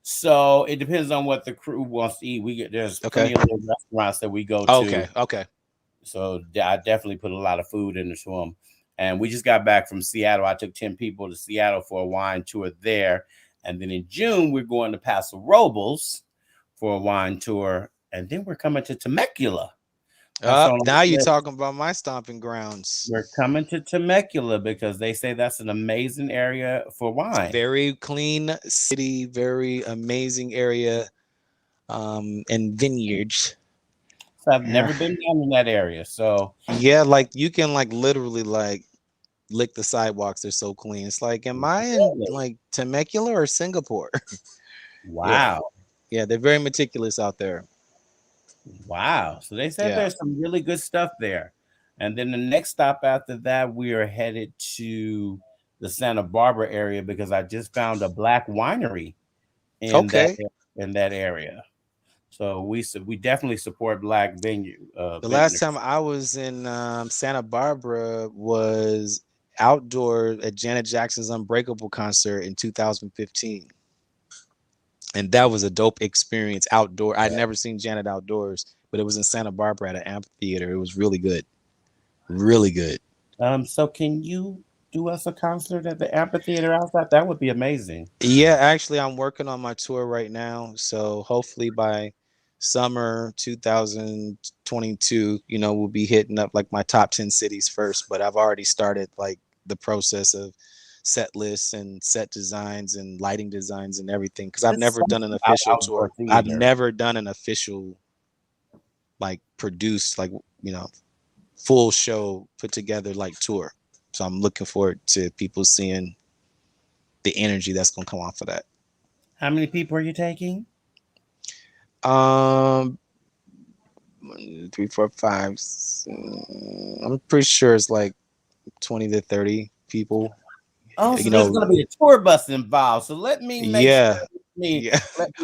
So it depends on what the crew wants to eat. There's plenty of little restaurants that we go to. Okay. So I definitely put a lot of food in the swim. And we just got back from Seattle. I took 10 people to Seattle for a wine tour there. And then in June, we're going to Paso Robles for a wine tour. And then we're coming to Temecula. Now you're talking about my stomping grounds. We're coming to Temecula because they say that's an amazing area for wine. Very clean city, very amazing area, and vineyards. So I've never been down in that area. So yeah, like you can like literally like lick the sidewalks. They're so clean. It's like, am I in like Temecula or Singapore? Wow. Yeah, they're very meticulous out there. Wow. So they said there's some really good stuff there. And then the next stop after that, we are headed to the Santa Barbara area because I just found a black winery in that area. So we definitely support black venue. The last time I was in Santa Barbara was outdoor at Janet Jackson's Unbreakable concert in 2015. And that was a dope experience outdoor. I'd never seen Janet outdoors, but it was in Santa Barbara at an amphitheater. It was really good. Really good. So can you do us a concert at the amphitheater outside? That would be amazing. Yeah, actually, I'm working on my tour right now. So hopefully by summer 2022, we'll be hitting up like my top 10 cities first. But I've already started like the process of set lists and set designs and lighting designs and everything because I've never done an official tour. I've never done an official like produced like full show put together like tour. So I'm looking forward to people seeing the energy that's gonna come off of that. How many people are you taking? 3, 4, 5. I'm pretty sure it's like 20 to 30 people. Oh, so there's going to be a tour bus involved. So let me make sure.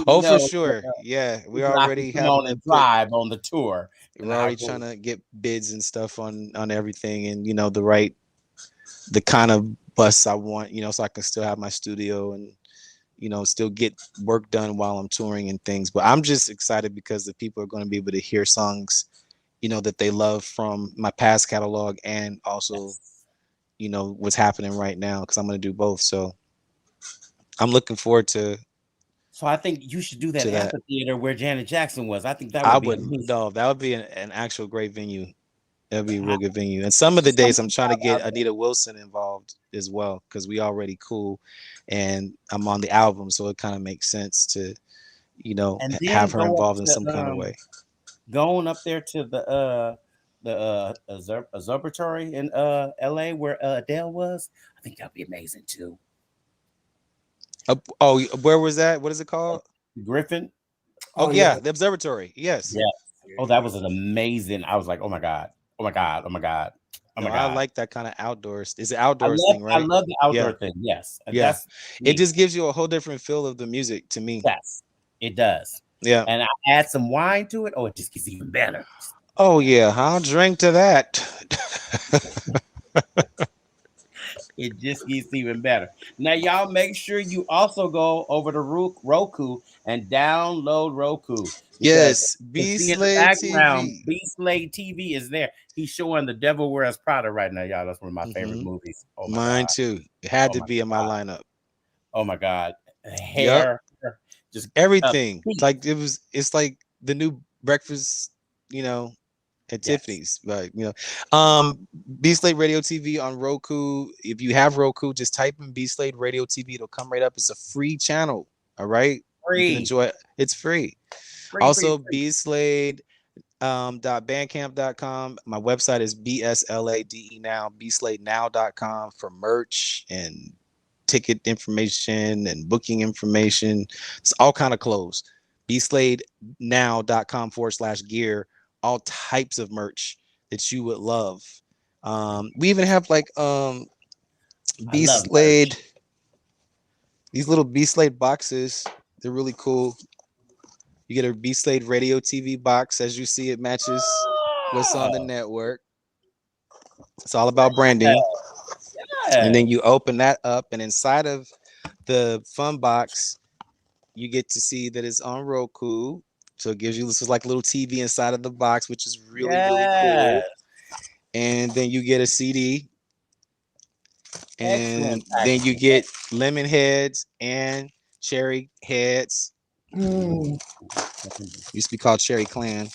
For sure. Yeah, we already have on a drive on the tour. We're already trying to get bids and stuff on everything, and the kind of bus I want, so I can still have my studio and still get work done while I'm touring and things. But I'm just excited because the people are going to be able to hear songs, that they love from my past catalog and also what's happening right now because I'm going to do both. So I'm looking forward to. So I think you should do that amphitheater where Janet Jackson was. I think that would that would be an actual great venue. That would be a real good venue. And some of the days I'm trying to get Anita Wilson involved as well because we already cool and I'm on the album. So it kind of makes sense to, have her involved in some kind of way. Going up there to the observatory in LA where Adele was, I think that'd be amazing too. Where was that? What is it called? Griffin. The observatory. Yes. Yeah. Oh, that was an amazing. I was like, oh my god. I like that kind of outdoors. It's an outdoors thing, right? I love the outdoor thing. Yes. And it just gives you a whole different feel of the music to me. Yes, it does. Yeah. And I add some wine to it. Oh, it just gets even better. Oh yeah, I'll drink to that. It just gets even better. Now, y'all make sure you also go over to Roku and download Roku because Yes, you can B see in the Slade background, TV. BSlade TV is there. He's showing The Devil Wears Prada right now, y'all. That's one of my favorite movies. Oh my Mine god. too. It had Oh to my be in my god. lineup. Oh my god. Yep, Hair, just everything. feet. Like it's like the new breakfast, at Yes. Tiffany's, right? B Slade Radio TV on Roku. If you have Roku, just type in B Slade Radio TV. It'll come right up. It's a free channel. All right, you can Free. enjoy it. It's free. Also, BSlade .bandcamp.com. My website is BSLADE now, BSladeNow.com for merch and ticket information and booking information. It's all kind of clothes. BSladeNow.com/gear. All types of merch that you would love. We even have like BSlade, these little BSlade boxes. They're really cool. You get a BSlade Radio TV box. As you see, it matches what's on the network. It's all about branding. And then you open that up, and inside of the fun box, you get to see that it's on Roku. So it gives you this is like a little TV inside of the box, which is really, really cool. And then you get a CD. And then you get lemon heads and cherry heads. Used to be called Cherry Clan.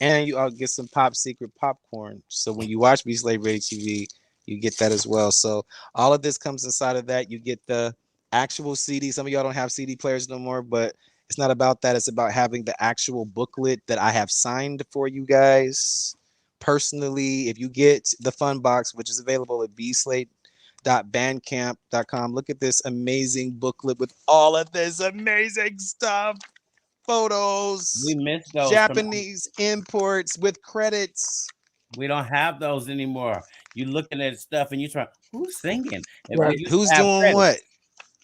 And you get some Pop Secret popcorn. So when you watch BSlade Radio TV, you get that as well. So all of this comes inside of that. You get the actual CD. Some of y'all don't have CD players no more, but it's not about that. It's about having the actual booklet that I have signed for you guys personally. If you get the fun box, which is available at bslade.bandcamp.com, look at this amazing booklet with all of this amazing stuff. Photos, We missed those Japanese imports with credits. We don't have those anymore. You looking at stuff and you try, who's singing? And Right. Who's doing what?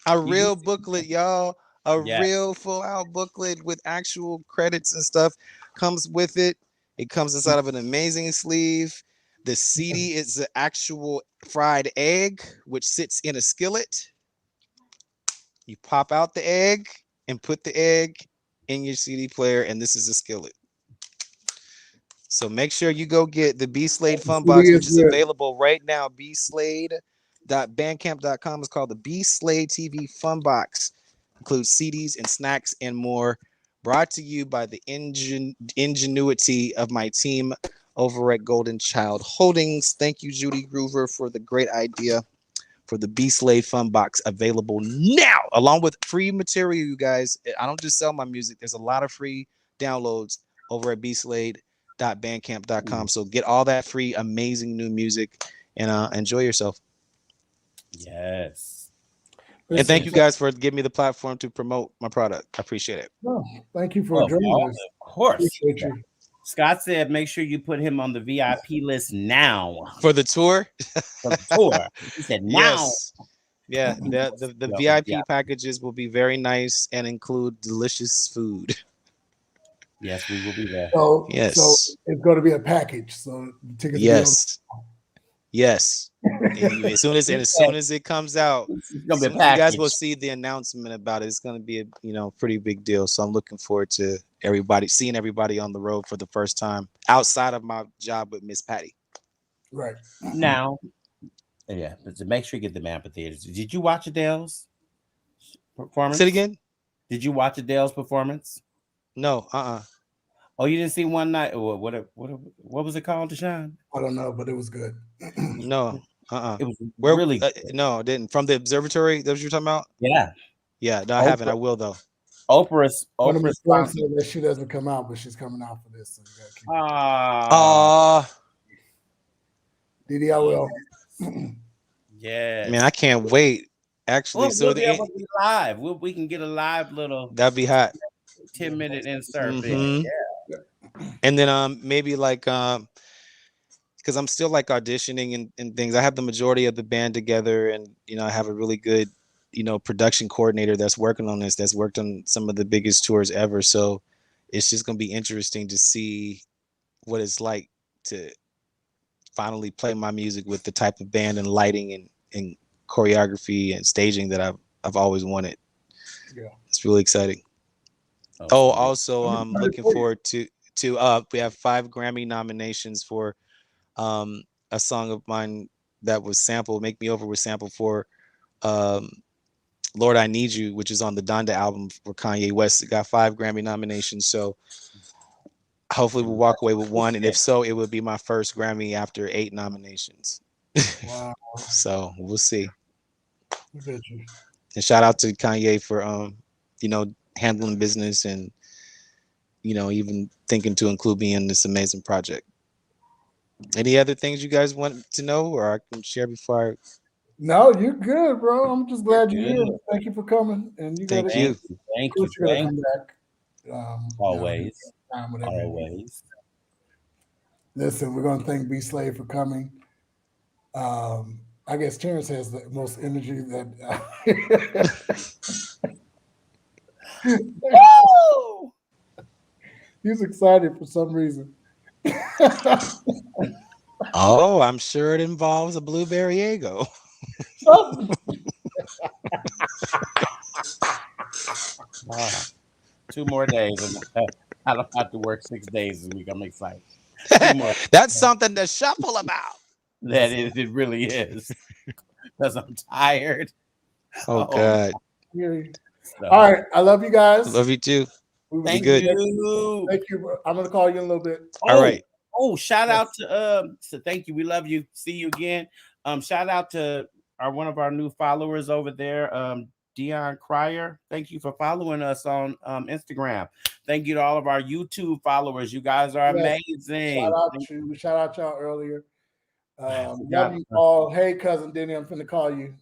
A real used booklet, y'all. A Yes. real full-out booklet with actual credits and stuff comes with it. It comes inside of an amazing sleeve. The CD is the actual fried egg, which sits in a skillet. You pop out the egg and put the egg in your CD player, and this is a skillet. So make sure you go get the BSlade Fun Box, which is available right now. BSlade.bandcamp.com is called the BSlade TV Fun Box. Includes CDs and snacks and more. Brought to you by the ingenuity of my team over at Golden Child Holdings. Thank you, Judy Groover, for the great idea for the BSlade Fun Box, available now, along with free material, you guys. I don't just sell my music. There's a lot of free downloads over at BSlade.bandcamp.com. So get all that free, amazing new music and enjoy yourself. Yes. And thank you guys for giving me the platform to promote my product. I appreciate it. Oh, thank you for joining us. Of course. Appreciate you. Scott said, make sure you put him on the VIP list now. For the tour? For the tour. He said now. Yes. Yeah, the VIP packages will be very nice and include delicious food. Yes, we will be there. So, yes. So it's going to be a package. So the tickets. Yes. Yes. as soon as it comes out, you guys will see the announcement about it. It's going to be a pretty big deal. So I'm looking forward to seeing everybody on the road for the first time outside of my job with Miss Patty. Right now, yeah. But to make sure you get the amphitheaters. Did you watch Adele's performance? Say it again. Did you watch Adele's performance? No. Oh, you didn't see one night? What was it called, Deshaun? I don't know, but it was good. No. It was really no, I didn't. From the observatory, that what you're talking about? Yeah. Yeah, no, I haven't. I will though. Oprah's that she doesn't come out, but she's coming out for this. So Didi, I will. Yeah. Man, I can't wait. Actually, we'll be able to be live. We can get a live little. That'd be hot. 10-minute insert. Mm-hmm. Yeah. And then maybe like because I'm still like auditioning and things. I have the majority of the band together, and I have a really good production coordinator that's working on this, that's worked on some of the biggest tours ever. So it's just gonna be interesting to see what it's like to finally play my music with the type of band and lighting and choreography and staging that I've always wanted. Yeah. It's really exciting. Oh, also I'm looking forward to we have 5 Grammy nominations for a song of mine that was sampled, Make Me Over was sampled for Lord I Need You, which is on the Donda album for Kanye West. It got 5 Grammy nominations. So hopefully we'll walk away with one. And if so, it would be my first Grammy after 8 nominations. Wow. So we'll see. Look at you. And shout out to Kanye for handling business and even thinking to include me in this amazing project. Any other things you guys want to know or I can share before I... No, you're good, bro. I'm just glad you're here. Thank you for coming. And you Thank you. Thank you. You're gonna come back. Always. Always. Listen, we're gonna thank BSlade for coming. I guess Terrence has the most energy that he's excited for some reason. Oh, I'm sure it involves a blueberry Eggo. 2 more days, and I don't have to work 6 days this week. I'm excited. That's something to shuffle about. It really is, because I'm tired. Oh God. So. All right, I love you guys. Love you too. Thank good. you. Thank you. I'm gonna call you in a little bit. All right. Oh, shout out to so thank you. We love you. See you again. Shout out to one of our new followers over there, Dion Cryer. Thank you for following us on Instagram. Thank you to all of our YouTube followers. You guys are amazing. Shout out y'all earlier. Love you all. Hey, cousin Denny, I'm finna call you.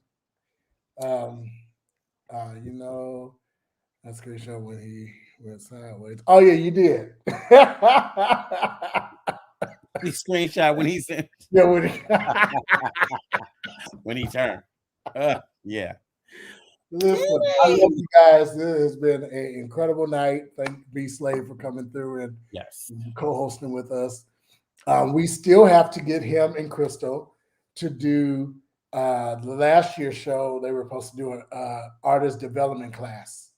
That's gonna show when he went sideways. Oh yeah, you did. He screenshot when he sent. Yeah, when he turned. Yeah. Listen, I love you guys. This has been an incredible night. Thank BSlade for coming through and co-hosting with us. We still have to get him and Crystal to do the last year's show. They were supposed to do an artist development class.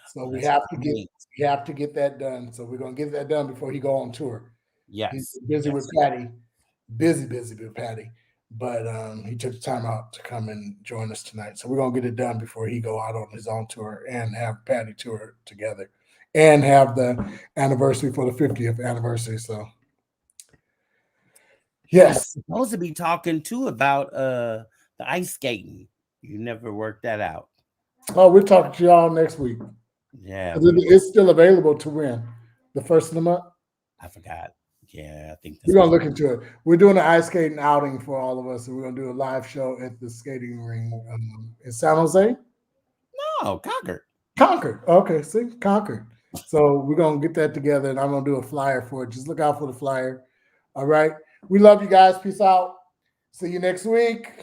So we have to get that done. So we're gonna get that done before he go on tour. Yes. He's busy with Patty. Busy with Patty. But he took the time out to come and join us tonight. So we're gonna get it done before he go out on his own tour and have Patty tour together and have the anniversary for the 50th anniversary. So yes. I'm supposed to be talking too about the ice skating. You never worked that out. Oh, we're talking to y'all next week. Yeah. It's still available to win the first of the month. I forgot. Yeah, I think we're gonna look into it. We're doing an ice skating outing for all of us, and we're gonna do a live show at the skating ring in San Jose. No, Concord. Okay, see, Concord. So we're gonna get that together, and I'm gonna do a flyer for it. Just look out for the flyer. All right. We love you guys. Peace out. See you next week.